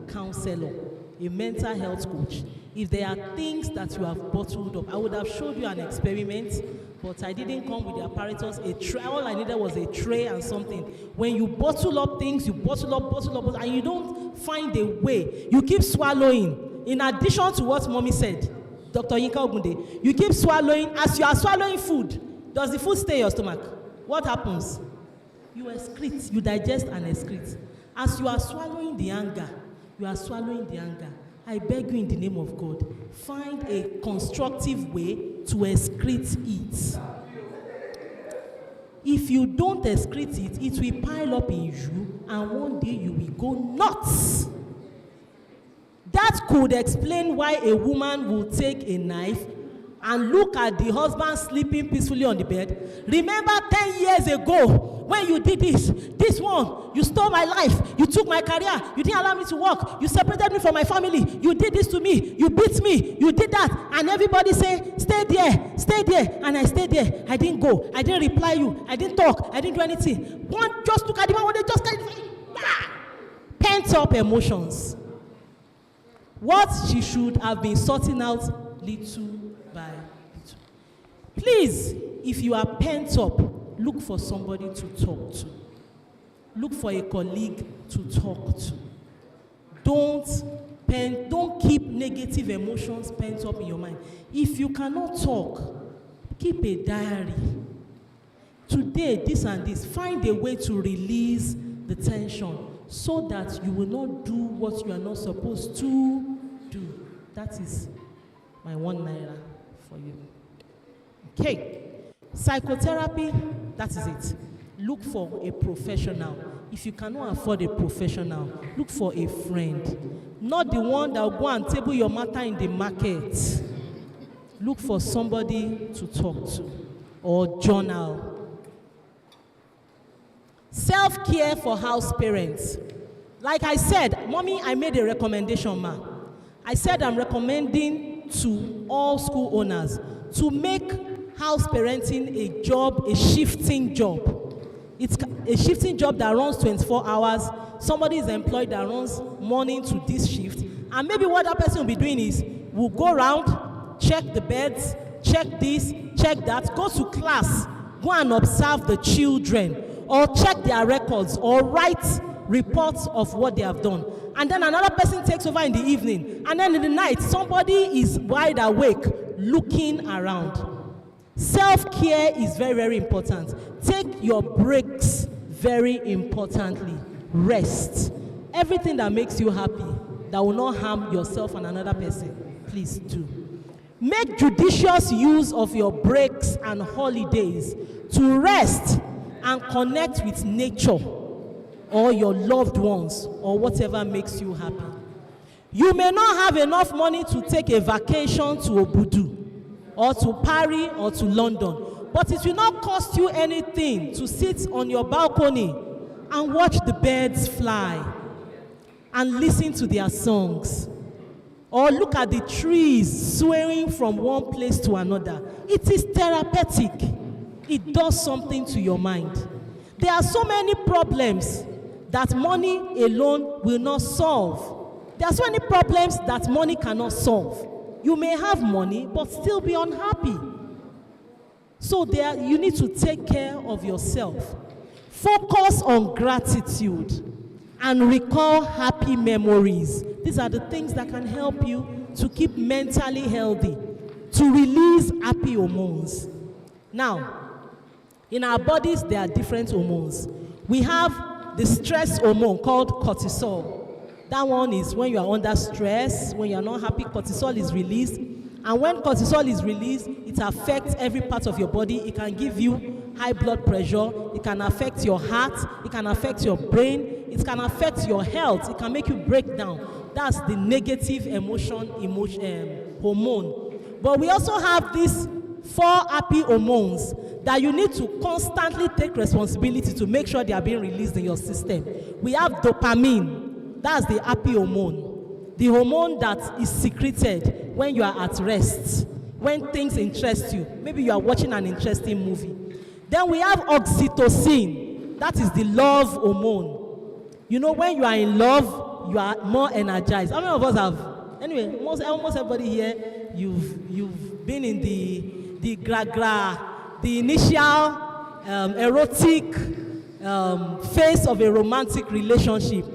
counselor, a mental health coach. If there are things that you have bottled up, I would have showed you an experiment, but I didn't come with the apparatus. All I needed was a tray and something. When you bottle up things, you bottle up, and you don't find a way. You keep swallowing. In addition to what mommy said, Dr. Yinka Ogunde, you keep swallowing. As you are swallowing food, does the food stay in your stomach? What happens? You excrete, you digest and excrete. As you are swallowing the anger, I beg you in the name of God, find a constructive way to excrete it. If you don't excrete it, it will pile up in you, and one day you will go nuts. That could explain why a woman will take a knife and look at the husband sleeping peacefully on the bed. Remember 10 years ago, when you did this one, you stole my life, you took my career, you didn't allow me to work, you separated me from my family, you did this to me, you beat me, you did that, and everybody say, stay there, and I stayed there. I didn't go, I didn't reply you, I didn't talk, I didn't do anything. One just look at the man when they just kind of pent up emotions. What she should have been sorting out little by little. Please, if you are pent up, look for somebody to talk to. Look for a colleague to talk to. Don't keep negative emotions pent up in your mind. If you cannot talk, keep a diary. Today, this and this. Find a way to release the tension so that you will not do what you are not supposed to do. That is my 1 naira for you. Okay. Psychotherapy, that is it. Look for a professional. If you cannot afford a professional, look for a friend. Not the one that will go and table your matter in the market. Look for somebody to talk to or journal. Self-care for house parents. Like I said, Mommy, I made a recommendation, ma. I said I'm recommending to all school owners to make house parenting a job, a shifting job. It's a shifting job that runs 24 hours. Somebody is employed that runs morning to this shift. And maybe what that person will be doing is, we'll go around, check the beds, check this, check that, go to class, go and observe the children, or check their records, or write reports of what they have done. And then another person takes over in the evening. And then in the night, somebody is wide awake, looking around. Self-care is very, very important. Take your breaks very importantly. Rest. Everything that makes you happy, that will not harm yourself and another person, please do. Make judicious use of your breaks and holidays to rest and connect with nature or your loved ones or whatever makes you happy. You may not have enough money to take a vacation to Obudu or to Paris or to London, but it will not cost you anything to sit on your balcony and watch the birds fly and listen to their songs, or look at the trees swaying from one place to another. It is therapeutic. It does something to your mind. There are so many problems that money alone will not solve. There are so many problems that money cannot solve. You may have money, but still be unhappy. So you need to take care of yourself. Focus on gratitude and recall happy memories. These are the things that can help you to keep mentally healthy, to release happy hormones. Now, in our bodies, there are different hormones. We have the stress hormone called cortisol. That one is when you are under stress, when you are not happy, cortisol is released. And when cortisol is released, it affects every part of your body. It can give you high blood pressure. It can affect your heart. It can affect your brain. It can affect your health. It can make you break down. That's the negative hormone. But we also have these 4 happy hormones that you need to constantly take responsibility to make sure they are being released in your system. We have dopamine. That's the happy hormone. The hormone that is secreted when you are at rest, when things interest you. Maybe you are watching an interesting movie. Then we have oxytocin. That is the love hormone. You know, when you are in love, you are more energized. How many of us have? Anyway, almost everybody here, you've been in the gra-gra, the initial erotic phase of a romantic relationship.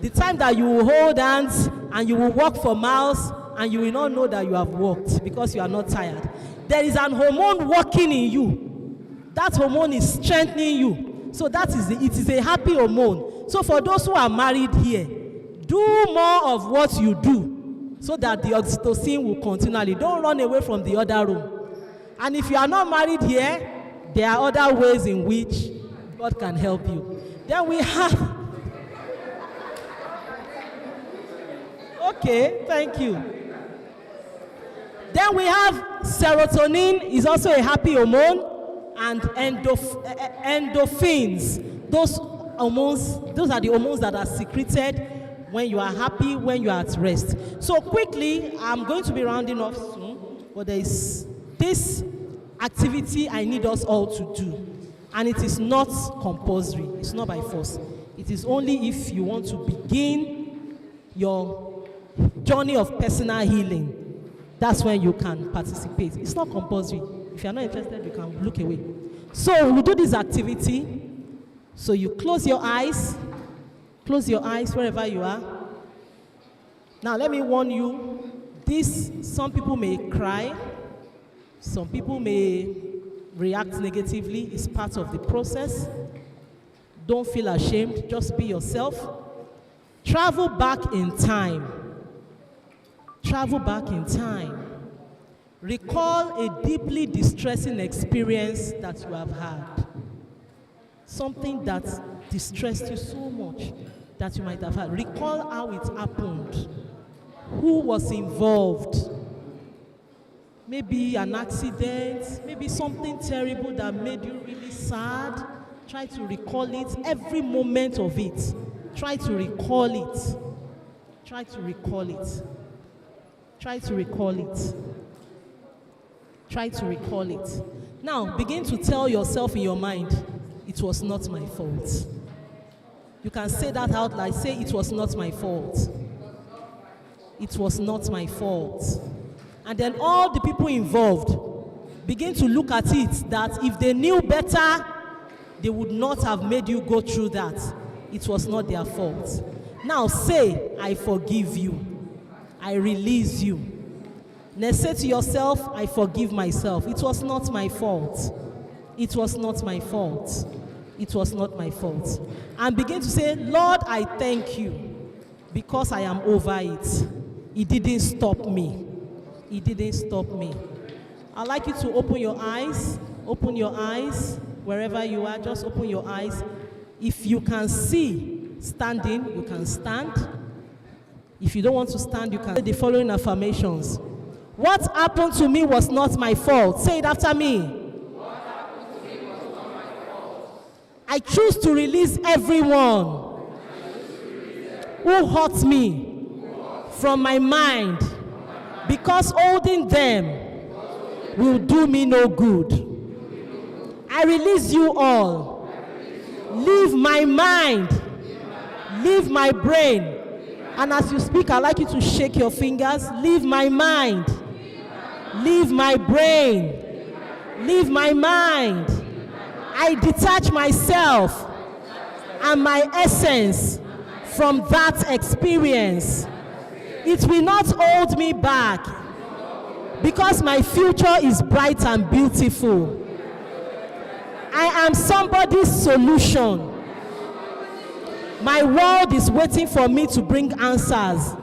The time that you will hold hands and you will walk for miles and you will not know that you have walked because you are not tired. There is an hormone working in you. That hormone is strengthening you. So it is a happy hormone. So for those who are married here, do more of what you do so that the oxytocin will continually. Don't run away from the other room. And if you are not married here, there are other ways in which God can help you. Then we have... Okay, thank you. Then we have serotonin, is also a happy hormone, and endorphins. Those are the hormones that are secreted when you are happy, when you are at rest. So quickly, I'm going to be rounding off soon, but there is this activity I need us all to do, and it is not compulsory. It's not by force. It is only if you want to begin your journey of personal healing. That's when you can participate. It's not compulsory. If you're not interested, you can look away. So we'll do this activity. So you close your eyes wherever you are. Now let me warn you, some people may cry, some people may react negatively. It's part of the process. Don't feel ashamed, just be yourself. Travel back in time. Travel back in time. Recall a deeply distressing experience that you have had. Something that distressed you so much that you might have had. Recall how it happened. Who was involved? Maybe an accident, maybe something terrible that made you really sad. Try to recall it, every moment of it. Try to recall it. Try to recall it. Try to recall it. Try to recall it. Now, begin to tell yourself in your mind, it was not my fault. You can say that out loud. Say, it was not my fault. It was not my fault. And then all the people involved begin to look at it that if they knew better, they would not have made you go through that. It was not their fault. Now say, I forgive you. I release you. Now say to yourself, I forgive myself. It was not my fault. It was not my fault. It was not my fault. And begin to say, Lord, I thank you because I am over it. It didn't stop me. It didn't stop me. I'd like you to open your eyes. Open your eyes. Wherever you are, just open your eyes. If you can see standing, you can stand. If you don't want to stand, you can say the following affirmations. What happened to me was not my fault. Say it after me. What happened to me was not my fault. I choose to release everyone who hurt me from my mind because holding them will do me no good. I release you all. Leave my mind. Leave my brain. And as you speak, I'd like you to shake your fingers. Leave my mind. Leave my brain. Leave my mind. I detach myself and my essence from that experience. It will not hold me back because my future is bright and beautiful. I am somebody's solution. My world is waiting for me to bring answers.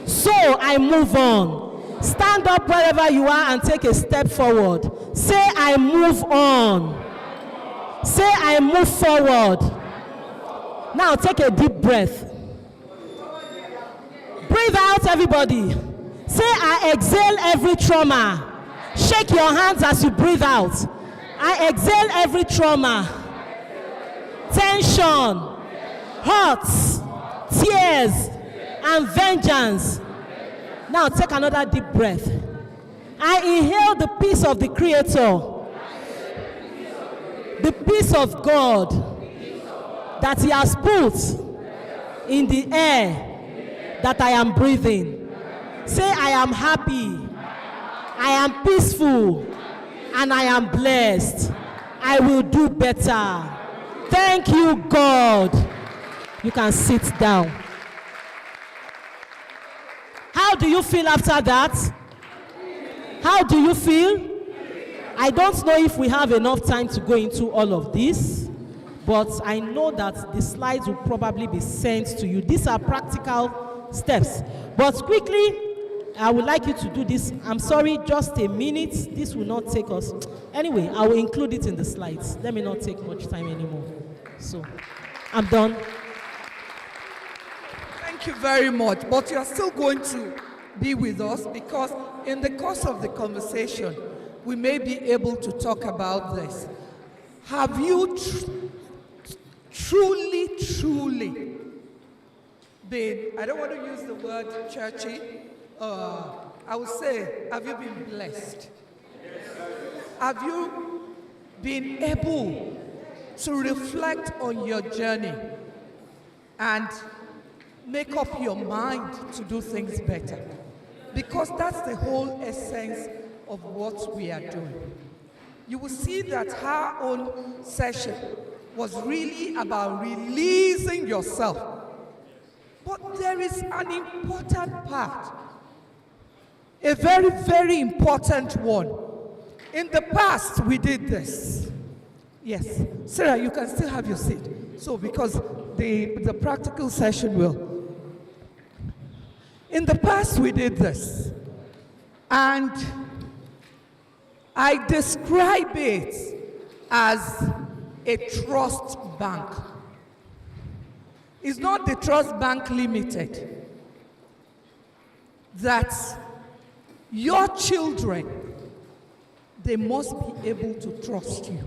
So I move on. Stand up wherever you are and take a step forward. Say, I move on. Say, I move forward. Now take a deep breath. Breathe out, everybody. Say, I exhale every trauma. Shake your hands as you breathe out. I exhale every trauma, tension, hurts, tears, and vengeance. Now take another deep breath. I inhale the peace of the Creator, the peace of God that He has put in the air that I am breathing. Say, I am happy, I am peaceful, and I am blessed. I will do better. Thank you, God. You can sit down. How do you feel after that? How do you feel? I don't know if we have enough time to go into all of this, but I know that the slides will probably be sent to you. These are practical steps. But quickly, I would like you to do this. I'm sorry, just a minute. This will not take us. Anyway, I will include it in the slides. Let me not take much time anymore. So, I'm done. Thank you very much. But you are still going to be with us because in the course of the conversation, we may be able to talk about this. Have you truly been, I don't want to use the word churchy, I would say, have you been blessed? Have you been able to reflect on your journey and make up your mind to do things better? Because that's the whole essence of what we are doing. You will see that her own session was really about releasing yourself. But there is an important part, a very, very important one. In the past, we did this. Yes, Sarah, you can still have your seat. So, because the practical session will. In the past, we did this. And I describe it as a trust bank. It's not the Trust Bank Limited. That your children, they must be able to trust you.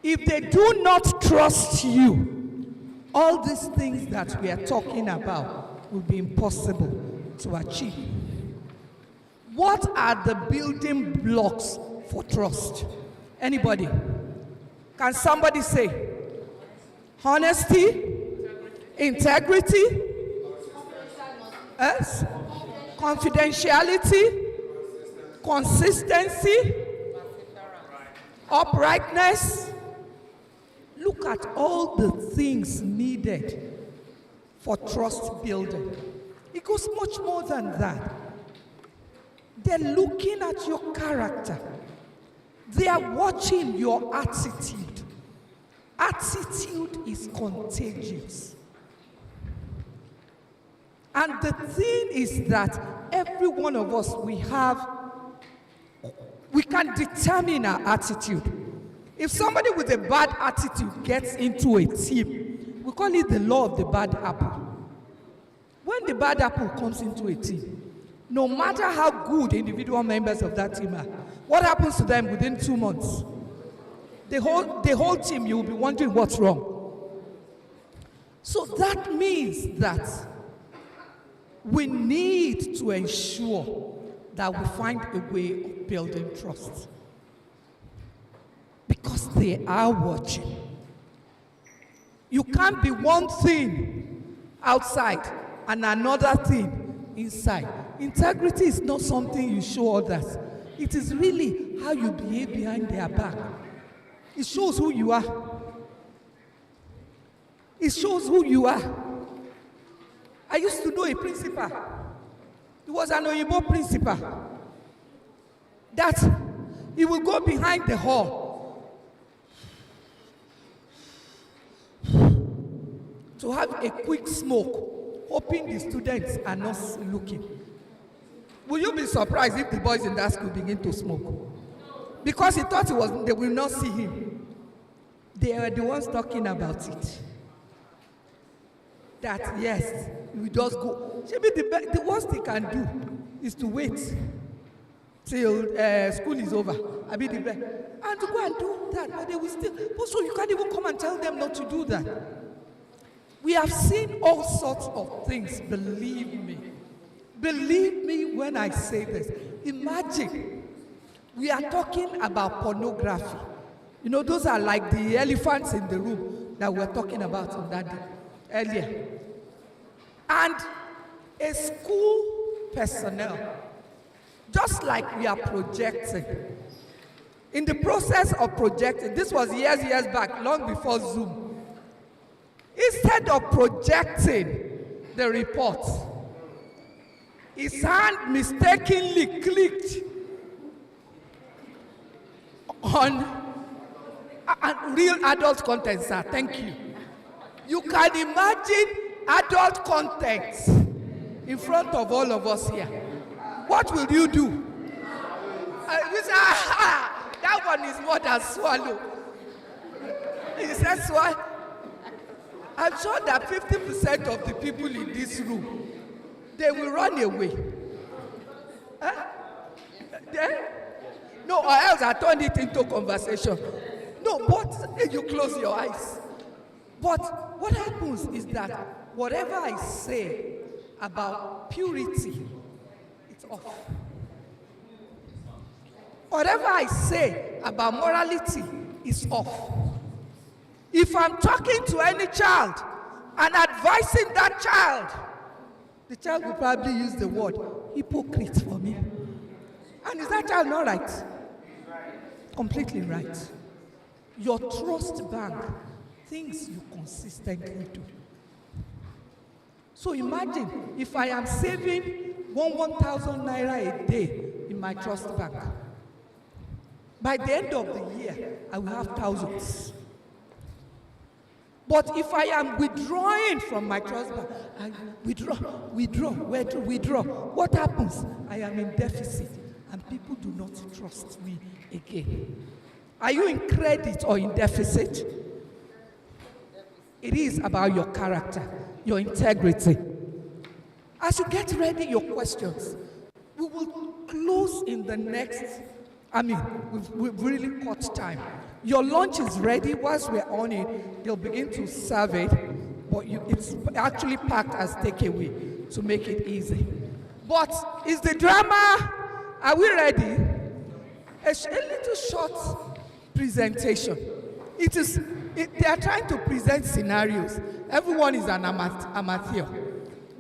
If they do not trust you, all these things that we are talking about will be impossible to achieve. What are the building blocks for trust? Anybody? Can somebody say? Honesty, integrity, yes, confidentiality, consistency, uprightness. Look at all the things needed for trust building. It goes much more than that. They're looking at your character. They are watching your attitude. Attitude is contagious. And the thing is that every one of us, we can determine our attitude. If somebody with a bad attitude gets into a team, we call it the law of the bad apple. When the bad apple comes into a team, no matter how good individual members of that team are, what happens to them within 2 months? The whole team, you will be wondering what's wrong. So that means that we need to ensure that we find a way of building trust. Because they are watching. You can't be one thing outside and another thing inside. Integrity is not something you show others. It is really how you behave behind their back. It shows who you are. It shows who you are. I used to know a principal. He was an Oyibo principal. That he will go behind the hall to have a quick smoke, hoping the students are not looking. Will you be surprised if the boys in that school begin to smoke? Because he thought they will not see him. They are the ones talking about it. That yes, we just go. Maybe the worst he can do is to wait till school is over. And to go and do that, but they will still. Also, you can't even come and tell them not to do that. We have seen all sorts of things, believe me. Believe me when I say this. Imagine, we are talking about pornography. You know, those are like the elephants in the room that we're talking about on that day, earlier. And a school personnel, just like we are projecting, in the process of projecting, this was years back, long before Zoom, instead of projecting the report, his hand mistakenly clicked on real adult content, sir. Thank you. You can imagine adult content in front of all of us here. What will you do? You say, that one is more than swallow. He said swallow. I'm sure that 50% of the people in this room, they will run away. Huh? No, or else I turn it into conversation. No, but you close your eyes. But what happens is that whatever I say about purity, it's off. Whatever I say about morality is off. If I'm talking to any child and advising that child, the child will probably use the word hypocrite for me. And is that child not right? Completely right. Your trust bank, things you consistently do. So imagine if I am saving 1,000 naira a day in my trust bank. By the end of the year, I will have thousands. But if I am withdrawing from my trust bank, I withdraw. What happens? I am in deficit, and people do not trust me again. Are you in credit or in deficit? It is about your character, your integrity. As you get ready your questions, we will close in the next, we've really cut time. Your lunch is ready. Whilst we're on it, they'll begin to serve it, but it's actually packed as takeaway to make it easy. But is the drama, are we ready? A little short presentation. They are trying to present scenarios. Everyone is an amateur.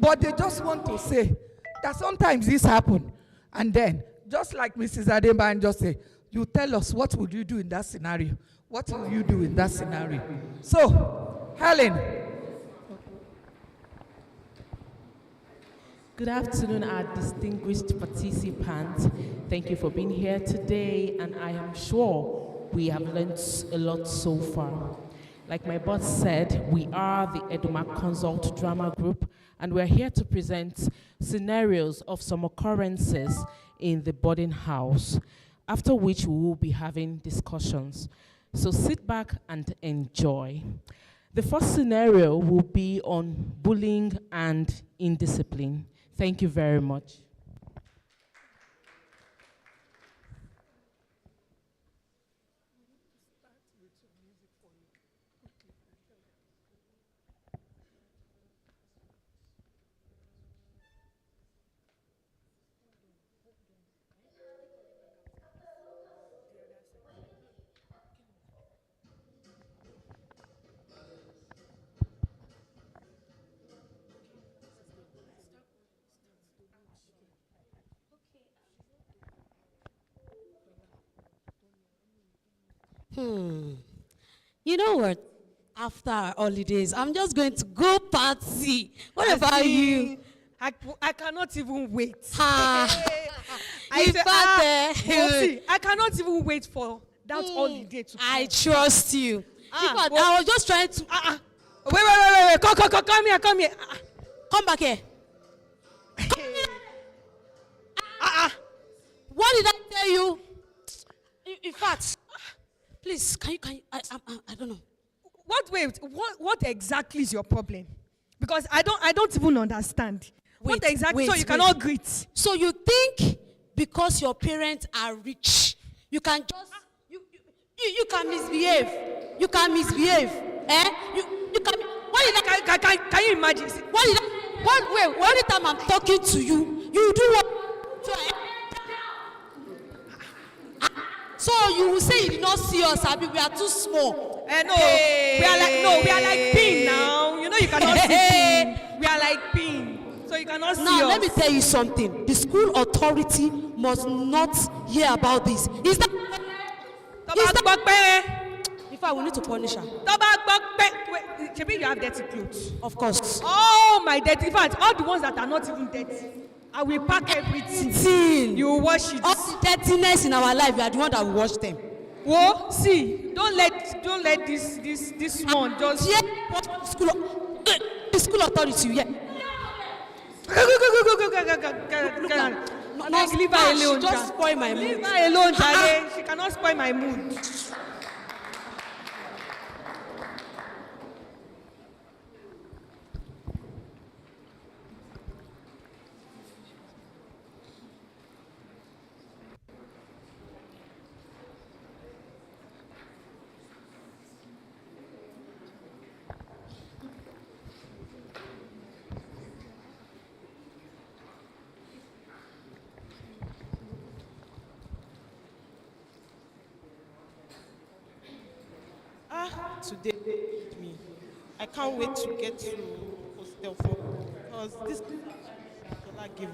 But they just want to say that sometimes this happens. And then, just like Mrs. Ademba just say, you tell us what would you do in that scenario? What will you do in that scenario? So, Helen. Good afternoon, our distinguished participants. Thank you for being here today, and I am sure we have learned a lot so far. Like my boss said, we are the Eduma Consult Drama Group, and we're here to present scenarios of some occurrences in the boarding house, after which we will be having discussions. So sit back and enjoy. The first scenario will be on bullying and indiscipline. Thank you very much. You know what? After our holidays, I'm just going to go party. What about you? I cannot even wait. In fact, I cannot even wait for that holiday to come. I trust you. In fact, I was just trying to. Wait. Come here. Come back here. What did I tell you? In fact, please, can you, I don't know. What exactly is your problem? Because I don't even understand. What exactly? So you cannot greet. So you think because your parents are rich, you can just you can misbehave. You can misbehave. You can. Can you imagine? Every time I'm talking to you, you do what? So you will say you did not see us, Abi, we are too small. No, we are like pin now. You know you cannot see pin. We are like pin. So you cannot see us. Now let me tell you something. The school authority must not hear about this. Is that if I will need to punish her. Wait, Shebi, you have dirty clothes. Of course. Oh my dirty. In fact, all the ones that are not even dirty, I will pack everything. You will wash it. All the dirtiness in our life, we are the one that will wash them. Whoa, see, don't let this one just. Yeah, the school authority. Yeah. No, leave her alone. She just spoil my mood. Leave her alone, Jare. She cannot spoil my mood. Today with me. I can't wait to get to hostel because this is give.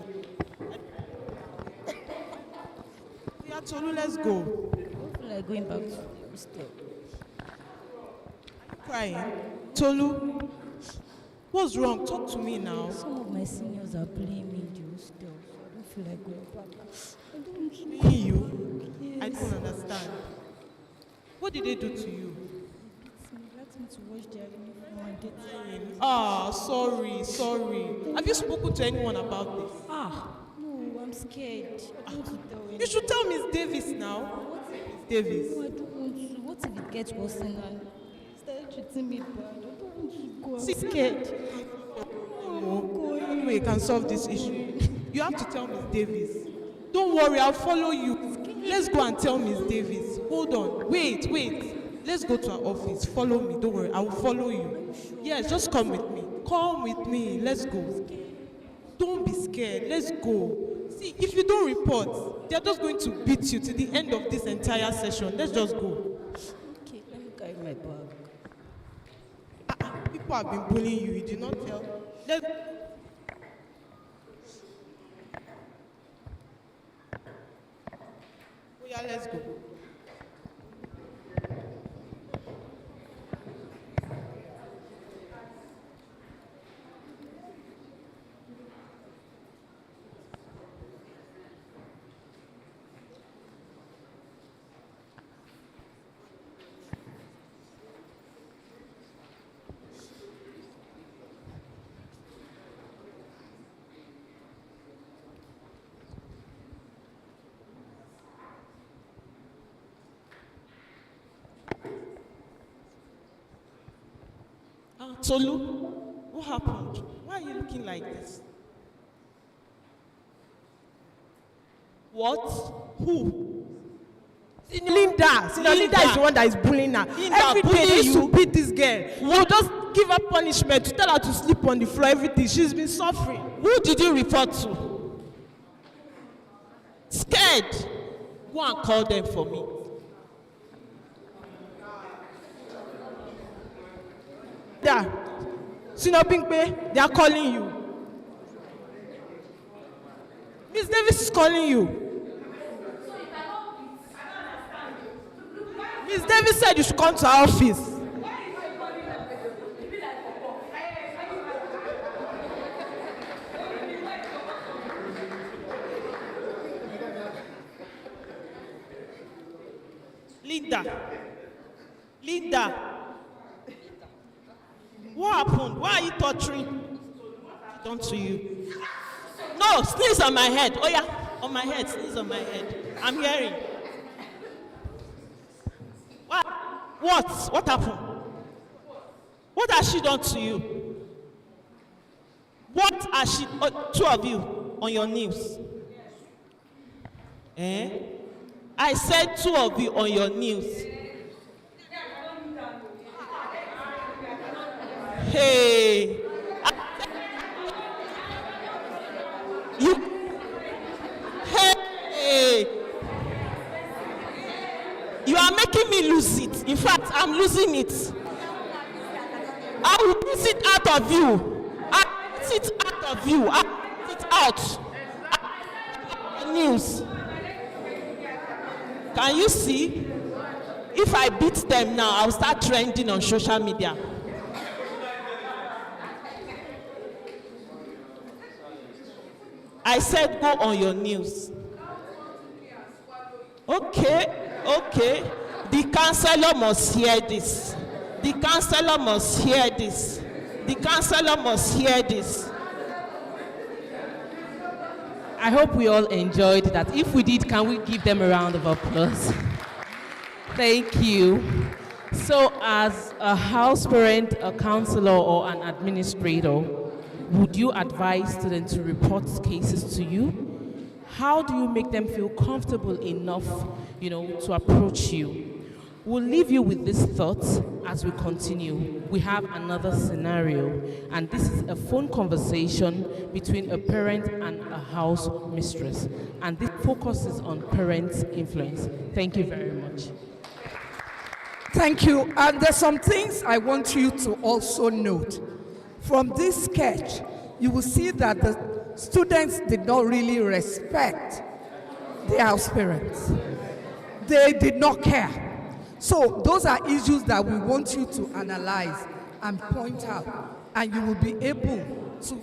Yeah, Tolu, let's go. I feel like going back to the hostel. Crying. Tolu, what's wrong? Talk to me now. Some of my seniors are bullying me in the hostel, so I don't feel like going back. I don't want to go. Bullying you? Yes. I don't understand. What did they do to you? They asked me to wash their uniform and get Ah, sorry. Have you spoken to anyone about this? No, I'm scared. I don't want to tell anyone. You should tell Miss Davis now. Miss Davis. No, I don't want to. What if it gets worse and started treating me bad? I don't want to go. I'm scared. Anyway, you can solve this issue. You have to tell Miss Davis. Don't worry, I'll follow you. Let's go and tell Miss Davis. Hold on. Wait. Let's go to her office. Follow me. Don't worry, I will follow you. Yes, just come with me. Come with me. Let's go. Don't be scared. Let's go. See, if you don't report, they're just going to beat you to the end of this entire session. Let's just go. Okay, let me carry my bag. People have been bullying you. You did not tell. Let's go. Tolu, what happened? Why are you looking like this? What? Who? Linda is the one that is bullying her. Every day they used to beat this girl. You just give her punishment to tell her to sleep on the floor, everything. She's been suffering. Who did you report to? Scared? Go and call them for me. Yeah. Sinopingpe, they are calling you. Miss Davis is calling you. Miss Davis said you should come to our office. Linda. What happened? Why are you torturing? Done to you? No, sneeze on my head. Oh yeah, on my head, sneeze on my head. I'm hearing. What happened? What has she done to you? What has she, two of you on your knees? I said two of you on your knees. Hey, you are making me lose it. In fact, I'm losing it. I will lose it out of you. I will lose it out of you. I will lose it out. News. Can you see? If I beat them now, I'll start trending on social media. I said go on your news. Okay. The counselor must hear this. The counselor must hear this. The counselor must hear this. I hope we all enjoyed that. If we did, can we give them a round of applause? Thank you. So as a house parent, a counselor, or an administrator, would you advise students to report cases to you? How do you make them feel comfortable enough, to approach you? We'll leave you with this thought as we continue. We have another scenario, and this is a phone conversation between a parent and a house mistress, and this focuses on parents' influence. Thank you very much. Thank you. And there's some things I want you to also note. From this sketch, you will see that the students did not really respect the house parents. They did not care. So those are issues that we want you to analyze and point out, and you will be able to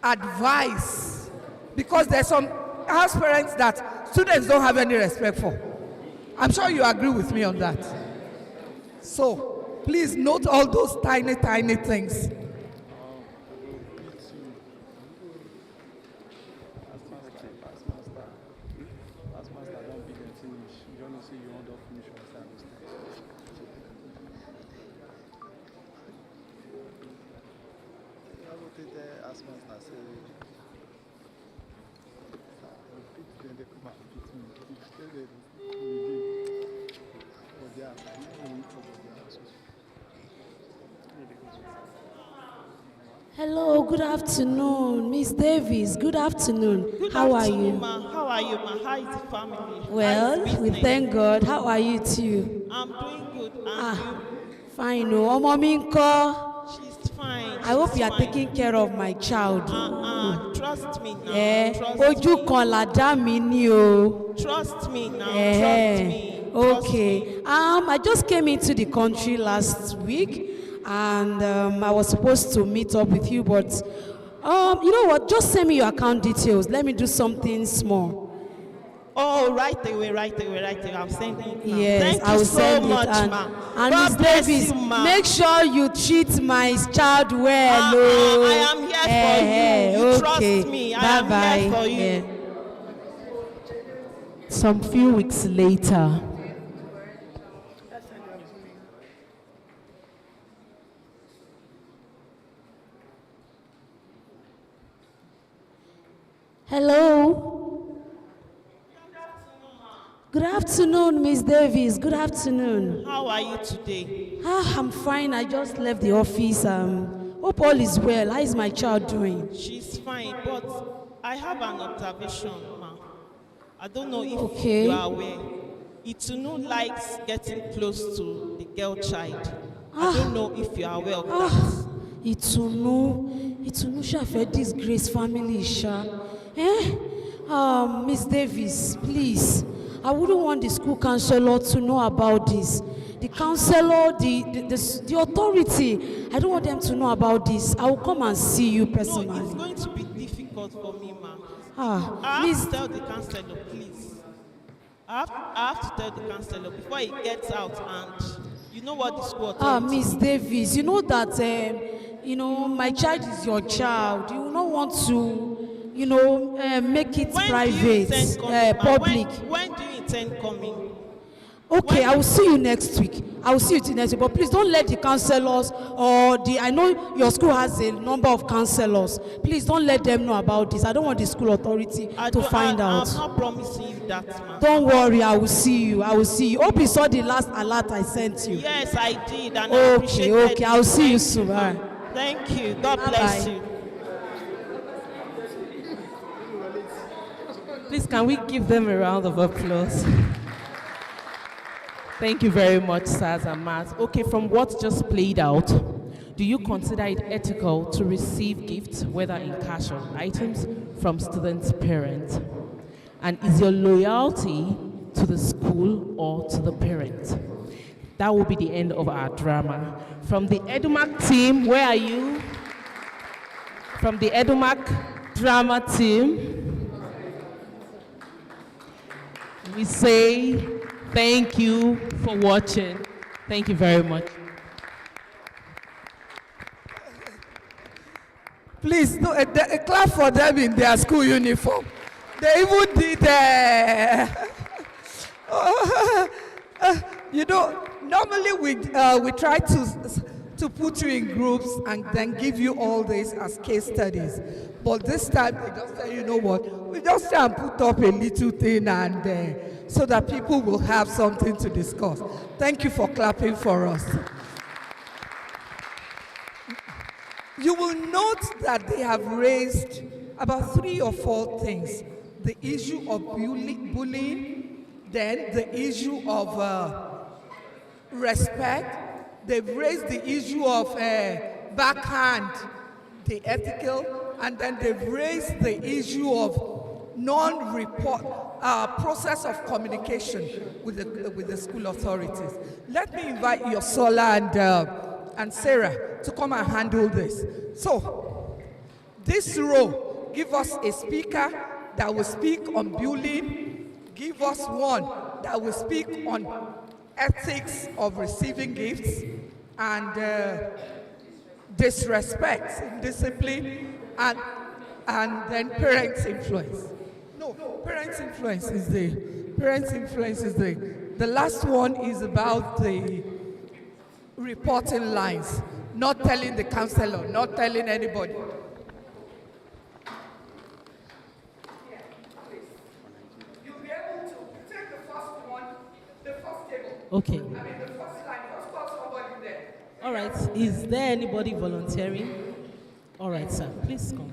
advise, because there's some house parents that students don't have any respect for. I'm sure you agree with me on that. So please note all those tiny, tiny things. Hello, good afternoon, Miss Davis. Good afternoon. How are you? Ma. How are you, ma? How is the family? Well, we thank God. How are you too? I'm doing good. And you? Fine. Oh, ọmọ mi ńkọ́? She's fine. I hope you are taking care of my child. Trust me now. Trust Ojú kan làdá mi ní o. Trust me now. Trust me. Okay. I just came into the country last week, and I was supposed to meet up with you, but you know what? Just send me your account details. Let me do something small. Oh, right away. I'm sending it now. Yes, Thank I you will so send much, it. ma. And God Miss bless Davis, you, ma. make sure you treat my child well. I am here for you. You trust me. I am here for you. Some few weeks later, Hello. Good afternoon, Miss Davis. Good afternoon. How are you today? I'm fine. I just left the office. Hope all is well. How is my child doing? She's fine, but I have an observation, ma. I don't know if Okay. you are aware. Itunu likes getting close to the girl child. I don't know if you are aware of that. Itunu ṣàfẹ́ disgrace family ṣá. Miss Davis, please. I wouldn't want the school counselor to know about this. The counselor, the authority, I don't want them to know about this. I will come and see you personally. No, it's going to be difficult for me, ma. I have to tell the counselor, please. I have to tell the counselor before he gets out, and you know what the school authority. Miss Davis, you know that my child is your child. You will not want to, make it private, public. When do you intend coming? Okay, I will see you next week. But please don't let the counselors I know your school has a number of counselors. Please don't let them know about this. I don't want the school authority to find out. I'm not promising you that, ma'am. Don't worry, I will see you. Hope you saw the last alert I sent you. Yes, I did, and I appreciate it. Okay, I'll see you soon. Bye. Thank you. God bless you. please can we give them a round of applause? Thank you very much, sirs and ma'ams. Okay, from what just played out, do you consider it ethical to receive gifts, whether in cash or items, from students' parents? And is your loyalty to the school or to the parent? That will be the end of our drama. From the EduMac team, where are you? From the EduMac drama team, we say thank you for watching. Thank you very much. Please, clap for them in their school uniform. They even did, normally we try to put you in groups and then give you all this as case studies. But this time, they just say, you know what, we just try and put up a little thing and so that people will have something to discuss. Thank you for clapping for us. You will note that they have raised about 3 or 4 things. The issue of bullying, then the issue of respect. They've raised the issue of backhand, the ethical, and then they've raised the issue of non-report, process of communication with the school authorities. Let me invite Yosola and Sarah to come and handle this. So, this row, give us a speaker that will speak on bullying, give us one that will speak on ethics of receiving gifts, and disrespect, discipline, and then parents' influence. No, parents' influence is the last one is about the reporting lines, not telling the counselor, not telling anybody. You'll be able to take the first one, the first table. Okay. I mean, the first line, first call somebody there. All right. Is there anybody volunteering? All right, sir. Please come.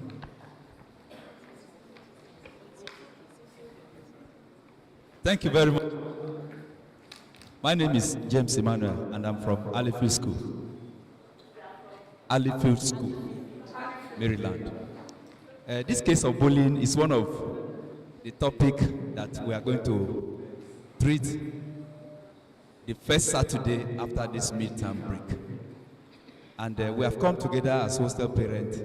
Thank you very much. My name is James Emmanuel, and I'm from Alifield School. Alifield School, Maryland. This case of bullying is one of the topic that we are going to treat the first Saturday after this midterm break. And we have come together as hostel parents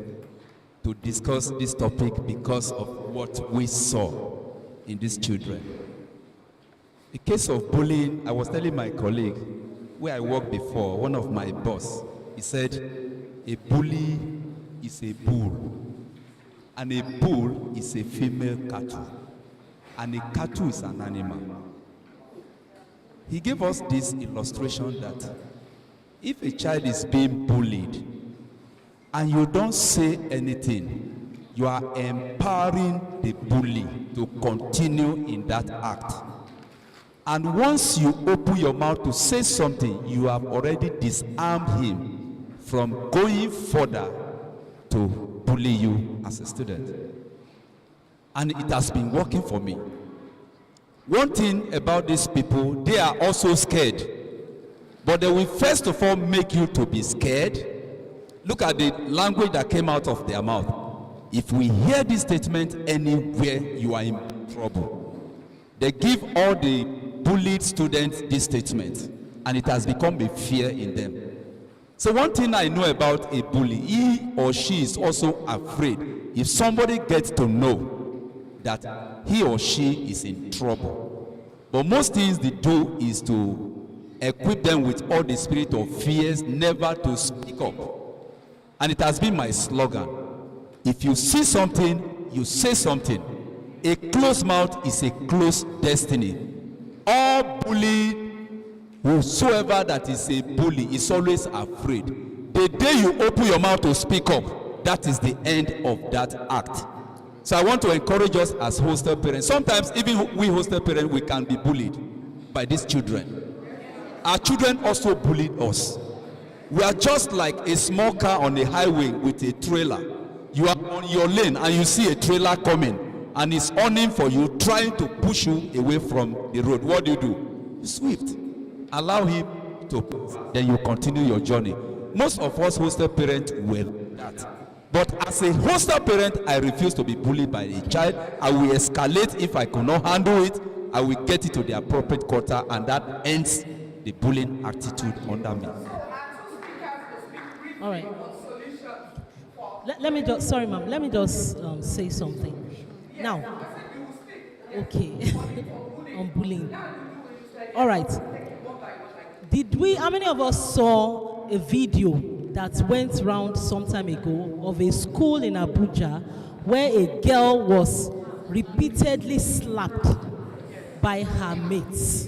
to discuss this topic because of what we saw in these children. The case of bullying, I was telling my colleague where I worked before, one of my boss, he said, a bully is a bull, and a bull is a female cattle, and a cattle is an animal. He gave us this illustration that if a child is being bullied and you don't say anything, you are empowering the bully to continue in that act. And once you open your mouth to say something, you have already disarmed him from going further to bully you as a student. And it has been working for me. One thing about these people, they are also scared. But they will first of all make you to be scared. Look at the language that came out of their mouth. If we hear this statement anywhere, you are in trouble. They give all the bullied students this statement, and it has become a fear in them. So one thing I know about a bully, he or she is also afraid if somebody gets to know that he or she is in trouble. But most things they do is to equip them with all the spirit of fears, never to speak up. And it has been my slogan. If you see something, you say something. A closed mouth is a closed destiny. All bully, whosoever that is a bully, is always afraid. The day you open your mouth to speak up, that is the end of that act. So I want to encourage us as hostel parents. Sometimes even we hostel parents, we can be bullied by these children. Our children also bullied us. We are just like a small car on a highway with a trailer. You are on your lane and you see a trailer coming and it's awning for you, trying to push you away from the road. What do? You swift. Allow him to, then you continue your journey. Most of us hostel parents will that. But as a hostel parent, I refuse to be bullied by a child. I will escalate if I cannot handle it. I will get it to the appropriate quarter, and that ends the bullying attitude under me. All right. Let me just, sorry ma'am, let me just say something. Now, okay, on bullying. All right. How many of us saw a video that went round some time ago of a school in Abuja where a girl was repeatedly slapped by her mates?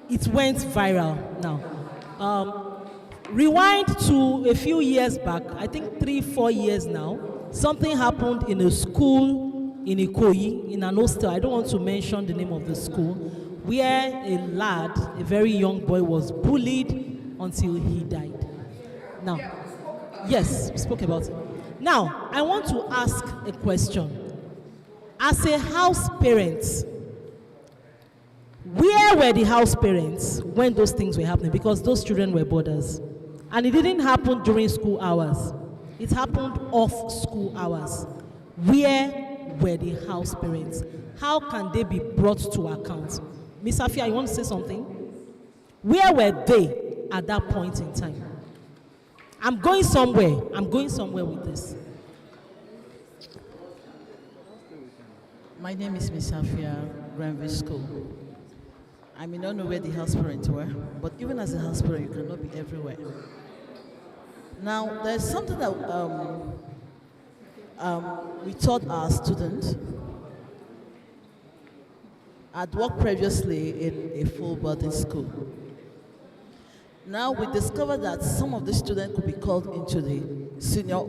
It went viral now. Rewind to a few years back, I think 3-4 years now, something happened in a school in Ikoyi, in an hostel. I don't want to mention the name of the school, where a lad, a very young boy, was bullied until he died. Now, yes, we spoke about it. Now, I want to ask a question. As a house parent, where were the house parents when those things were happening? Because those children were boarders. And it didn't happen during school hours. It happened off school hours. Where were the house parents? How can they be brought to account? Miss Afia, you want to say something? Where were they at that point in time? I'm going somewhere with this. My name is Miss Afia, Granville School. I may not know where the house parents were, but even as a house parent, you cannot be everywhere. Now, there's something that we taught our students. I'd worked previously in a full boarding school. Now we discovered that some of the students could be called into the senior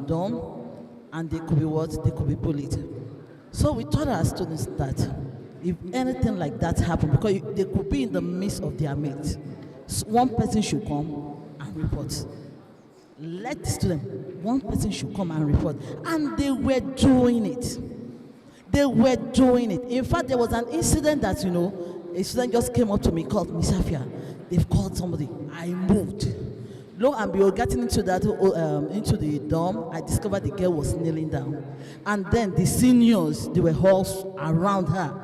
dorm, and they could be what? They could be bullied. So we taught our students that if anything like that happened, because they could be in the midst of their mates, one person should come and report. Let the student, one person should come and report. And they were doing it. They were doing it. In fact, there was an incident that, a student just came up to me, called Miss Afia. They've called somebody. I moved. Lo and behold, getting into into the dorm, I discovered the girl was kneeling down. And then the seniors, they were all around her,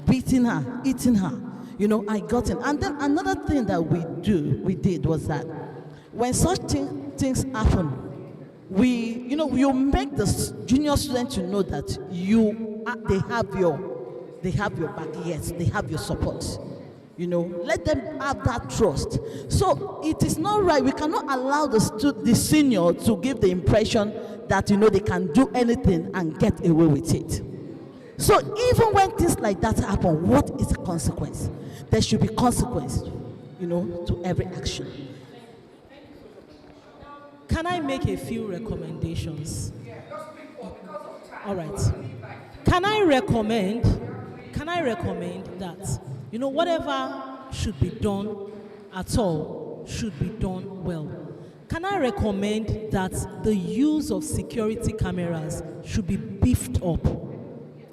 beating her, eating her. I got in. And then another thing that we did was that when such things happen, you make the junior student to know that they have your back, yes, they have your support. Let them have that trust. So it is not right. We cannot allow the senior to give the impression that they can do anything and get away with it. So even when things like that happen, what is the consequence? There should be consequence, to every action. Can I make a few recommendations? All right. Can I recommend that, whatever should be done at all should be done well? Can I recommend that the use of security cameras should be beefed up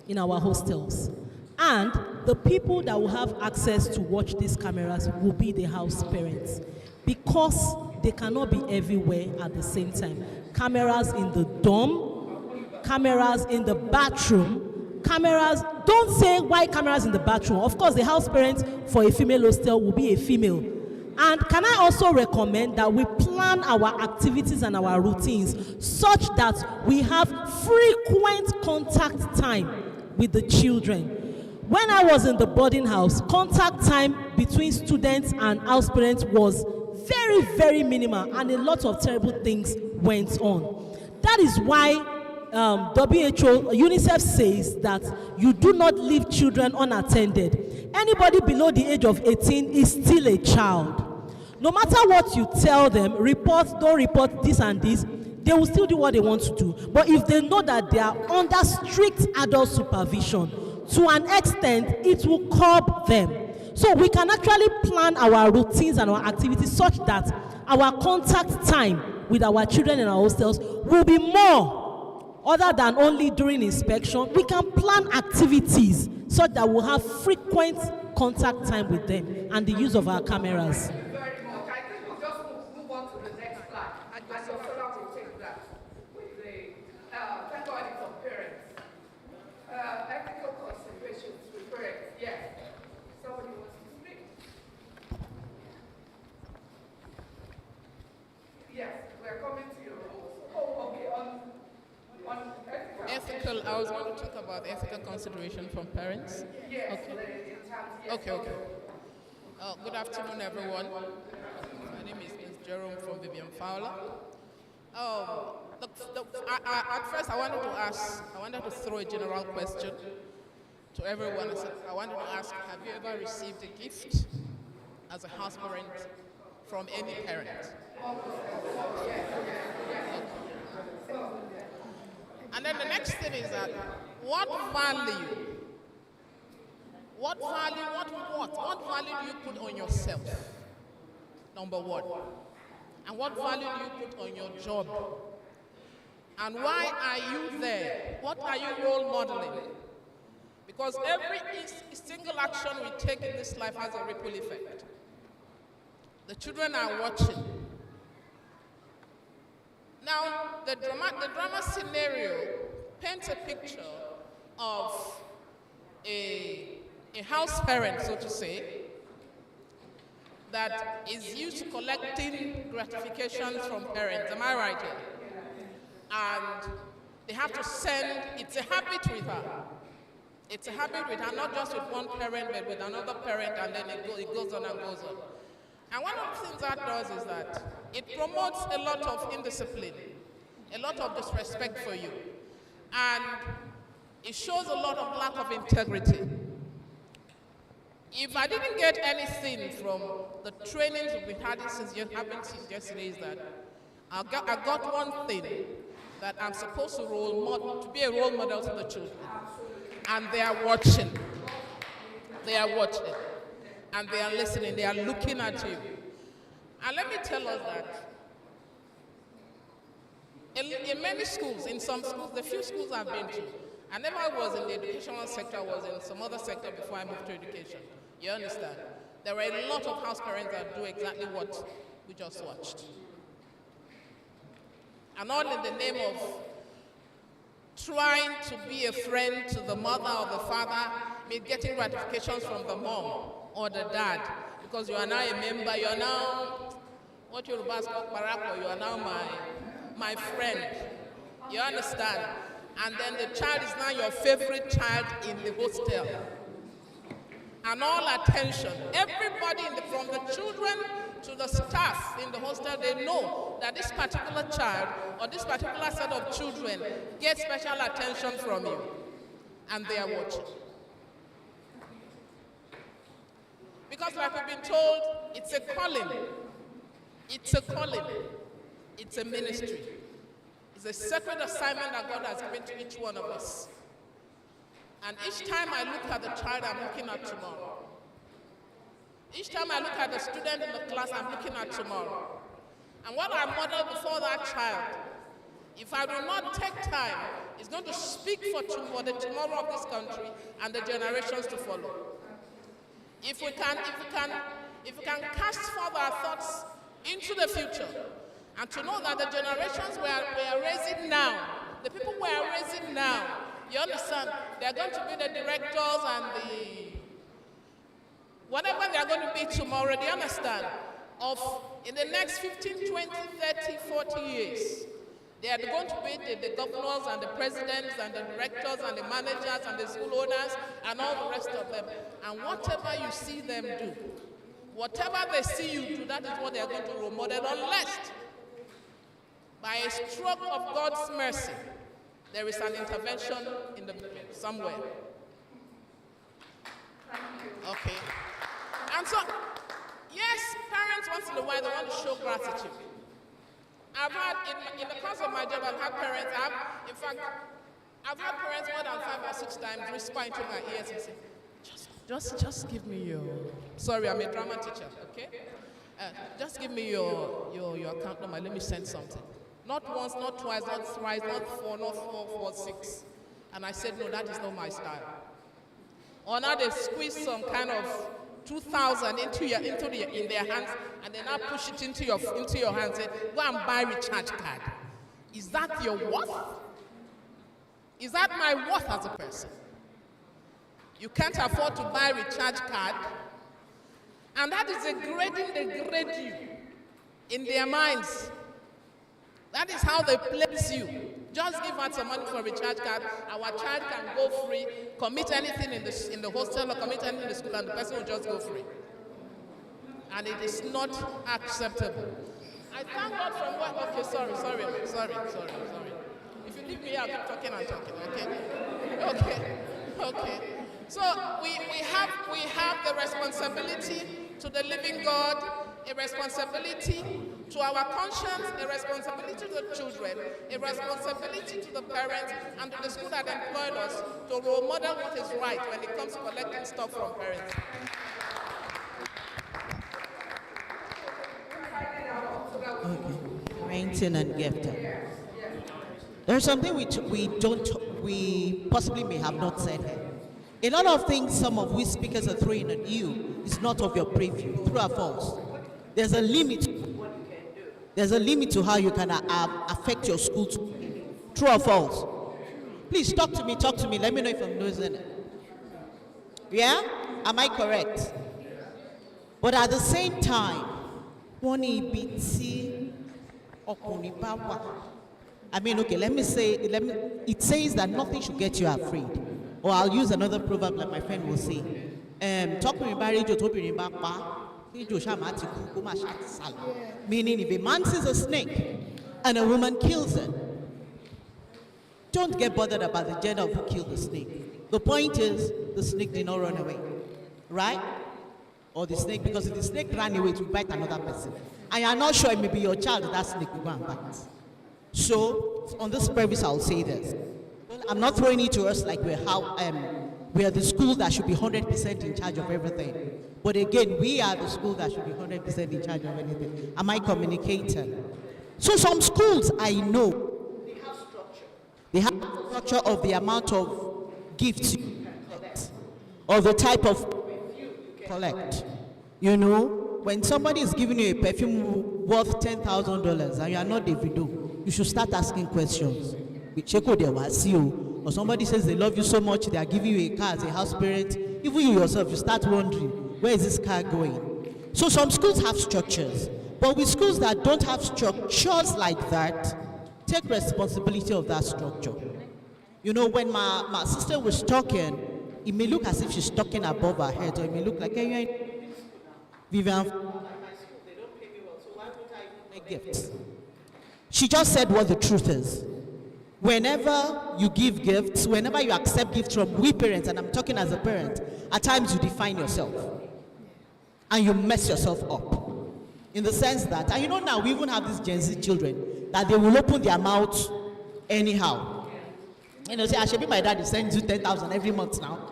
in our hostels? And the people that will have access to watch these cameras will be the house parents, because they cannot be everywhere at the same time. Cameras in the dorm, cameras in the bathroom, cameras, don't say why cameras in the bathroom. Of course, the house parent for a female hostel will be a female. And can I also recommend that we plan our activities and our routines such that we have frequent contact time with the children. When I was in the boarding house, contact time between students and house parents was very, very minimal, and a lot of terrible things went on. That is why UNICEF says that you do not leave children unattended. Anybody below the age of 18 is still a child. No matter what you tell them, report, don't report this and this, they will still do what they want to do. But if they know that they are under strict adult supervision, to an extent, it will curb them. So we can actually plan our routines and our activities such that our contact time with our children in our hostels will be more, other than only during inspection. We can plan activities such that we'll have frequent contact time with them and the use of our cameras. I was going to talk about ethical consideration from parents. Okay. Good afternoon, everyone. My name is Jerome from Vivian Fowler. At first, I wanted to throw a general question to everyone. I wanted to ask, have you ever received a gift as a house parent from any parent? And then the next thing is that what value do you put on yourself? Number one. And what value do you put on your job? And why are you there? What are you role modeling? Because every single action we take in this life has a ripple effect. The children are watching. Now, the drama scenario paints a picture of a house parent, so to say, that is used to collecting gratifications from parents. Am I right here? And they have to send, it's a habit with her. It's a habit with her, not just with one parent, but with another parent, and then it goes on and goes on. And one of the things that does is that it promotes a lot of indiscipline, a lot of disrespect for you. And it shows a lot of lack of integrity. If I didn't get anything from the trainings we've been having since yesterday, is that I got one thing, that I'm supposed to be a role model to the children. And they are watching. They are watching. And they are listening. They are looking at you. And let me tell us that in many schools, in some schools, the few schools I've been to, I never was in the educational sector, I was in some other sector before I moved to education. You understand? There were a lot of house parents that do exactly what we just watched. And all in the name of trying to be a friend to the mother or the father, getting gratifications from the mom or the dad, because you are now a member, you are now, what Yorubas call parako, you are now my friend. You understand? And then the child is now your favorite child in the hostel. And all attention, everybody from the children to the staff in the hostel, they know that this particular child or this particular set of children get special attention from you. And they are watching. Because like we've been told, it's a calling. It's a calling. It's a ministry. It's a sacred assignment that God has given to each one of us. And each time I look at the child I'm looking at tomorrow, each time I look at the student in the class I'm looking at tomorrow, and what I model before that child, if I do not take time, it's going to speak for the tomorrow of this country and the generations to follow. If we can cast forward our thoughts into the future, and to know that the generations we are raising now, the people we are raising now, you understand, they are going to be the directors and whatever they are going to be tomorrow, do you understand? In the next 15, 20, 30, 40 years, they are going to be the governors and the presidents and the directors and the managers and the school owners and all the rest of them. And whatever you see them do, whatever they see you do, that is what they are going to role model, unless by a stroke of God's mercy, there is an intervention in the somewhere. Okay. And so, yes, parents once in a while, they want to show gratitude. I've had, in the course of my job, I've had parents, I've had parents more than 5 or 6 times whisper into my ears and say, just give me your, sorry, I'm a drama teacher, okay? Just give me your account number, let me send something. Not once, not twice, not thrice, not four, not 6. And I said, no, that is not my style. Or now they squeeze some kind of 2,000 in their hands, and then now push it into your hands. Say, go and buy recharge card. Is that your worth? Is that my worth as a person? You can't afford to buy recharge card, and that is degrading. They grade you in their minds. That is how they place you. Just give out some money for a recharge card. Our child can go free, commit anything in the hostel or commit anything in the school, and the person will just go free. And it is not acceptable. I thank God from what, okay, sorry. If you leave me here, I'll keep talking and talking, okay? So we have the responsibility to the living God, a responsibility to our conscience, a responsibility to the children, a responsibility to the parents, and to the school that employed us to role model what is right when it comes to collecting stuff from parents. Okay. Parenting and gifting. There's something we possibly may have not said here. A lot of things some of we speakers are throwing at you is not of your preview. True or false? There's a limit. There's a limit to how you can affect your school. True or false? Please talk to me. Let me know if I'm losing it. Yeah? Am I correct? But at the same time, I mean, okay, it says that nothing should get you afraid. Or I'll use another proverb like my friend will say. Talk to me about meaning if a man sees a snake and a woman kills it, don't get bothered about the gender of who killed the snake. The point is, the snake did not run away, right? Or the snake, because if the snake ran away, it will bite another person. And you're not sure it may be your child that snake will go and bite. So, on this premise, I'll say this. I'm not throwing it to us like we're the school that should be 100% in charge of everything. But again, we are the school that should be 100% in charge of anything. Am I communicating? So some schools I know, they have structure of the amount of gifts you collect, or the type of collect. You know, when somebody is giving you a perfume worth $10,000 and you are not Davido, you should start asking questions. Or somebody says they love you so much, they are giving you a car as a house parent. Even you yourself, you start wondering, where is this car going? So some schools have structures, but with schools that don't have structures like that, take responsibility of that structure. You know, when my sister was talking, it may look as if she's talking above her head, or it may look like, hey, Vivian, they don't pay me well, so why would I make gifts? She just said what the truth is. Whenever you give gifts, whenever you accept gifts from we parents, and I'm talking as a parent, at times you define yourself. And you mess yourself up. In the sense that, and you know now, we even have these Gen Z children, that they will open their mouths anyhow. You know, say, I should be my dad, sends you 10,000 every month now.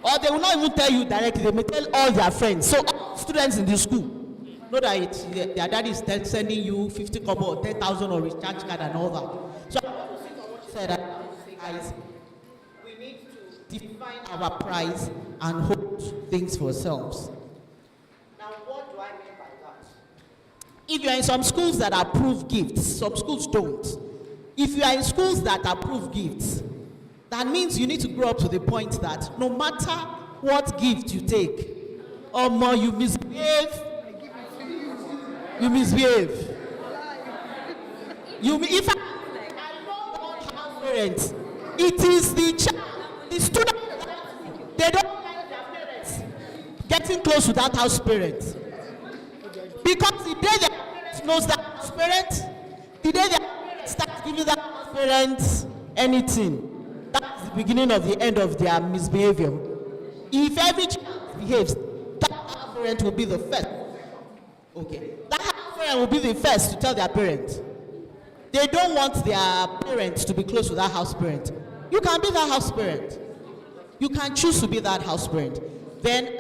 Or they will not even tell you directly, they may tell all their friends. So all students in the school know that their dad is sending you 50 kobo or 10,000 or recharge card and all that. So said that, guys, we need to define our price and hold things for ourselves. Now, what do I mean by that? If you are in some schools that approve gifts, some schools don't. If you are in schools that approve gifts, that means you need to grow up to the point that no matter what gift you take, or more you misbehave, if parents, it is the student, they don't like their parents getting close to that house parent. Because the day their parents knows that house parent, the day their parents start giving that house parent anything, that's the beginning of the end of their misbehavior. If every child behaves, that house parent will be the first. Okay. That house parent will be the first to tell their parents. They don't want their parents to be close to that house parent. You can be that house parent. You can choose to be that house parent. Then,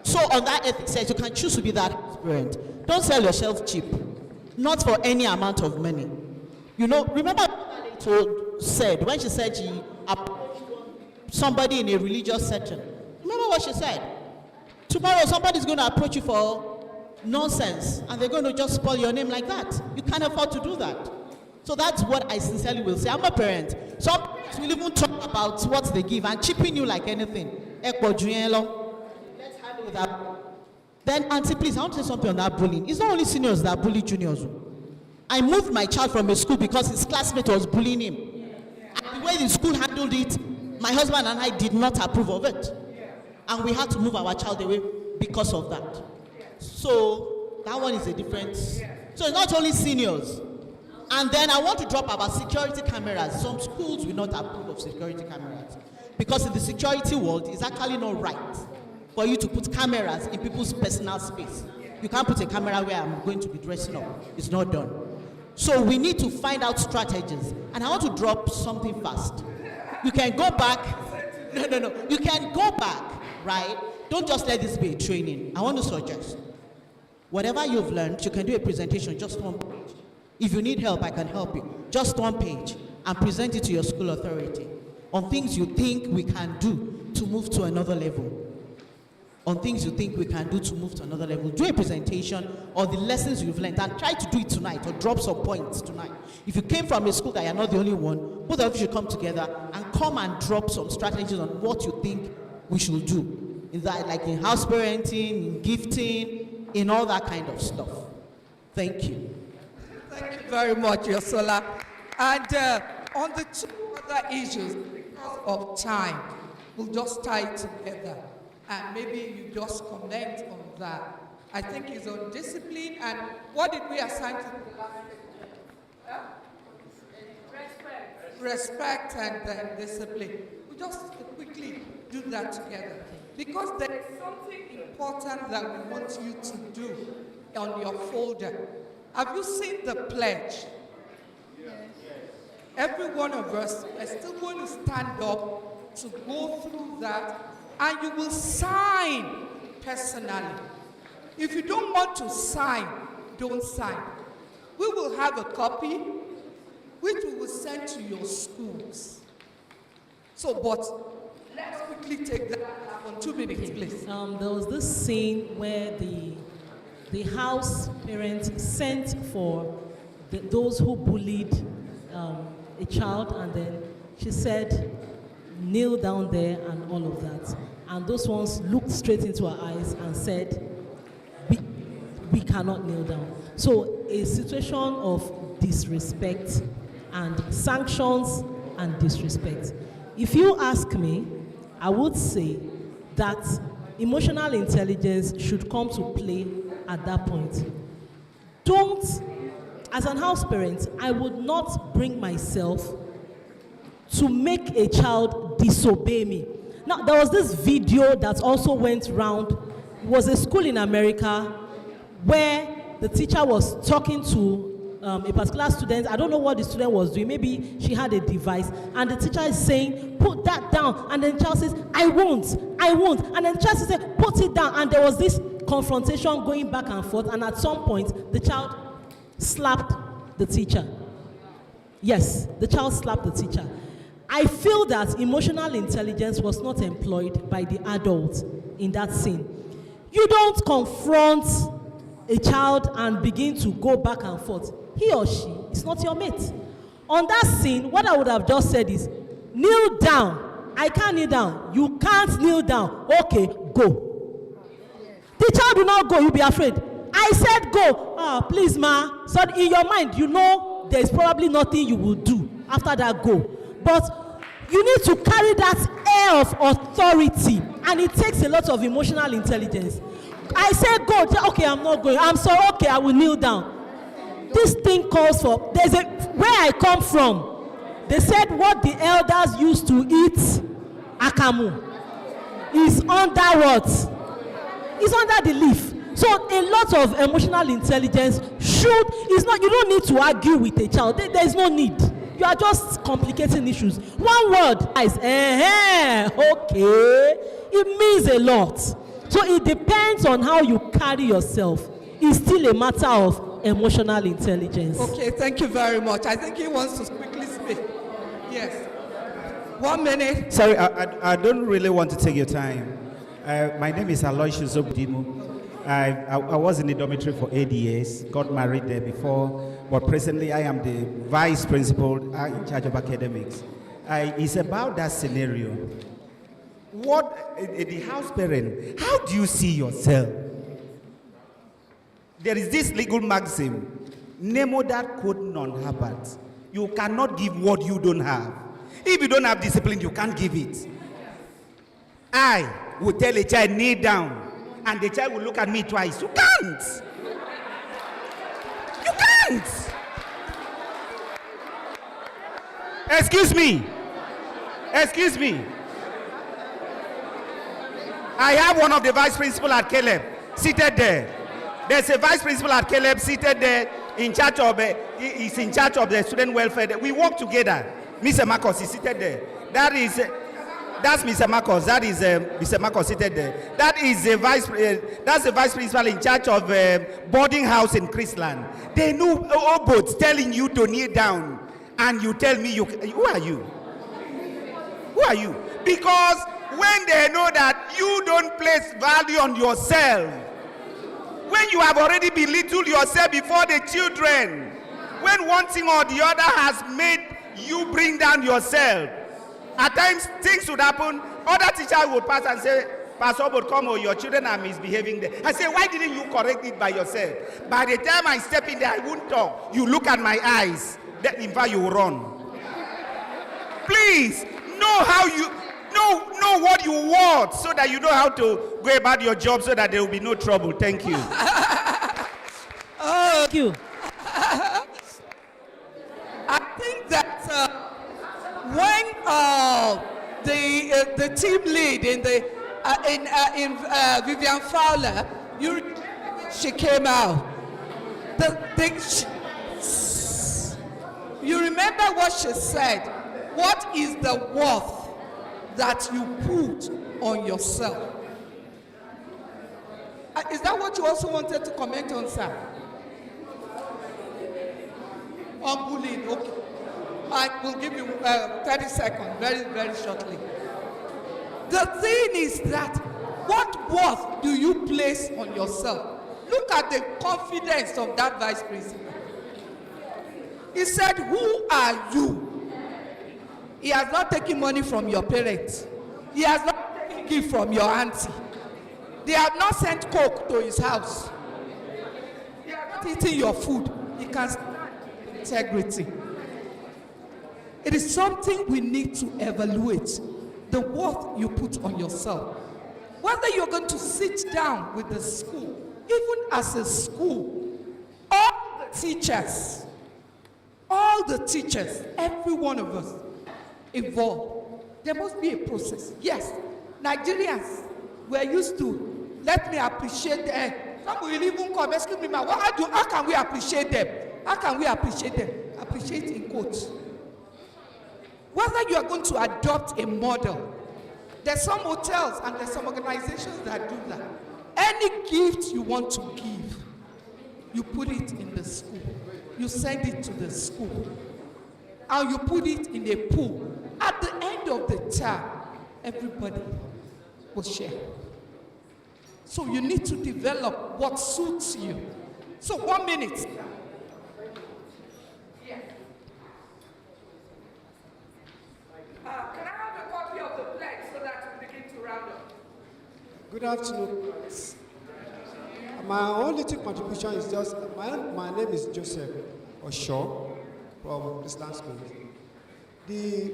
so on that ethics sense, you can choose to be that house parent. Don't sell yourself cheap. Not for any amount of money. You know, remember what said when she said she approached somebody in a religious setting. Remember what she said? Tomorrow somebody's going to approach you for nonsense, and they're going to just spoil your name like that. You can't afford to do that. So that's what I sincerely will say. I'm a parent. Some parents will even talk about what they give and chipping you like anything. Let's handle that. Then, Auntie, please, I want to say something on that bullying. It's not only seniors that bully juniors. I moved my child from a school because his classmate was bullying him. And the way the school handled it, my husband and I did not approve of it. And we had to move our child away because of that. So that one is a difference. So it's not only seniors. And then I want to drop about security cameras. Some schools will not approve of security cameras. Because in the security world, it's actually not right for you to put cameras in people's personal space. You can't put a camera where I'm going to be dressing up. It's not done. So we need to find out strategies. And I want to drop something fast. You can go back. No. You can go back, right? Don't just let this be a training. I want to suggest, whatever you've learned, you can do a presentation, just one page. If you need help, I can help you. Just one page, and present it to your school authority on things you think we can do to move to another level on things you think we can do to move to another level. Do a presentation or the lessons you've learned and try to do it tonight or drop some points tonight. If you came from a school that you're not the only one, both of you should come together and come and drop some strategies on what you think we should do. In that, like in house parenting, in gifting, in all that kind of stuff. Thank you. Thank you very much, Yosola. And on the two other issues, because of time, we'll just tie it together. And maybe you just comment on that. I think it's on discipline. And what did we assign to the last? Respect and then discipline. We just quickly do that together. Because there is something important that we want you to do on your folder. Have you seen the pledge? Yes. Every one of us is still going to stand up to go through that, and you will sign personally. If you don't want to sign, don't sign. We will have a copy which we will send to your schools. So, but let's quickly take that on 2 minutes, please. There was this scene where the house parent sent for those who bullied a child, and then she said, kneel down there and all of that. And those ones looked straight into her eyes and said, we cannot kneel down. So a situation of disrespect and sanctions and disrespect. If you ask me, I would say that emotional intelligence should come to play at that point. Don't, as an house parent, I would not bring myself to make a child disobey me. Now, there was this video that also went round. It was a school in America where the teacher was talking to a particular student. I don't know what the student was doing. Maybe she had a device, and the teacher is saying, put that down. And then the child says, I won't. And then the child says, put it down. And there was this confrontation going back and forth, and at some point, the child slapped the teacher. Yes, the child slapped the teacher. I feel that emotional intelligence was not employed by the adult in that scene. You don't confront a child and begin to go back and forth. He or she is not your mate. On that scene, what I would have just said is, kneel down. I can't kneel down. You can't kneel down. Okay, go. The child will not go. You'll be afraid. I said go. Ah, please, ma. So in your mind, you know there's probably nothing you will do after that go. But you need to carry that air of authority, and it takes a lot of emotional intelligence. I said go. Okay, I'm not going. I'm sorry. Okay, I will kneel down. This thing calls for, where I come from, they said what the elders used to eat, akamu, is under what? It's under the leaf. So a lot of emotional intelligence you don't need to argue with a child. There is no need. You are just complicating issues. One word is, okay. It means a lot. So it depends on how you carry yourself. It's still a matter of emotional intelligence. Okay, thank you very much. I think he wants to quickly speak. Yes. 1 minute. Sorry, I don't really want to take your time. My name is Aloysius Obdimu. I was in the dormitory for 8 years, got married there before, but presently I am the vice principal in charge of academics. It's about that scenario. What, the house parent, how do you see yourself? There is this legal maxim, nemo that quod non habet. You cannot give what you don't have. If you don't have discipline, you can't give it. I would tell a child, kneel down, and the child will look at me twice. You can't. You can't. Excuse me. Excuse me. I have one of the vice principal at Caleb seated there. There's a vice principal at Caleb seated there in charge of, he's in charge of the student welfare. We work together. Mr. Marcos is seated there. That's Mr. Marcos. That is Mr. Marcos seated there. That is that's the vice principal in charge of boarding house in Chrisland. They know both telling you to kneel down, and you tell me who are you? Who are you? Because when they know that you don't place value on yourself, when you have already belittled yourself before the children, when one thing or the other has made you bring down yourself, at times things would happen. Other teachers would pass and say, Pastor would come, or your children are misbehaving there. I say, why didn't you correct it by yourself? By the time I step in there, I won't talk. You look at my eyes, then in fact you will run. Please know how you know what you want, so that you know how to go about your job, so that there will be no trouble. Thank you. Thank you. I think that when the team lead in Vivian Fowler, she came out. You remember what she said? What is the worth that you put on yourself? Is that what you also wanted to comment on, sir? On bullying, okay. I will give you 30 seconds, very, very shortly. The thing is that, what worth do you place on yourself? Look at the confidence of that vice principal. He said, who are you? He has not taken money from your parents. He has not taken gift from your auntie. They have not sent coke to his house. They have not eaten your food. He can stand integrity. It is something we need to evaluate, the worth you put on yourself. Whether you're going to sit down with the school, even as a school, all the teachers, every one of us involved, there must be a process. Yes, Nigerians, we're used to, let me appreciate them. Some will even come, excuse me, ma, how can we appreciate them? How can we appreciate them? Appreciate in quotes. Whether you are going to adopt a model, there's some hotels and there's some organizations that do that. Any gift you want to give, you put it in the school. You send it to the school. And you put it in a pool. At the end of the term, everybody will share. So you need to develop what suits you. So 1 minute. Can I have a copy of the pledge so that we begin to round up? Good afternoon. My only contribution is just, my name is Joseph Osho from Islam School. The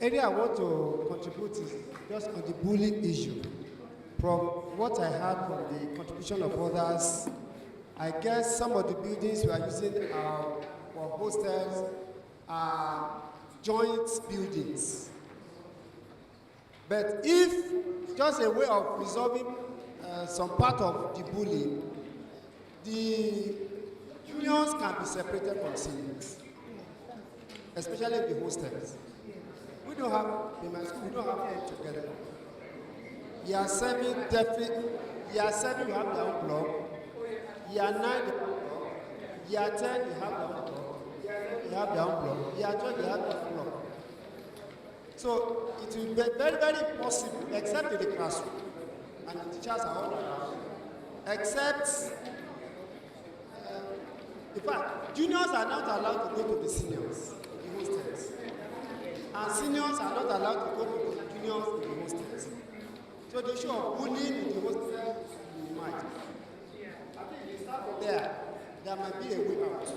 area I want to contribute is just on the bullying issue. From what I heard from the contribution of others, I guess some of the buildings we are using for hostels are joint buildings. But if just a way of resolving some part of the bullying, the unions can be separated from seniors, especially the hostels. We don't have, in my school, we don't have them together. Year 7, definitely, year 7 you have their own block, year 9 you have their own block, year 10 you have their own block, you have their own block, year 12 you have their own block. So it will be very, very impossible, except in the classroom, and the teachers are all around, except, in fact, juniors are not allowed to go to the seniors in the hostels, and seniors are not allowed to go to the juniors in the hostels. So the issue of bullying in the hostel, you might. I think there might be a way out.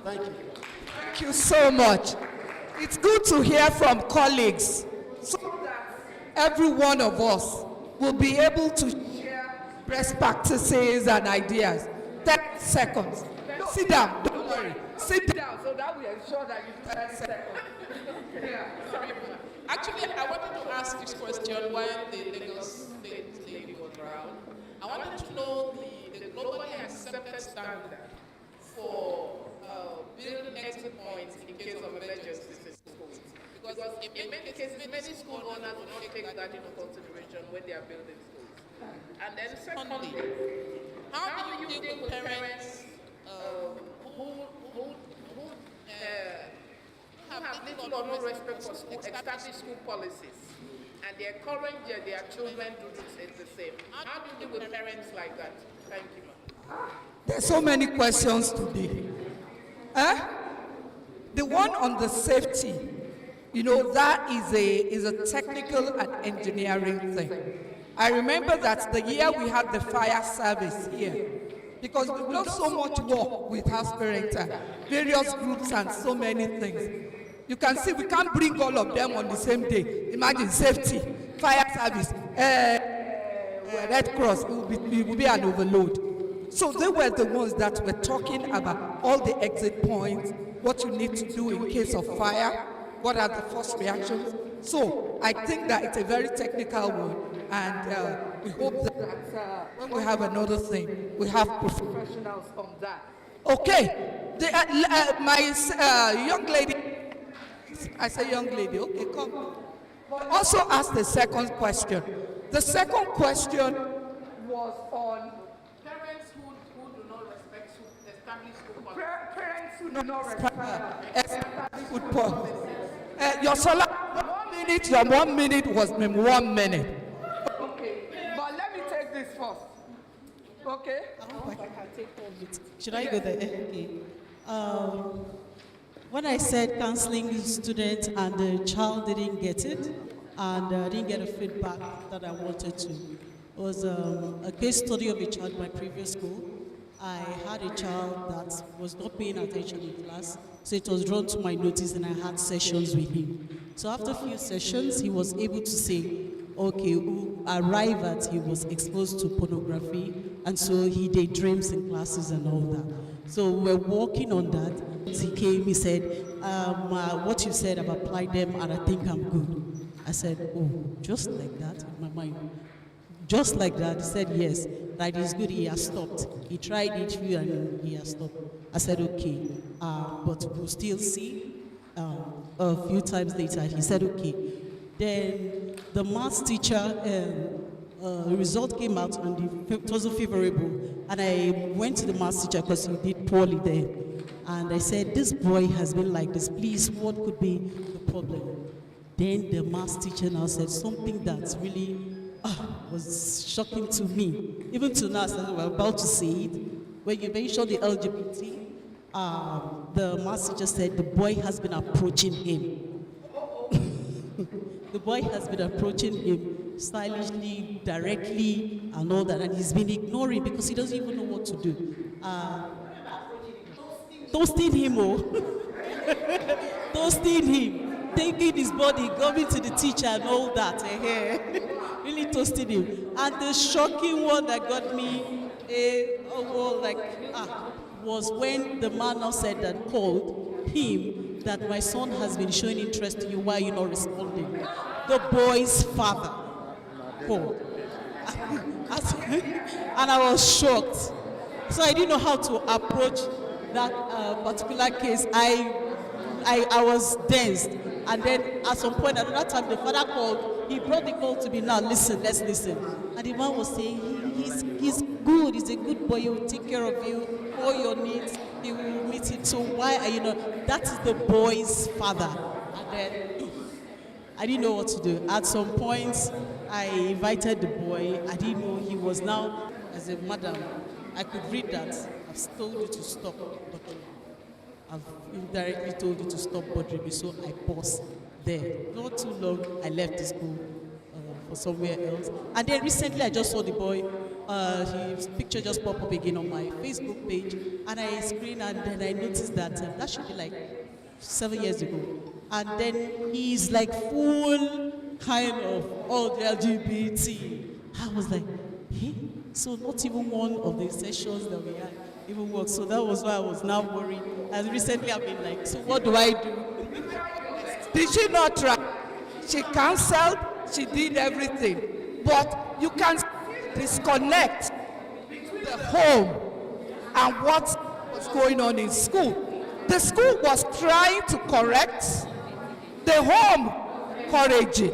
Thank you. Thank you so much. It's good to hear from colleagues so that every one of us will be able to share best practices and ideas. 10 seconds. Sit down, don't worry. Sit down so that we ensure that you do 10 seconds. Actually, I wanted to ask this question when the Lagos State lady was around. I wanted to know the globally accepted standard for building exit points in case of emergencies in schools. Because in many cases, many school owners do not take that into consideration when they are building schools. And then secondly, how do you deal with parents who have little or no respect for school, especially school policies, and they encourage their children to do the same. How do you deal with parents like that? Thank you, ma'am. There's so many questions today. The one on the safety, that is a technical and engineering thing. I remember that the year we had the fire service here, because we've done so much work with Houseparents, various groups and so many things. You can see we can't bring all of them on the same day. Imagine safety, fire service, Red Cross, it will be an overload. So they were the ones that were talking about all the exit points, what you need to do in case of fire, what are the first reactions. So I think that it's a very technical one, and we hope that when we have another thing, we have professionals on that. Okay, my young lady, I say young lady, okay, come. Also ask the second question. The second question was on Parents who do not respect established school policy. parents who do not respect established food policy. Your solar 1 minute, your 1 minute was 1 minute. Okay, but let me take this first. Okay? I hope I can take 4 minutes. Should I go there? Okay. When I said counseling students and the child didn't get it, and didn't get a feedback that I wanted to, it was a case study of a child in my previous school. I had a child that was not paying attention in class, so it was drawn to my notice and I had sessions with him. So after a few sessions, he was able to say, okay, arrive at he was exposed to pornography, and so he daydreams in classes and all that. So we're working on that. He came, he said, what you said, I've applied them and I think I'm good. I said, oh, just like that, in my mind. Just like that, he said yes, that is good, he has stopped. He tried it and he has stopped. I said, okay, but we'll still see. A few times later, he said, okay. Then the maths teacher, result came out and it wasn't favorable. And I went to the maths teacher because he did poorly there. And I said, this boy has been like this, please, what could be the problem? Then the maths teacher now said something that really was shocking to me. Even to now, as we're about to say it, when you mentioned the LGBT, the maths teacher said the boy has been approaching him. The boy has been approaching him stylishly, directly, and all that, and he's been ignoring because he doesn't even know what to do. Toasting him, toasting him, taking his body, going to the teacher and all that. Really toasting him. And the shocking one that got me, was when the man now said that called him that my son has been showing interest in you, why are you not responding? The boy's father called. And I was shocked. So I didn't know how to approach that particular case. I was dazed. And then at some point, another time, the father called. He brought the call to me. Now listen, let's listen. And the man was saying, he's good. He's a good boy. He will take care of you, all your needs. He will meet it. So why are you not? That is the boy's father. And then I didn't know what to do. At some point, I invited the boy. I didn't know he was now, as a madam, I could read that. I've told you to stop, doctor. I've indirectly told you to stop bothering me, so I paused there. Not too long, I left the school for somewhere else. And then recently, I just saw the boy. His picture just popped up again on my Facebook page, and I screened, and then I noticed that that should be like 7 years ago. And then he's like full kind of all the LGBT. I was like, hey? So not even one of the sessions that we had even worked. So that was why I was now worried. And recently I've been like, so what do I do? Did she not try? She counseled, she did everything. But you can disconnect the home and what was going on in school. The school was trying to correct, the home encouraging,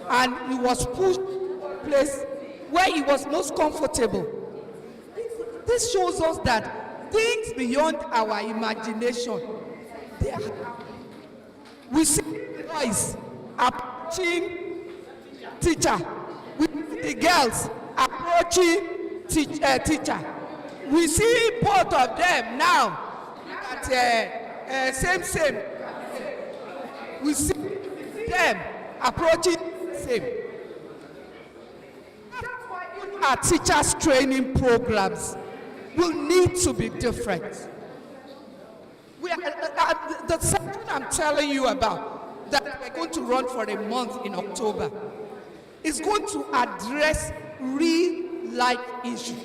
and he was pushed to a place where he was most comfortable. This shows us that things beyond our imagination, we see boys approaching teacher. We see the girls approaching teacher. We see both of them now at same. We see them approaching same. Our teachers' training programs will need to be different. The section I'm telling you about that we're going to run for a month in October is going to address real life issues.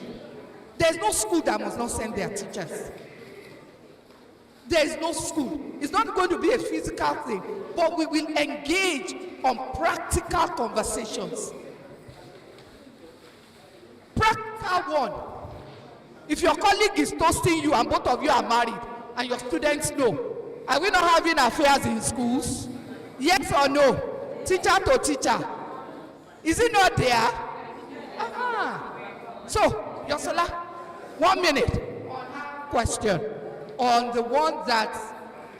There's no school that must not send their teachers. There is no school. It's not going to be a physical thing, but we will engage on practical conversations. Practical one. If your colleague is toasting you and both of you are married and your students know, are we not having affairs in schools? Yes or no? Teacher to teacher. Is it not there? So, Yosola, 1 minute question on the one that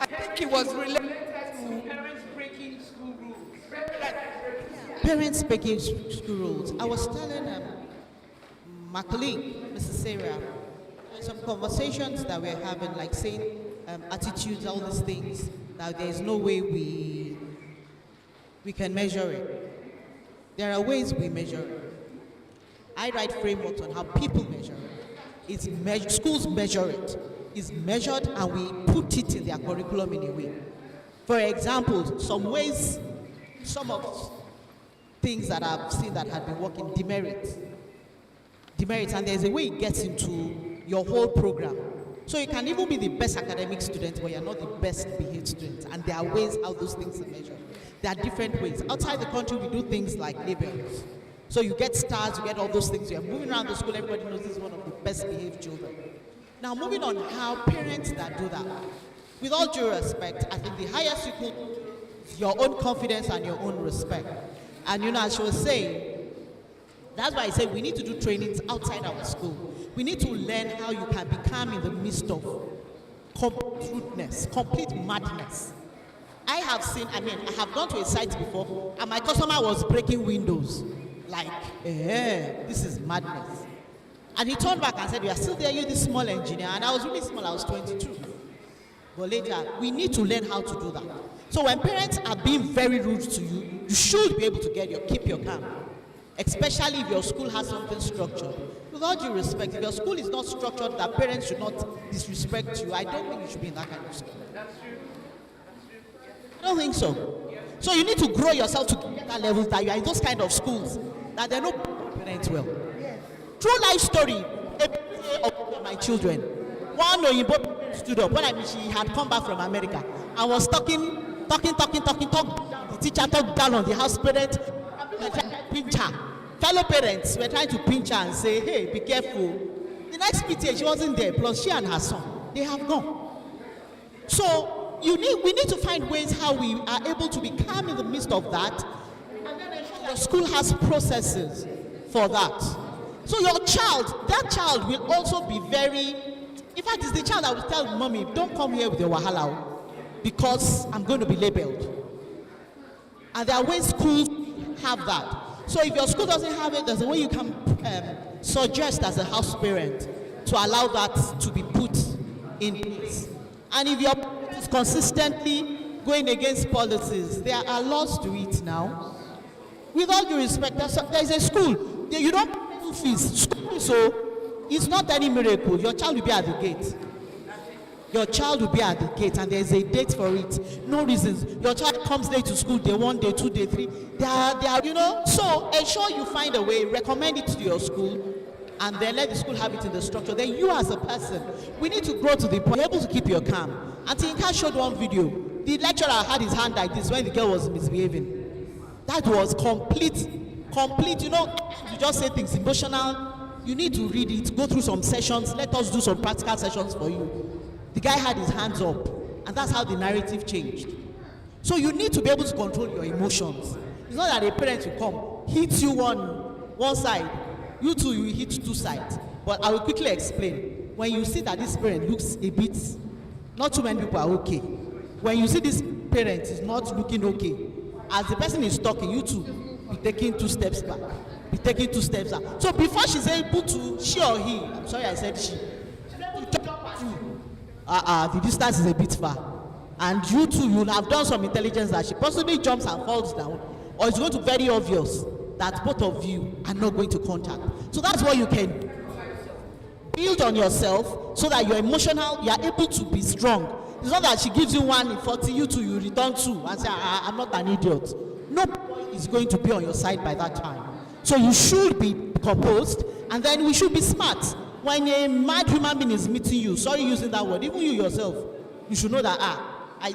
I think it was related to parents breaking school rules. Parents breaking school rules. I was telling my colleague, Mrs. Sarah, some conversations that we're having, like saying attitudes, all these things, that there's no way we can measure it. There are ways we measure it. I write frameworks on how people measure it. Schools measure it. It's measured and we put it in their curriculum in a way. For example, some ways, some of things that I've seen that have been working, demerits, and there's a way it gets into your whole program. So you can even be the best academic student, but you're not the best behaved student. And there are ways how those things are measured. There are different ways. Outside the country, we do things like labels. So you get stars, you get all those things. You're moving around the school, everybody knows this is one of the best behaved children. Now, moving on, how parents that do that. With all due respect, I think the highest you could, your own confidence and your own respect. And as she was saying, that's why I say we need to do trainings outside our school. We need to learn how you can be calm in the midst of complete rudeness, complete madness. I have gone to a site before, and my customer was breaking windows. Like, this is madness. And he turned back and said, "You are still there, you this small engineer." And I was really small, I was 22. But later, we need to learn how to do that. So when parents are being very rude to you, you should be able to keep your calm. Especially if your school has something structured. With all due respect, if your school is not structured, that parents should not disrespect you, I don't think you should be in that kind of school. I don't think so. So you need to grow yourself to that level that you are in those kind of schools that they know parents well. True life story of my children. One Oyinbo stood up when she had come back from America and was talking. The teacher talked down on the house parent. Pinch her. Fellow parents were trying to pinch her and say, "Hey, be careful." The next PTA, she wasn't there. Plus, she and her son, they have gone. So we need to find ways how we are able to be calm in the midst of that, and then ensure the school has processes for that. So that child will also be very. In fact, it's the child that will tell mommy, "Don't come here with your wahala, because I'm going to be labeled." And there are ways schools have that. So if your school doesn't have it, there's a way you can suggest as a house parent to allow that to be put in place. And if your parent is consistently going against policies, there are laws to it now. With all due respect, there's a school. You don't pay fees. School, so it's not any miracle. Your child will be at the gate. Your child will be at the gate, and there's a date for it. No reasons. Your child comes late to school, day 1, day 2, day 3. They are, So ensure you find a way, recommend it to your school, and then let the school have it in the structure. Then you as a person, we need to grow to the point, you're able to keep your calm. Auntie Inka showed one video. The lecturer had his hand like this when the girl was misbehaving. That was complete, you just say things emotional. You need to read it, go through some sessions. Let us do some practical sessions for you. The guy had his hands up, and that's how the narrative changed. So you need to be able to control your emotions. It's not that a parent will come, hit you one side, you two will hit 2 sides. But I will quickly explain. When you see that this parent looks a bit, not too many people are okay. When you see this parent is not looking okay, as the person is talking, you two be taking 2 steps back, be taking 2 steps out. So before she's able to, she or he, I'm sorry I said she, the distance is a bit far. And you too, you'll have done some intelligence that she possibly jumps and falls down, or it's going to be very obvious that both of you are not going to contact. So that's what you can build on yourself, so that you're emotional, you're able to be strong. It's not that she gives you 1 in 40, you two, you return 2 and say, I'm not an idiot. Nobody is going to be on your side by that time. So you should be composed, and then we should be smart. When a mad human being is meeting you, sorry using that word, even you yourself, you should know that,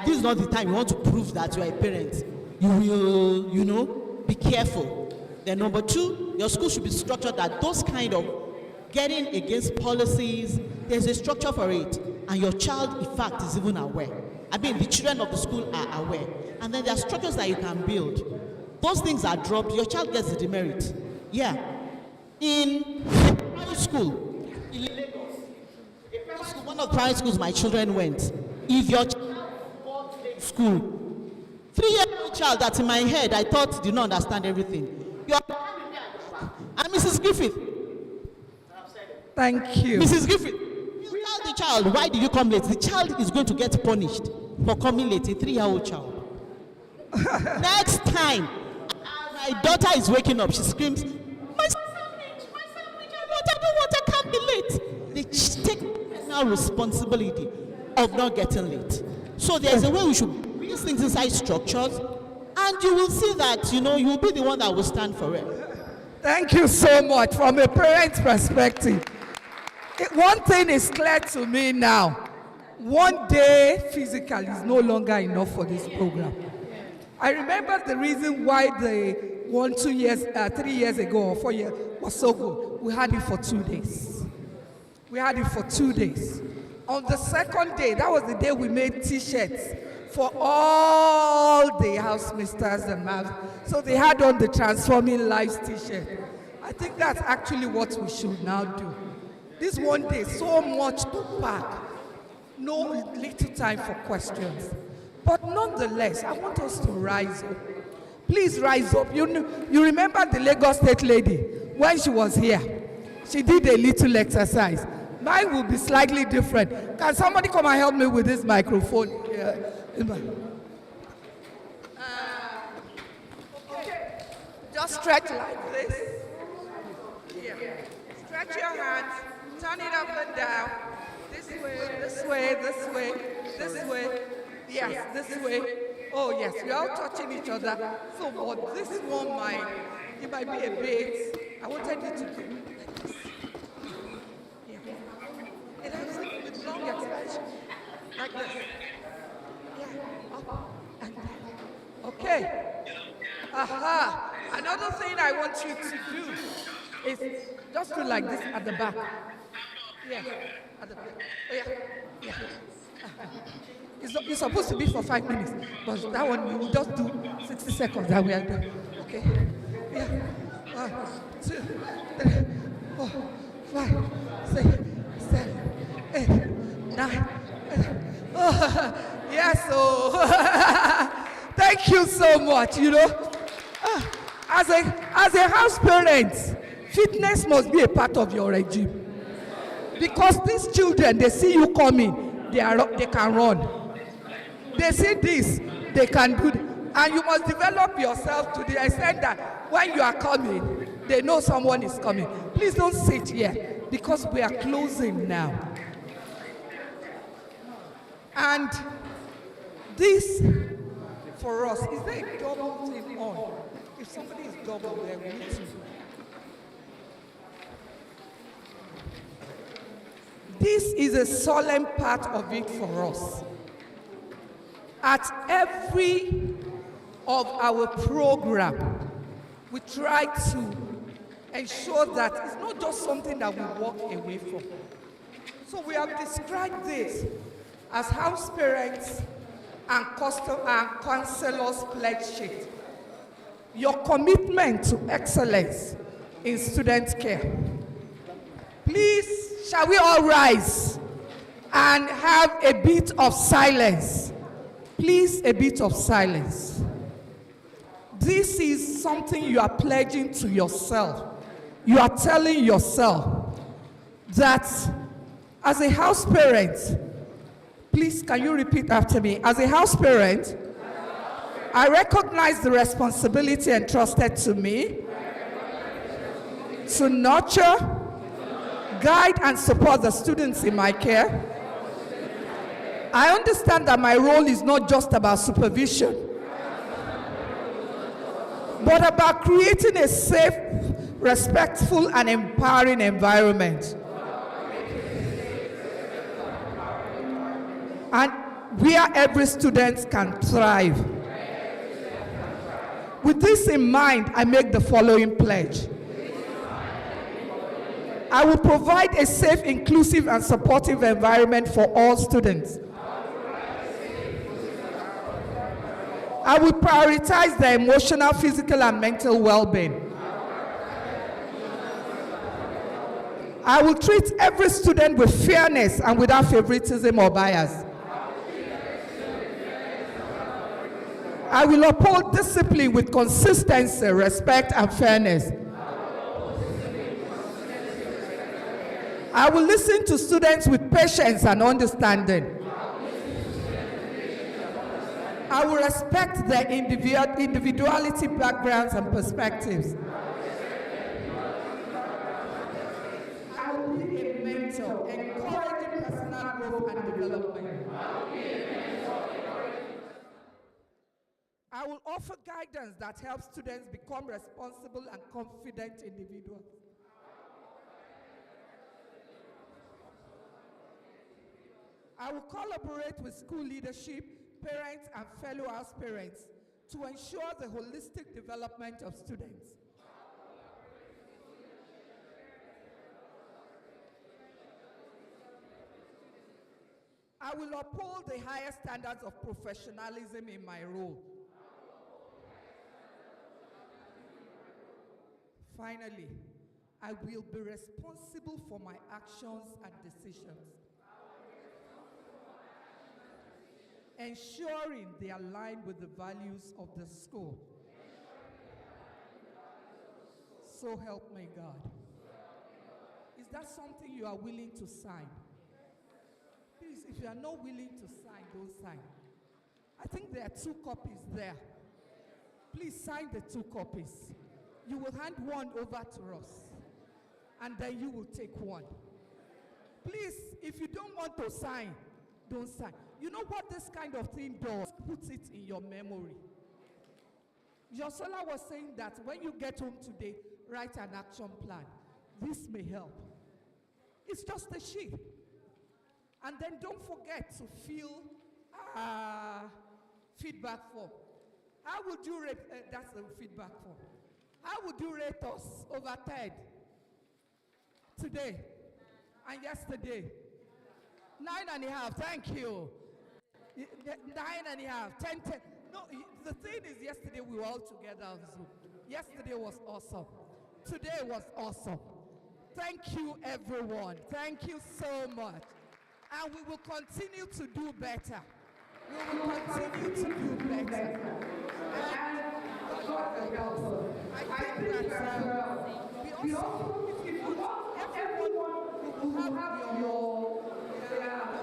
this is not the time you want to prove that you are a parent. You will, be careful. Then number 2, your school should be structured that those kind of getting against policies, there's a structure for it, and your child, in fact, is even aware. I mean, the children of the school are aware. And then there are structures that you can build. Those things are dropped, your child gets the demerit. Yeah. In a private school, in Lagos, one of the private schools my children went, if your child school, 3-year-old child that's in my head, I thought did not understand everything. And Mrs. Griffith. Thank you. Mrs. Griffith, you tell the child, why did you come late? The child is going to get punished for coming late, a 3-year-old child. Next time, my daughter is waking up, she screams, my sandwich, I can't be late. They take personal responsibility of not getting late. So there's a way we should build things inside structures, and you will see that, you will be the one that will stand for it. Thank you so much. From a parent's perspective, one thing is clear to me now. One day physical is no longer enough for this program. I remember the reason why the 3 years ago or 4 years was so good. We had it for 2 days. We had it for 2 days. On the second day, that was the day we made T-shirts for all the housemasters and moms. So they had on the Transforming Lives T-shirt. I think that's actually what we should now do. This one day, so much to pack. No little time for questions. But nonetheless, I want us to rise up. Please rise up. You remember the Lagos State lady, when she was here, she did a little exercise. Mine will be slightly different. Can somebody come and help me with this microphone? Okay. Just stretch like this. Yeah. Stretch your hands. Turn it up and down. This way, this way, this way, this way. Yes, this way. Oh yes, we are all touching each other. So, but this one it might be a bit. I wanted you to do like this. Yeah. It has with long extension. Like this. Yeah. Up and down. Okay. Aha. Another thing I want you to do is just do like this at the back. Yeah. At the back. Oh, yeah. Yeah. It's supposed to be for 5 minutes, but that one we will just do 60 seconds. That we are done. Okay? Yeah. 1, 2, 3, 4, 5, 6, 7, 8, 9. Oh, yes. Oh. Thank you so much. As a house parent, fitness must be a part of your regime, because these children, they see you coming, they can run. They see this, they can do it. And you must develop yourself to the extent that when you are coming, they know someone is coming. Please don't sit here, because we are closing now. And this, for us, is there a double thing on? If somebody is double there, we need to. This is a solemn part of it for us. At every of our program, we try to ensure that it's not just something that we walk away from. So we have described this as house parents and counselors pledge sheet. Your commitment to excellence in student care. Please, shall we all rise and have a bit of silence? Please, a bit of silence. This is something you are pledging to yourself. You are telling yourself that as a house parent, please can you repeat after me? As a house parent, I recognize the responsibility entrusted to me to nurture, guide, and support the students in my care. I understand that my role is not just about supervision, but about creating a safe, respectful, and empowering environment. And where every student can thrive. With this in mind, I make the following pledge. I will provide a safe, inclusive, and supportive environment for all students. I will prioritize their emotional, physical, and mental well-being. I will treat every student with fairness and without favoritism or bias. I will uphold discipline with consistency, respect, and fairness. I will listen to students with patience and understanding. I will respect their individuality, backgrounds, and perspectives. I will be a mentor, encouraging personal growth and development. I will offer guidance that helps students become responsible and confident individuals. I will collaborate with school leadership, parents, and fellow house parents to ensure the holistic development of students. I will uphold the highest standards of professionalism in my role. Finally, I will be responsible for my actions and decisions, ensuring they align with the values of the school. So help me God. Is that something you are willing to sign? Please, if you are not willing to sign, don't sign. I think there are 2 copies there. Please sign the 2 copies. You will hand one over to us, and then you will take one. Please, if you don't want to sign, don't sign. You know what this kind of thing does? Puts it in your memory. Yosola was saying that when you get home today, write an action plan. This may help. It's just a sheet. And then don't forget to fill feedback form. How would you rate, that's the feedback form. How would you rate us over 10 today and yesterday? 9.5, thank you. 9.5, 10. No, the thing is yesterday we were all together on Zoom. Yesterday was awesome. Today was awesome. Thank you everyone. Thank you so much. And we will continue to do better. We will continue to do better. And God will help us. I think that we also, if you put everyone will have your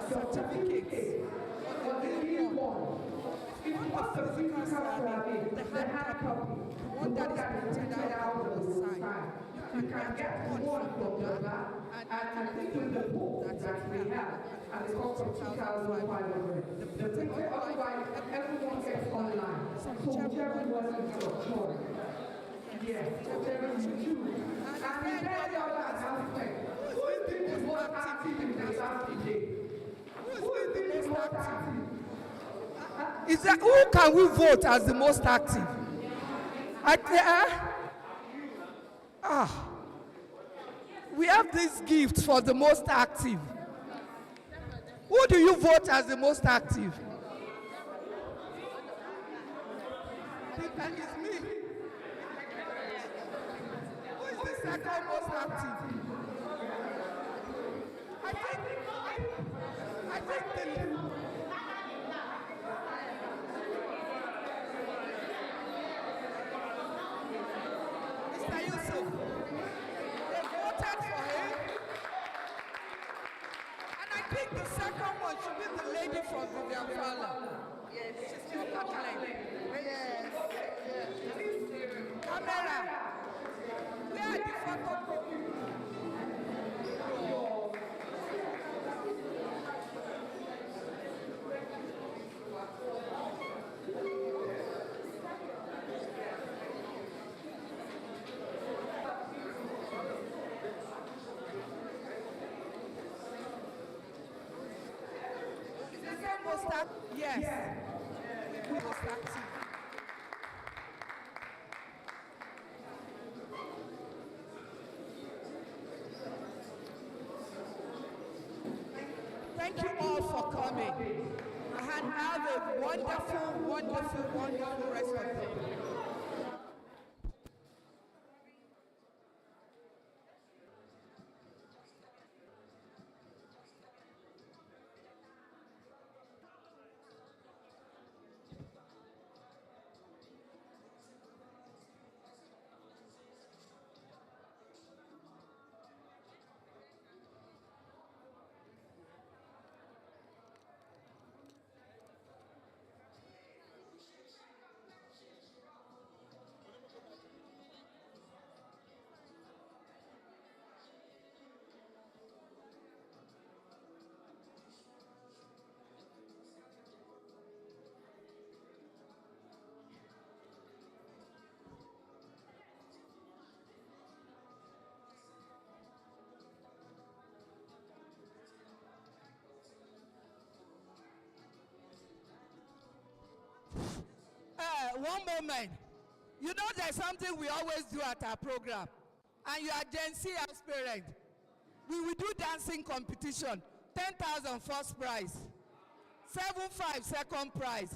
certificates on the new one. If you want the physical survey, the hard copy, the one that is printed out on the side, you can get one from the back, and I think with the book that we have, and it's cost 2,500. Otherwise, everyone gets online. So whichever one is your choice. Yes, whichever you choose. And then the other aspect. Who is the most active in the last day? Who is the most active? Is that who can we vote as the most active? We have this gift for the most active. Who do you vote as the most active? It's me. Who is the second most active? I think the... think the second one should be the lady from Vivian Fowler. Yes, she's still Kathleen. Yes. Camera. Where are the photocopies? Yes. We will start. Thank you all for coming. And have a wonderful, wonderful, wonderful rest of the day. One moment. You know there's something we always do at our program, and you are Gen Z house parent. We will do dancing competition. 10,000 first prize, 7,500 second prize,